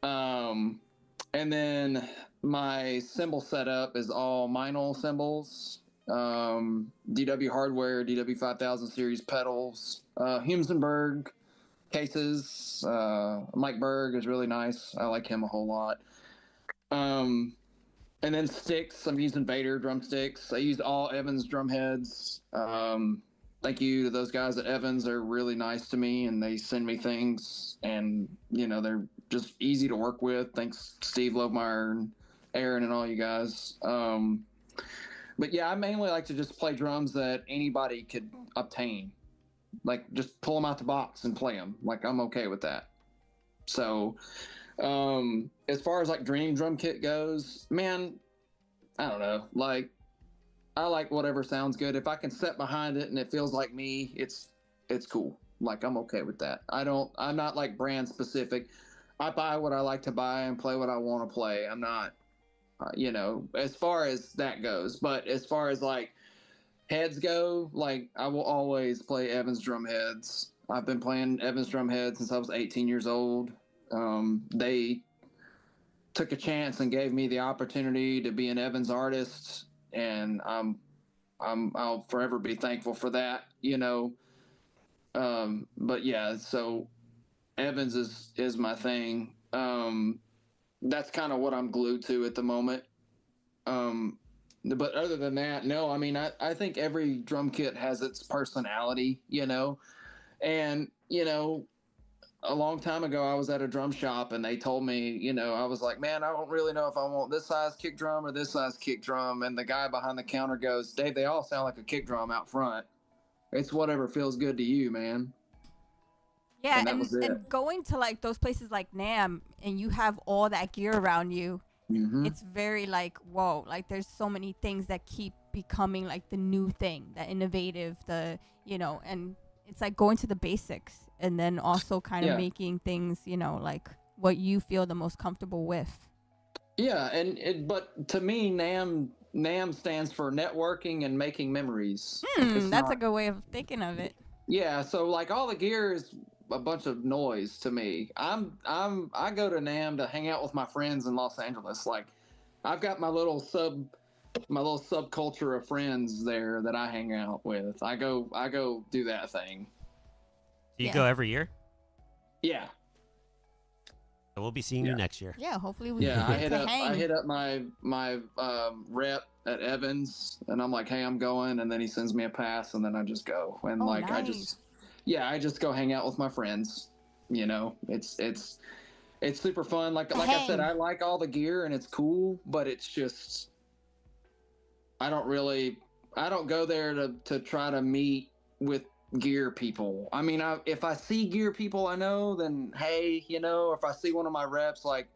[SPEAKER 3] And then my cymbal setup is all Meinl cymbals, DW hardware, DW 5000 series pedals, Humensenberg cases. Mike Berg is really nice. I like him a whole lot. And then sticks. I'm using Vader drumsticks. I use all Evans drum heads. Thank you to those guys at Evans. They're really nice to me, and they send me things, and they're just easy to work with. Thanks, Steve Lovemeyer and Aaron and all you guys. But yeah, I mainly like to just play drums that anybody could obtain. Like, just pull them out the box and play them. Like, I'm okay with that. So, as far as like dream drum kit goes, man, I don't know. Like, I like whatever sounds good. If I can sit behind it and it feels like me, it's cool. Like, I'm okay with that. I'm not like brand specific. I buy what I like to buy and play what I want to play. I'm not, as far as that goes. But as far as like heads go, like, I will always play Evans drum heads. I've been playing Evans drum heads since I was 18 years old. They took a chance and gave me the opportunity to be an Evans artist, and I'll forever be thankful for that, But yeah, so Evans is my thing. That's kind of what I'm glued to at the moment. But other than that, no, I mean, I think every drum kit has its personality, and, a long time ago, I was at a drum shop and they told me, I was like, man, I don't really know if I want this size kick drum or this size kick drum. And the guy behind the counter goes, Dave, they all sound like a kick drum out front. It's whatever feels good to you, man.
[SPEAKER 2] Yeah, and going to like those places like NAMM and you have all that gear around you, it's very like, whoa, like there's so many things that keep becoming like the new thing, that innovative, and it's like going to the basics and then also kind of making things, like what you feel the most comfortable with.
[SPEAKER 3] Yeah, but to me, NAMM stands for networking and making memories.
[SPEAKER 2] That's a good way of thinking of it.
[SPEAKER 3] Yeah, so like all the gear is a bunch of noise to me. I go to NAMM to hang out with my friends in Los Angeles. Like, I've got my little subculture of friends there that I hang out with. I go do that thing.
[SPEAKER 1] Do you go every year?
[SPEAKER 3] Yeah.
[SPEAKER 1] So we'll be seeing you next year.
[SPEAKER 2] Yeah, hopefully we
[SPEAKER 3] can I hit up my rep at Evans, and I'm like, hey, I'm going, and then he sends me a pass, and then I just go. And nice. I just go hang out with my friends. It's super fun. Like I said, I like all the gear and it's cool, but it's just, I don't go there to try to meet with gear people. I mean, if I see gear people I know, then hey, if I see one of my reps, like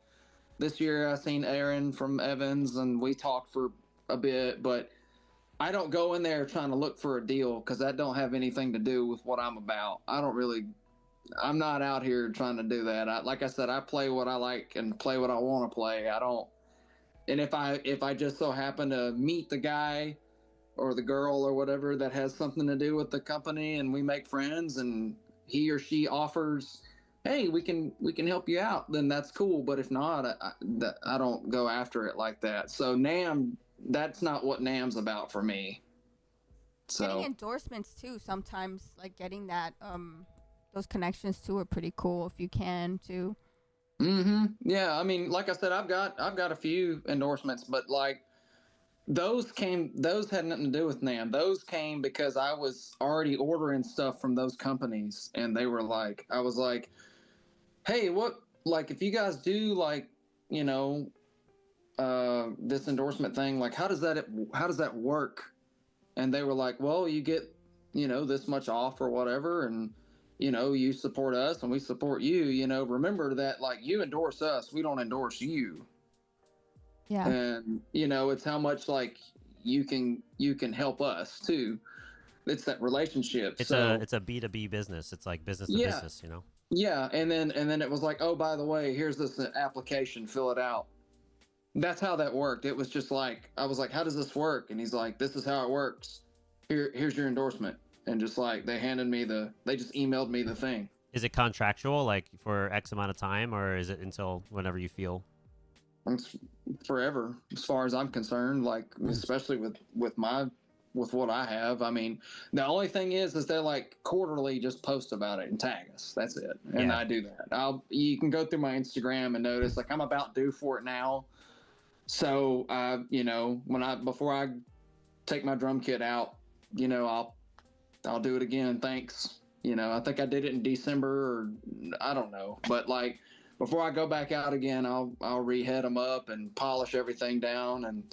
[SPEAKER 3] this year I seen Aaron from Evans and we talked for a bit, but I don't go in there trying to look for a deal because that don't have anything to do with what I'm about. I'm not out here trying to do that. Like I said, I play what I like and play what I want to play. And if I just so happen to meet the guy or the girl or whatever that has something to do with the company and we make friends and he or she offers, hey, we can help you out, then that's cool. But if not, I don't go after it like that. So NAMM, that's not what NAMM's about for me. So
[SPEAKER 2] getting endorsements too, sometimes like getting that those connections too are pretty cool if you can too.
[SPEAKER 3] Yeah, I mean, like I said, I've got a few endorsements, but like those had nothing to do with NAMM. Those came because I was already ordering stuff from those companies, and they were like, I was like, hey, what, like, if you guys do like, this endorsement thing, like, how does that work? And they were like, well, you get, this much off or whatever, and you support us and we support you. Remember that, like, you endorse us, we don't endorse you.
[SPEAKER 2] Yeah.
[SPEAKER 3] And it's how much like you can help us too. It's that relationship.
[SPEAKER 1] It's a B2B business. It's like business to business,
[SPEAKER 3] Yeah, and then it was like, oh, by the way, here's this application, fill it out. That's how that worked. It was just like, I was like, how does this work? And he's like, this is how it works. Here's your endorsement. And just like, they just emailed me the thing.
[SPEAKER 1] Is it contractual, like for X amount of time, or is it until whenever you feel?
[SPEAKER 3] it's forever as far as I'm concerned, like especially with what I have. I mean, the only thing is they're like quarterly just post about it and tag us. That's it. And I do that. You can go through my Instagram and notice like I'm about due for it now. So you know, before I take my drum kit out, you know, I'll do it again. Thanks. You know, I think I did it in December or I don't know, but like before I go back out again, I'll rehead them up and polish everything down and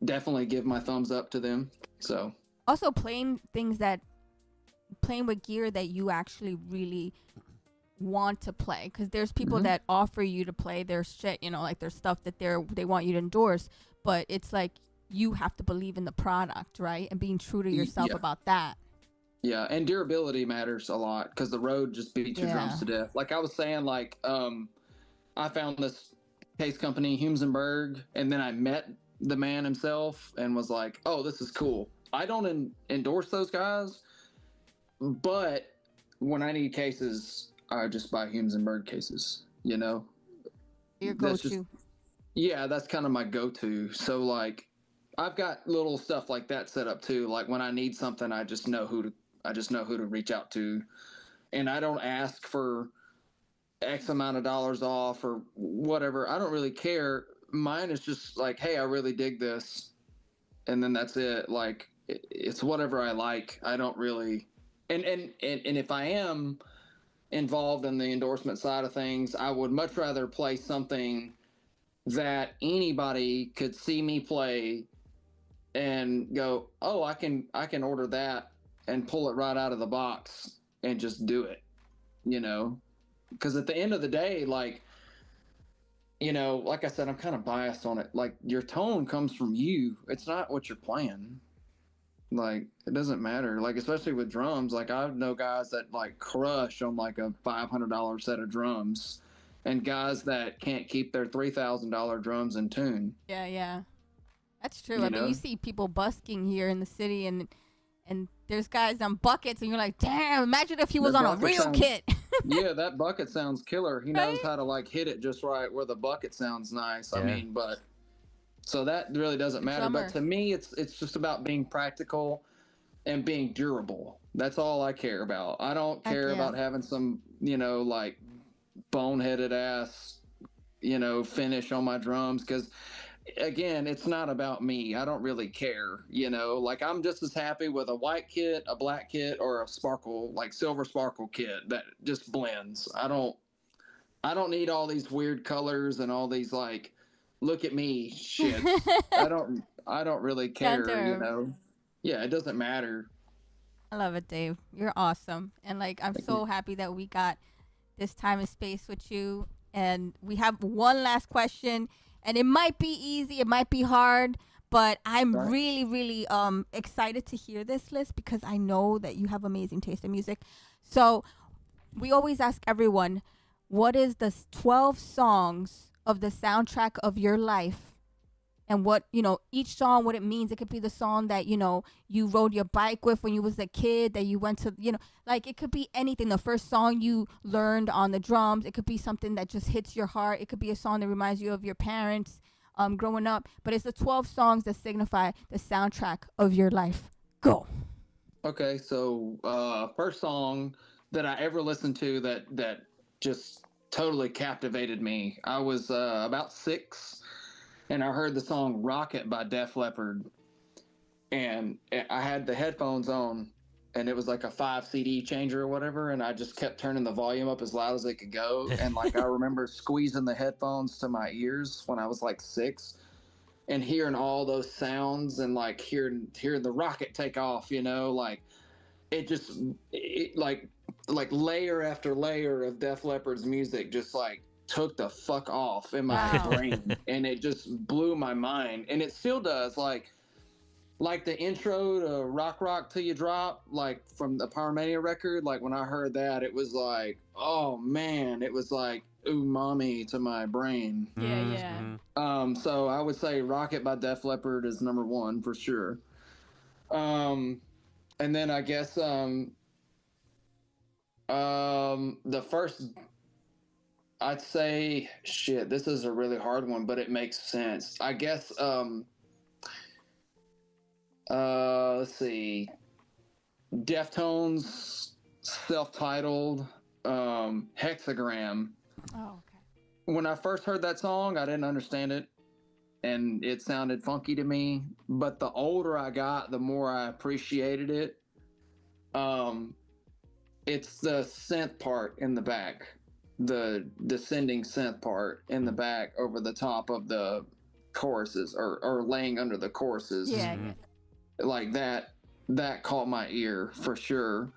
[SPEAKER 3] definitely give my thumbs up to them. So
[SPEAKER 2] also playing with gear that you actually really want to play, because there's people that offer you to play their shit, you know, like their stuff that they want you to endorse, but it's like you have to believe in the product, right? And being true to yourself about that.
[SPEAKER 3] Yeah, and durability matters a lot because the road just beats your drums to death. Like I was saying, like I found this case company, Humesenberg, and then I met the man himself and was like, oh, this is cool. I don't endorse those guys, but when I need cases, I just buy Humesenberg cases, you know?
[SPEAKER 2] Your go-to.
[SPEAKER 3] That's kind of my go-to. So like I've got little stuff like that set up too. Like when I need something, I just know who to reach out to. And I don't ask for X amount of dollars off or whatever. I don't really care. Mine is just like, hey, I really dig this. And then that's it. Like it's whatever I like. I don't really, and if I am involved in the endorsement side of things, I would much rather play something that anybody could see me play and go, oh, I can order that and pull it right out of the box and just do it, you know? Because at the end of the day, like, you know, like I said, I'm kind of biased on it. Like your tone comes from you. It's not what you're playing. Like it doesn't matter. Like especially with drums, like I know guys that like crush on like a $500 set of drums, and guys that can't keep their $3,000 drums in tune.
[SPEAKER 2] Yeah. That's true. I mean, you see people busking here in the city, and there's guys on buckets, and you're like, damn, imagine if he was on a real kit.
[SPEAKER 3] Yeah, that bucket sounds killer. He knows how to like hit it just right where the bucket sounds nice. I mean, but so that really doesn't matter. But to me, it's just about being practical and being durable. That's all I care about. I don't care about having some, you know, like boneheaded ass, you know, finish on my drums, because again, it's not about me. I don't really care, you know, like I'm just as happy with a white kit, a black kit, or a sparkle, like silver sparkle kit that just blends. I don't need all these weird colors and all these like, look at me shit. I don't really care, you know? Yeah, it doesn't matter.
[SPEAKER 2] I love it, Dave. You're awesome. And like, I'm so happy that we got this time and space with you. And we have one last question. And it might be easy, it might be hard, but I'm really, really excited to hear this list because I know that you have amazing taste in music. So we always ask everyone, what is the 12 songs of the soundtrack of your life? And what, you know, each song, what it means. It could be the song that, you know, you rode your bike with when you was a kid, that you went to, you know, like it could be anything. The first song you learned on the drums. It could be something that just hits your heart. It could be a song that reminds you of your parents growing up. But it's the 12 songs that signify the soundtrack of your life. Go.
[SPEAKER 3] Okay, so first song that I ever listened to that just totally captivated me. I was about 6. And I heard the song Rocket by Def Leppard. And I had the headphones on, and it was like a 5 CD changer or whatever. And I just kept turning the volume up as loud as it could go. And like, I remember squeezing the headphones to my ears when I was like 6 and hearing all those sounds and like hearing the rocket take off, you know, like like layer after layer of Def Leppard's music just like took the fuck off in my brain, and it just blew my mind, and it still does. Like the intro to Rock Till You Drop, like from the Power Mania record, like when I heard that, it was like, oh man, it was like umami to my brain.
[SPEAKER 2] Yeah.
[SPEAKER 3] So I would say Rocket by Def Leppard is number 1 for sure. And then I guess the first I'd say shit. This is a really hard one, but it makes sense. I guess. Let's see. Deftones, self-titled, Hexagram.
[SPEAKER 2] Oh, okay.
[SPEAKER 3] When I first heard that song, I didn't understand it, and it sounded funky to me. But the older I got, the more I appreciated it. It's the synth part in the back, the descending synth part in the back over the top of the choruses, or laying under the choruses.
[SPEAKER 2] Yeah,
[SPEAKER 3] Like that caught my ear for sure.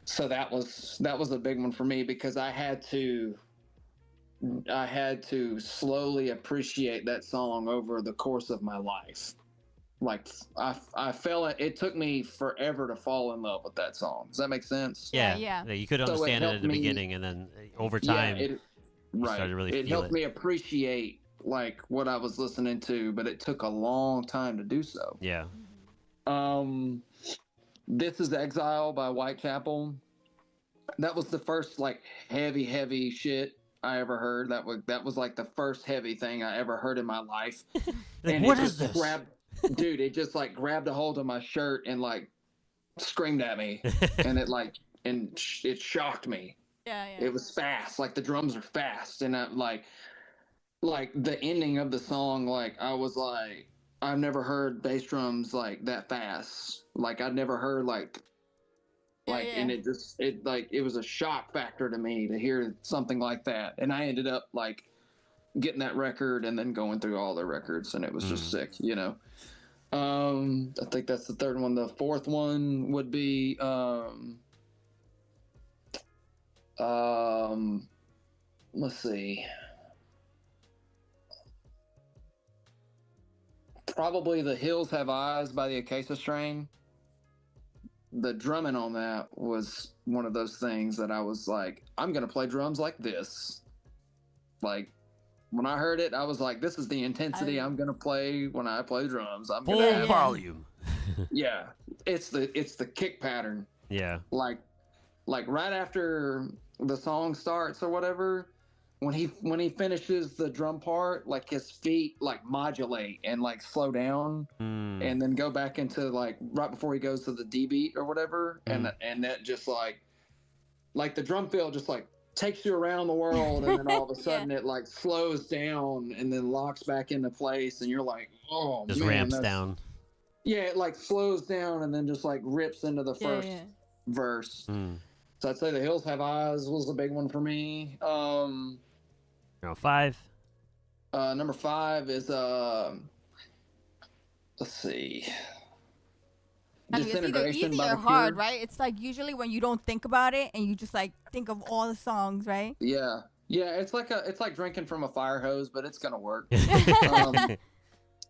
[SPEAKER 3] So that was a big one for me, because I had to slowly appreciate that song over the course of my life. Like I felt it took me forever to fall in love with that song. Does that make sense?
[SPEAKER 1] Yeah. You could understand it at the beginning, and then over time, you started to really feel it.
[SPEAKER 3] It helped me appreciate like what I was listening to, but it took a long time to do so.
[SPEAKER 1] Yeah.
[SPEAKER 3] This is Exile by Whitechapel. That was the first like heavy shit I ever heard. That was like the first heavy thing I ever heard in my life.
[SPEAKER 1] Like, what is this?
[SPEAKER 3] Dude, it just like grabbed a hold of my shirt and like screamed at me, and it shocked me.
[SPEAKER 2] Yeah.
[SPEAKER 3] It was fast, like the drums are fast, and I like the ending of the song, like I was like, I've never heard bass drums like that fast. Like I'd never heard and it was a shock factor to me to hear something like that. And I ended up like getting that record and then going through all the records, and it was just sick, you know. I think that's the third one. The fourth one would be let's see. Probably The Hills Have Eyes by the Acacia Strain. The drumming on that was one of those things that I was like, I'm going to play drums like this. Like, when I heard it, I was like, this is the intensity I'm going to play when I play drums. I'm going to have
[SPEAKER 1] volume.
[SPEAKER 3] Yeah. It's the kick pattern.
[SPEAKER 1] Yeah.
[SPEAKER 3] Like right after the song starts or whatever, when he finishes the drum part, like his feet like modulate and like slow down, and then go back into like right before he goes to the D beat or whatever, and that just like the drum fill just like takes you around the world, and then all of a sudden it like slows down and then locks back into place, and you're like, oh,
[SPEAKER 1] just
[SPEAKER 3] man,
[SPEAKER 1] ramps down.
[SPEAKER 3] Yeah, it like slows down and then just like rips into the first verse. So I'd say The Hills Have Eyes was a big one for me.
[SPEAKER 1] 5.
[SPEAKER 3] Number 5 is let's see.
[SPEAKER 2] I mean, it's either easy or hard, right? It's like usually when you don't think about it and you just like think of all the songs, right?
[SPEAKER 3] Yeah. It's like drinking from a fire hose, but it's gonna work.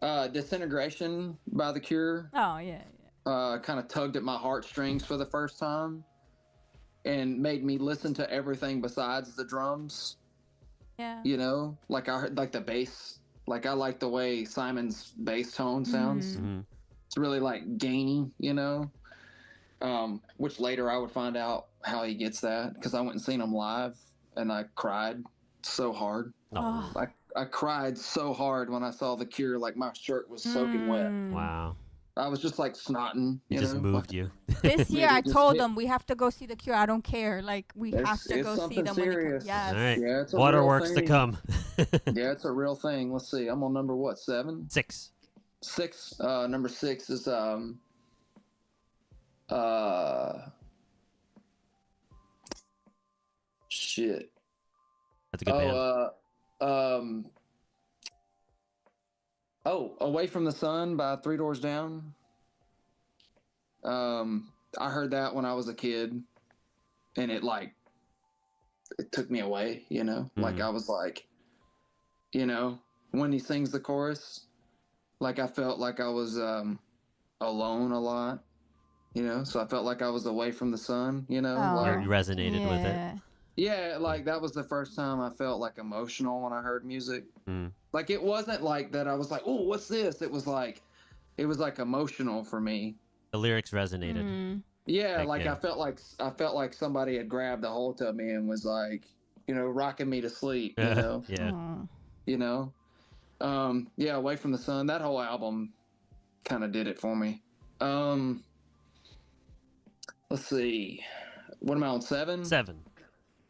[SPEAKER 3] Disintegration by The Cure.
[SPEAKER 2] Oh yeah.
[SPEAKER 3] Kind of tugged at my heartstrings for the first time, and made me listen to everything besides the drums.
[SPEAKER 2] Yeah.
[SPEAKER 3] You know, like I heard like the bass. Like I like the way Simon's bass tone sounds. It's really like gainy, you know. Which later I would find out how he gets that, because I went and seen him live and I cried so hard.
[SPEAKER 1] Oh.
[SPEAKER 3] I cried so hard when I saw The Cure. Like my shirt was soaking wet.
[SPEAKER 1] Wow.
[SPEAKER 3] I was just like snotting.
[SPEAKER 1] It just moved you.
[SPEAKER 2] This year I told them we have to go see The Cure. I don't care. Like we have to go see them
[SPEAKER 3] serious.
[SPEAKER 2] when they come. Yes.
[SPEAKER 1] All right.
[SPEAKER 3] Yeah, it's a
[SPEAKER 1] Waterworks to
[SPEAKER 3] thing.
[SPEAKER 1] come.
[SPEAKER 3] Yeah, it's a real thing. Let's see. I'm on number what? 7?
[SPEAKER 1] 6.
[SPEAKER 3] 6. Number 6 is shit.
[SPEAKER 1] That's a good band.
[SPEAKER 3] Away from the Sun by Three Doors Down. I heard that when I was a kid, and it took me away, you know? Like I was like, you know, when he sings the chorus, like I felt like I was alone a lot, you know? So I felt like I was away from the sun, you know? Like,
[SPEAKER 1] you resonated with it.
[SPEAKER 3] Yeah, like that was the first time I felt like emotional when I heard music. Like it wasn't like that I was like, oh, what's this? It was like emotional for me.
[SPEAKER 1] The lyrics resonated.
[SPEAKER 3] Yeah, I felt like somebody had grabbed a hold of me and was like, rocking me to sleep,
[SPEAKER 1] Yeah.
[SPEAKER 3] Away from the Sun. That whole album kind of did it for me. Let's see. What am I on, 7?
[SPEAKER 1] 7.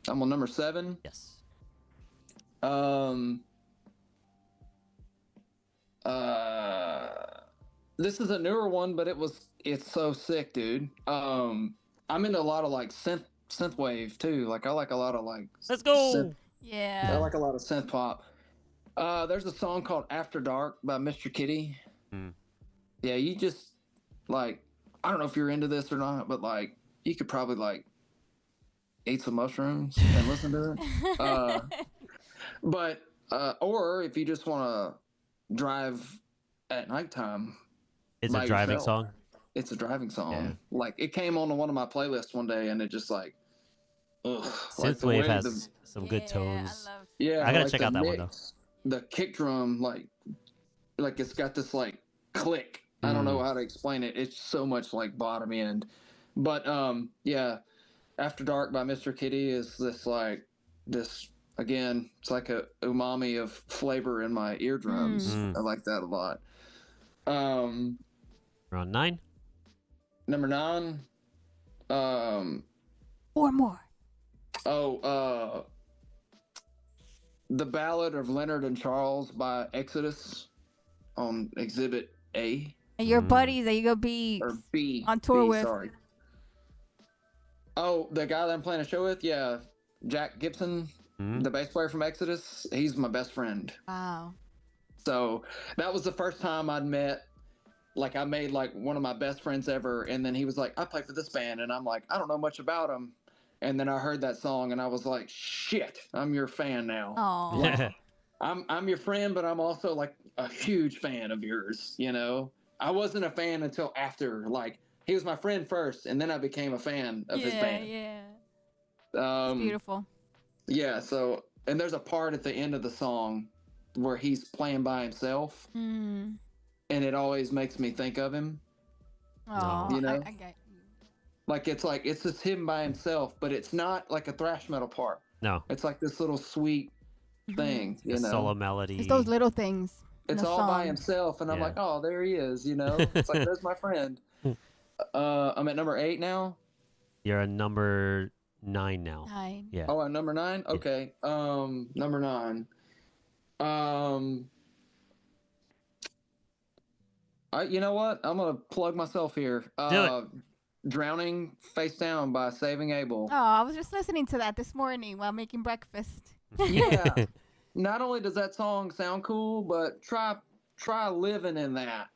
[SPEAKER 3] I'm on number 7.
[SPEAKER 1] Yes.
[SPEAKER 3] This is a newer one, but it's so sick, dude. I'm into a lot of like synth wave too. Like I like a lot of like
[SPEAKER 1] Let's go.
[SPEAKER 2] Yeah.
[SPEAKER 3] I like a lot of synth pop. There's a song called After Dark by Mr. Kitty. Yeah, you just like, I don't know if you're into this or not, but like you could probably like eat some mushrooms and listen to it. Or if you just want to drive at nighttime,
[SPEAKER 1] it's a driving song.
[SPEAKER 3] It's a driving song.
[SPEAKER 1] Yeah.
[SPEAKER 3] Like it came onto one of my playlists one day, and it just like,
[SPEAKER 1] Synthwave has some good tones.
[SPEAKER 3] I
[SPEAKER 1] gotta check out that one though.
[SPEAKER 3] The kick drum, like it's got this like click. I don't know how to explain it. It's so much like bottom end, but After Dark by Mr. Kitty is this again. It's like a umami of flavor in my eardrums. I like that a lot.
[SPEAKER 1] We're on 9.
[SPEAKER 3] Number 9.
[SPEAKER 2] 4 more.
[SPEAKER 3] The Ballad of Leonard and Charles by Exodus on Exhibit A.
[SPEAKER 2] And your buddies that you gonna be
[SPEAKER 3] or B
[SPEAKER 2] on tour
[SPEAKER 3] B,
[SPEAKER 2] with.
[SPEAKER 3] Sorry. Oh, the guy that I'm playing a show with, yeah, Jack Gibson, the bass player from Exodus. He's my best friend.
[SPEAKER 2] Wow.
[SPEAKER 3] So that was the first time I'd met. Like I made like one of my best friends ever, and then he was like, "I play for this band," and I'm like, "I don't know much about him." And then I heard that song, and I was like, "Shit, I'm your fan now."
[SPEAKER 2] Oh.
[SPEAKER 3] Like, I'm your friend, but I'm also like a huge fan of yours. I wasn't a fan until after. Like he was my friend first, and then I became a fan of his band.
[SPEAKER 2] Yeah.
[SPEAKER 3] It's
[SPEAKER 2] beautiful.
[SPEAKER 3] Yeah. So, and there's a part at the end of the song where he's playing by himself. And it always makes me think of him.
[SPEAKER 2] Oh, I get you.
[SPEAKER 3] Like it's just him by himself, but it's not like a thrash metal part.
[SPEAKER 1] No.
[SPEAKER 3] It's like this little sweet thing,
[SPEAKER 1] a solo melody.
[SPEAKER 2] It's those little things.
[SPEAKER 3] It's all by himself, and I'm like, oh, there he is. It's like there's my friend. I'm at number 8 now.
[SPEAKER 1] You're at number 9 now.
[SPEAKER 2] 9.
[SPEAKER 1] Yeah.
[SPEAKER 3] Oh, at number 9. Okay. Number 9. You know what? I'm gonna plug myself here.
[SPEAKER 1] Do it.
[SPEAKER 3] Drowning Face Down by Saving Abel.
[SPEAKER 2] Oh, I was just listening to that this morning while making breakfast.
[SPEAKER 3] Yeah. Not only does that song sound cool, but try living in that.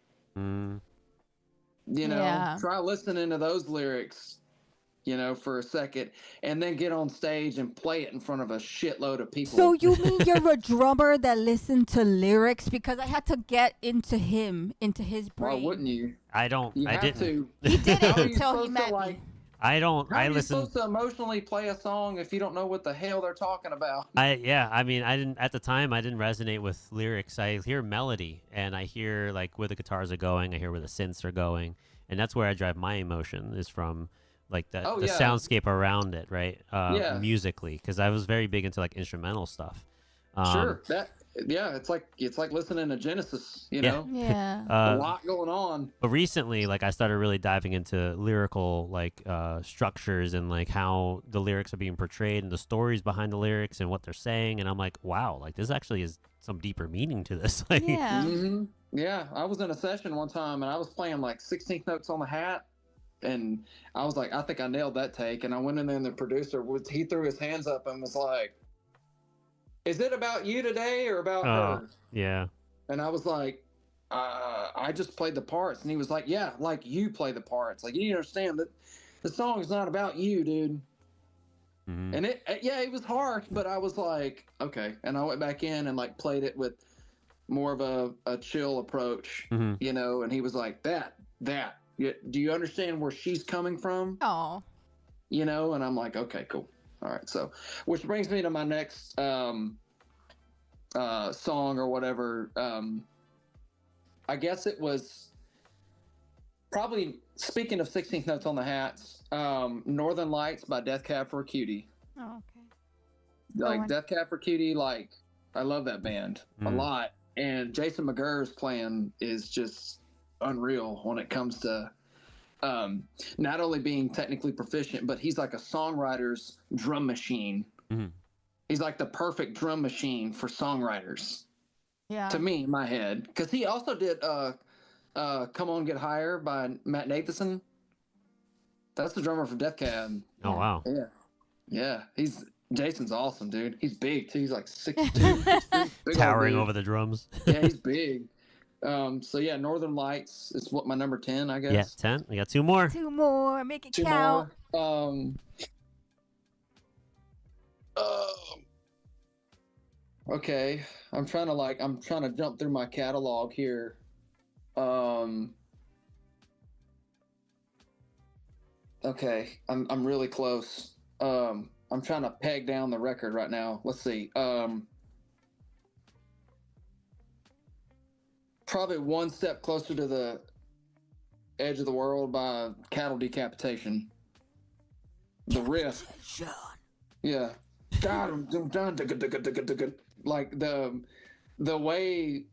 [SPEAKER 3] Try listening to those lyrics, for a second, and then get on stage and play it in front of a shitload of people.
[SPEAKER 2] So you mean you're a drummer that listened to lyrics? Because I had to get into his brain.
[SPEAKER 3] Why wouldn't you?
[SPEAKER 1] I don't.
[SPEAKER 3] You
[SPEAKER 1] I
[SPEAKER 3] have
[SPEAKER 1] didn't.
[SPEAKER 3] to.
[SPEAKER 2] He did it
[SPEAKER 3] How are you
[SPEAKER 2] until he
[SPEAKER 3] supposed
[SPEAKER 2] met
[SPEAKER 3] to, like,
[SPEAKER 2] me.
[SPEAKER 1] I don't.
[SPEAKER 3] How
[SPEAKER 1] I
[SPEAKER 3] are you
[SPEAKER 1] listen.
[SPEAKER 3] supposed to emotionally play a song if you don't know what the hell they're talking about?
[SPEAKER 1] I mean, I didn't at the time. I didn't resonate with lyrics. I hear melody, and I hear like where the guitars are going. I hear where the synths are going, and that's where I drive my emotion is from, like the soundscape around it, right? Musically, because I was very big into like instrumental stuff.
[SPEAKER 3] Sure. It's like listening to Genesis.
[SPEAKER 2] Yeah.
[SPEAKER 3] A lot going on.
[SPEAKER 1] But recently, like I started really diving into lyrical like structures and like how the lyrics are being portrayed and the stories behind the lyrics and what they're saying, and I'm like, wow, like this actually is some deeper meaning to this. Like,
[SPEAKER 2] yeah.
[SPEAKER 3] Mm-hmm. Yeah, I was in a session one time and I was playing like 16th notes on the hat, and I was like, I think I nailed that take. And I went in there and the producer he threw his hands up and was like, "Is it about you today or about her?"
[SPEAKER 1] Yeah.
[SPEAKER 3] And I was like, I just played the parts. And he was like, "Yeah, like you play the parts. Like you need to understand that the song is not about you, dude."
[SPEAKER 1] Mm-hmm.
[SPEAKER 3] And it was hard, but I was like, okay. And I went back in and like played it with more of a chill approach, and he was like, that, do you understand where she's coming from?
[SPEAKER 2] Oh.
[SPEAKER 3] And I'm like, okay, cool. All right. So, which brings me to my next song or whatever. I guess it was probably, speaking of 16th Notes on the Hats, Northern Lights by Death Cab for a Cutie.
[SPEAKER 2] Oh, okay.
[SPEAKER 3] like Death Cab for Cutie, like I love that band a lot. And Jason McGurr's playing is just unreal when it comes to not only being technically proficient, but he's like a songwriter's drum machine. He's like the perfect drum machine for songwriters. Yeah. To me, in my head. Because he also did Come On Get Higher by Matt Nathanson. That's the drummer for Death Cab.
[SPEAKER 1] Oh, wow.
[SPEAKER 3] Yeah. Yeah. Jason's awesome, dude. He's big, too. He's like 6'2".
[SPEAKER 1] Towering over the drums.
[SPEAKER 3] Yeah, he's big. So, yeah, Northern Lights is what my number 10, I guess.
[SPEAKER 1] Yeah, 10. We got 2 more.
[SPEAKER 2] 2 more. Make it count.
[SPEAKER 3] More. Okay. I'm trying to jump through my catalog here. Okay. I'm really close. I'm trying to peg down the record right now. Let's see. Probably One Step Closer to the Edge of the World by Cattle Decapitation. The riff. Yeah. Like the way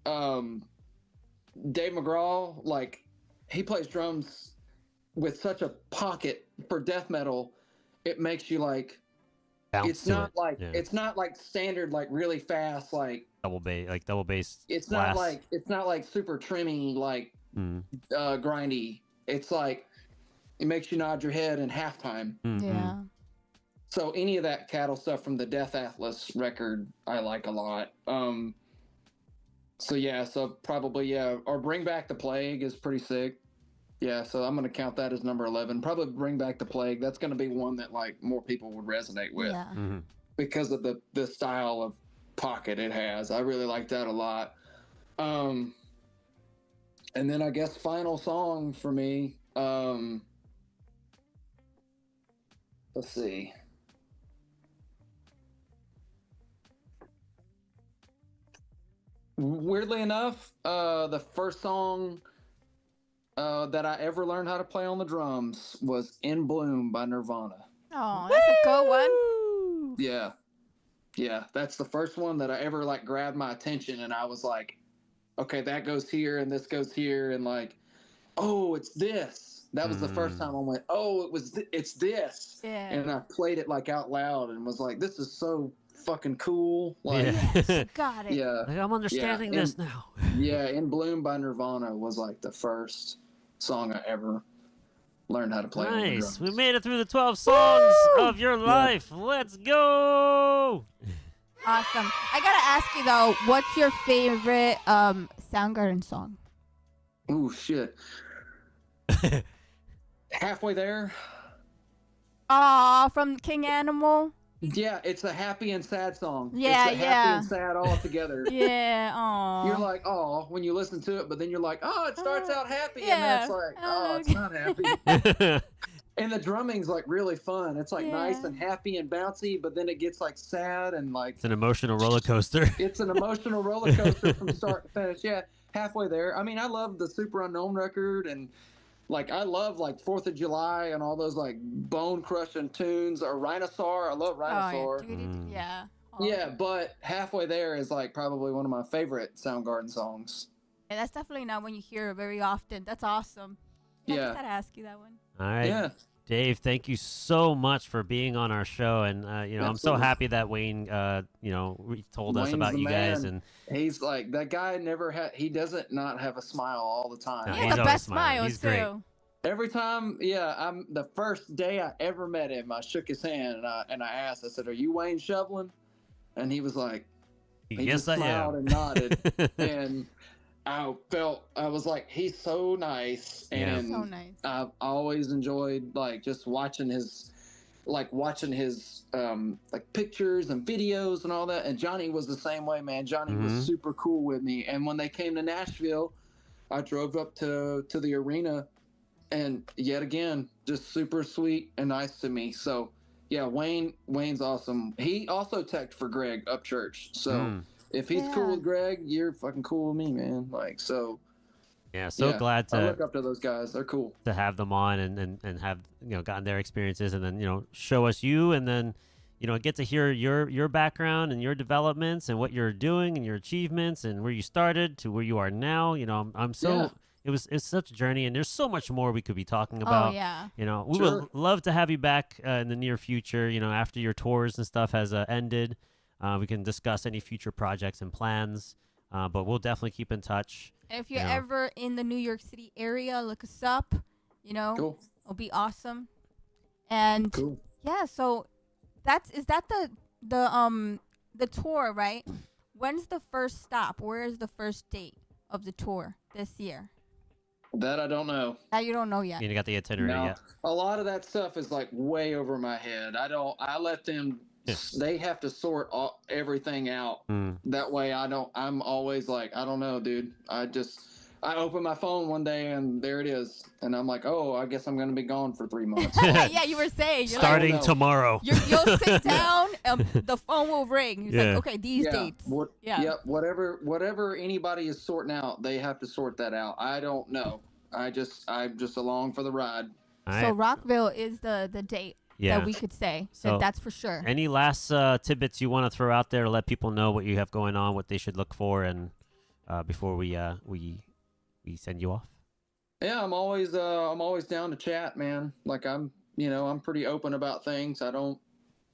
[SPEAKER 3] Dave McGraw, like, he plays drums with such a pocket for death metal, it makes you like
[SPEAKER 1] bounce.
[SPEAKER 3] It's not like standard, like really fast, like
[SPEAKER 1] double bass.
[SPEAKER 3] It's not like super trimmy, like grindy. It's like it makes you nod your head in halftime.
[SPEAKER 2] Yeah.
[SPEAKER 3] So any of that Cattle stuff from the Death Atlas record, I like a lot. So probably, or Bring Back the Plague is pretty sick. Yeah, so I'm going to count that as number 11. Probably Bring Back the Plague. That's going to be one that like more people would resonate with because of the style of pocket it has. I really like that a lot. And then I guess final song for me. Let's see. Weirdly enough, the first song that I ever learned how to play on the drums was In Bloom by Nirvana.
[SPEAKER 2] Oh, that's a good one.
[SPEAKER 3] Yeah. Yeah, that's the first one that I ever like grabbed my attention, and I was like, okay, that goes here and this goes here, and like, oh, it's this. That was the first time I went, oh, it's this. Yeah. And I played it like out loud and was like, this is so fucking cool. Like,
[SPEAKER 2] yes, got it.
[SPEAKER 3] Yeah.
[SPEAKER 1] Like, I'm understanding this now.
[SPEAKER 3] Yeah, In Bloom by Nirvana was like the first song I ever learned how to play.
[SPEAKER 1] Nice. We made it through the 12 songs of your life. Yeah. Let's go.
[SPEAKER 2] Awesome. I gotta ask you though, what's your favorite Soundgarden song?
[SPEAKER 3] Ooh, shit. Halfway There.
[SPEAKER 2] Aw, from King Animal.
[SPEAKER 3] Yeah, it's a happy and sad song.
[SPEAKER 2] Yeah,
[SPEAKER 3] it's happy and sad all together.
[SPEAKER 2] Yeah, aw.
[SPEAKER 3] You're like, oh, when you listen to it, but then you're like, oh, it starts out happy, and then it's like, oh, it's not happy. And the drumming's like really fun. It's like nice and happy and bouncy, but then it gets like sad and like
[SPEAKER 1] it's an emotional roller coaster.
[SPEAKER 3] It's an emotional roller coaster from start to finish. Yeah, Halfway There. I mean, I love the Super Unknown record, and like I love like 4th of July and all those like bone crushing tunes, or Rhinosaur. I love Rhinosaur.
[SPEAKER 2] Yeah.
[SPEAKER 3] Yeah, but Halfway There is like probably one of my favorite Soundgarden songs.
[SPEAKER 2] Yeah, that's definitely not one you hear very often. That's awesome. I just had to ask you that one.
[SPEAKER 1] All right. Yeah. Dave, thank you so much for being on our show, and I'm so happy that Wayne, told us about you guys, and
[SPEAKER 3] he's like that guy. He doesn't not have a smile all the time.
[SPEAKER 2] He has the best smiles
[SPEAKER 1] he's great.
[SPEAKER 2] Too.
[SPEAKER 3] Every time, I'm the first day I ever met him, I shook his hand and I asked, I said, "Are you Wayne Shovelin?" And he was like, he
[SPEAKER 1] yes,
[SPEAKER 3] just smiled and nodded, and I was like, he's so nice, and
[SPEAKER 2] so nice.
[SPEAKER 3] I've always enjoyed like just watching his pictures and videos and all that. And Johnny was the same way, man. Johnny was super cool with me. And when they came to Nashville, I drove up to the arena, and yet again, just super sweet and nice to me. So yeah, Wayne's awesome. He also teched for Greg Upchurch, so. If he's cool with Greg, you're fucking cool with me, man. Like, so.
[SPEAKER 1] Yeah, glad to.
[SPEAKER 3] I look up to those guys. They're cool.
[SPEAKER 1] To have them on and have, gotten their experiences, and then, show us you, and then, get to hear your background and your developments and what you're doing and your achievements and where you started to where you are now. I'm so it's such a journey, and there's so much more we could be talking about.
[SPEAKER 2] Oh yeah.
[SPEAKER 1] We would love to have you back in the near future. After your tours and stuff has ended, we can discuss any future projects and plans. But we'll definitely keep in touch.
[SPEAKER 2] And if you're ever in the New York City area, look us up.
[SPEAKER 3] Cool.
[SPEAKER 2] It'll be awesome. And
[SPEAKER 3] cool.
[SPEAKER 2] Yeah, so is that the tour, right? When's the first stop? Where is the first date of the tour this year?
[SPEAKER 3] That I don't know.
[SPEAKER 2] That you don't know yet.
[SPEAKER 1] You got the itinerary yet?
[SPEAKER 3] A lot of that stuff is like way over my head. I let them. They have to sort everything out. That way I'm always like, I don't know, dude. I open my phone one day and there it is. And I'm like, oh, I guess I'm going to be gone for 3 months.
[SPEAKER 2] Yeah, you were saying.
[SPEAKER 1] Starting tomorrow.
[SPEAKER 2] You'll sit down and the phone will ring. He's like, okay, these dates.
[SPEAKER 3] Whatever anybody is sorting out, they have to sort that out. I don't know. I'm just along for the ride.
[SPEAKER 2] So Rockville is the date. That we could say. So that's for sure.
[SPEAKER 1] Any last tidbits you want to throw out there to let people know what you have going on, what they should look for, and before we send you off?
[SPEAKER 3] Yeah, I'm always down to chat, man. Like I'm pretty open about things. I'm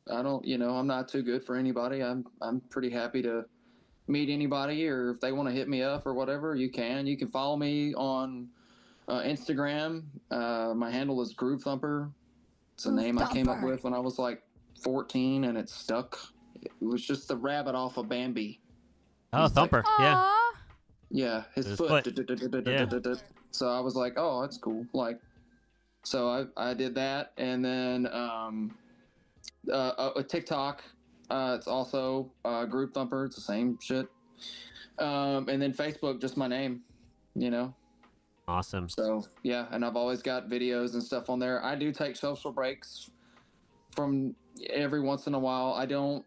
[SPEAKER 3] not too good for anybody. I'm pretty happy to meet anybody, or if they want to hit me up or whatever, you can follow me on Instagram. My handle is Groove Thumper. It's a name I came up with when I was like 14, and it stuck. It was just the rabbit off of Bambi.
[SPEAKER 1] Oh, Thumper.
[SPEAKER 2] Like,
[SPEAKER 3] yeah, his foot. So I was like, oh, that's cool. Like, so I did that, and then a TikTok. It's also Group Thumper. It's the same shit. And then Facebook, just my name.
[SPEAKER 1] Awesome.
[SPEAKER 3] So yeah, and I've always got videos and stuff on there. I do take social breaks from every once in a while. I don't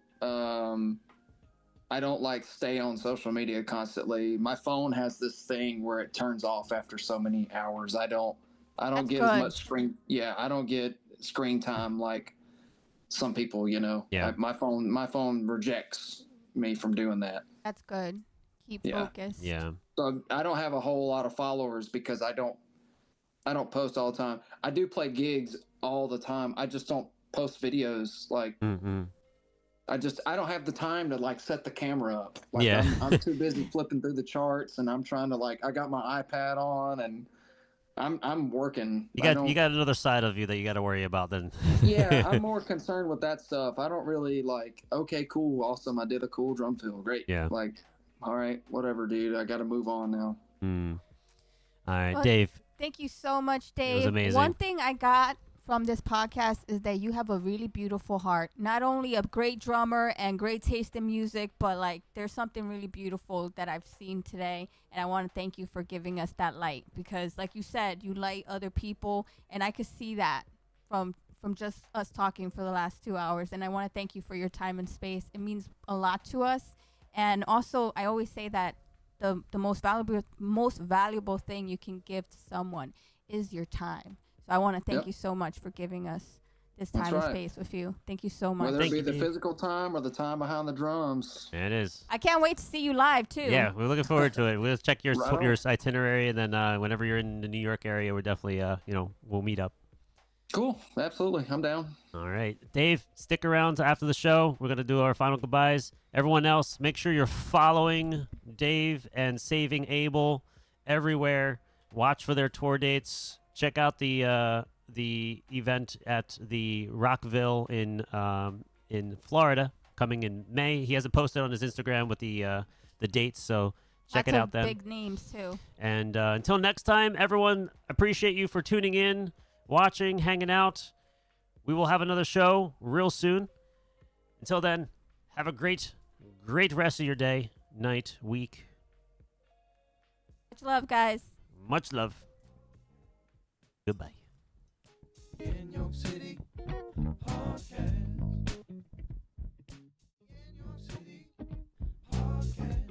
[SPEAKER 3] like stay on social media constantly. My phone has this thing where it turns off after so many hours. I don't get as much screen. Yeah, I don't get screen time like some people.
[SPEAKER 1] Yeah.
[SPEAKER 3] My phone rejects me from doing that.
[SPEAKER 2] That's good. Keep focused.
[SPEAKER 1] Yeah.
[SPEAKER 3] So I don't have a whole lot of followers because I don't post all the time. I do play gigs all the time. I just don't post videos. Like I don't have the time to like set the camera up. Like I'm too busy flipping through the charts, and I'm trying to I got my iPad on, and I'm working.
[SPEAKER 1] You got another side of you that you got to worry about then.
[SPEAKER 3] Yeah, I'm more concerned with that stuff. I don't really okay, cool, awesome. I did a cool drum fill. Great.
[SPEAKER 1] Yeah.
[SPEAKER 3] All right, whatever, dude. I got to move on now.
[SPEAKER 1] All right, Dave.
[SPEAKER 2] Thank you so much, Dave.
[SPEAKER 1] It was amazing.
[SPEAKER 2] One thing I got from this podcast is that you have a really beautiful heart. Not only a great drummer and great taste in music, but there's something really beautiful that I've seen today. And I want to thank you for giving us that light, because like you said, you light other people. And I could see that from just us talking for the last 2 hours. And I want to thank you for your time and space. It means a lot to us. And also, I always say that the most valuable thing you can give to someone is your time. So I want to thank you so much for giving us this time and space with you. Thank you so much.
[SPEAKER 3] Whether it be the physical time or the time behind the drums.
[SPEAKER 1] It is.
[SPEAKER 2] I can't wait to see you live too.
[SPEAKER 1] Yeah, we're looking forward to it. We'll check your itinerary, and then whenever you're in the New York area, we're definitely we'll meet up.
[SPEAKER 3] Cool. Absolutely. I'm down.
[SPEAKER 1] All right. Dave, stick around after the show. We're going to do our final goodbyes. Everyone else, make sure you're following Dave and Saving Abel everywhere. Watch for their tour dates. Check out the event at the Rockville in Florida coming in May. He hasn't posted on his Instagram with the dates, so check it out then.
[SPEAKER 2] Big names too.
[SPEAKER 1] And until next time, everyone, appreciate you for tuning in, watching, hanging out. We will have another show real soon. Until then, have a great rest of your day, night, week.
[SPEAKER 2] Much love, guys.
[SPEAKER 1] Much love. Goodbye.
[SPEAKER 4] YenYorkCity Podcast. YenYorkCity Podcast.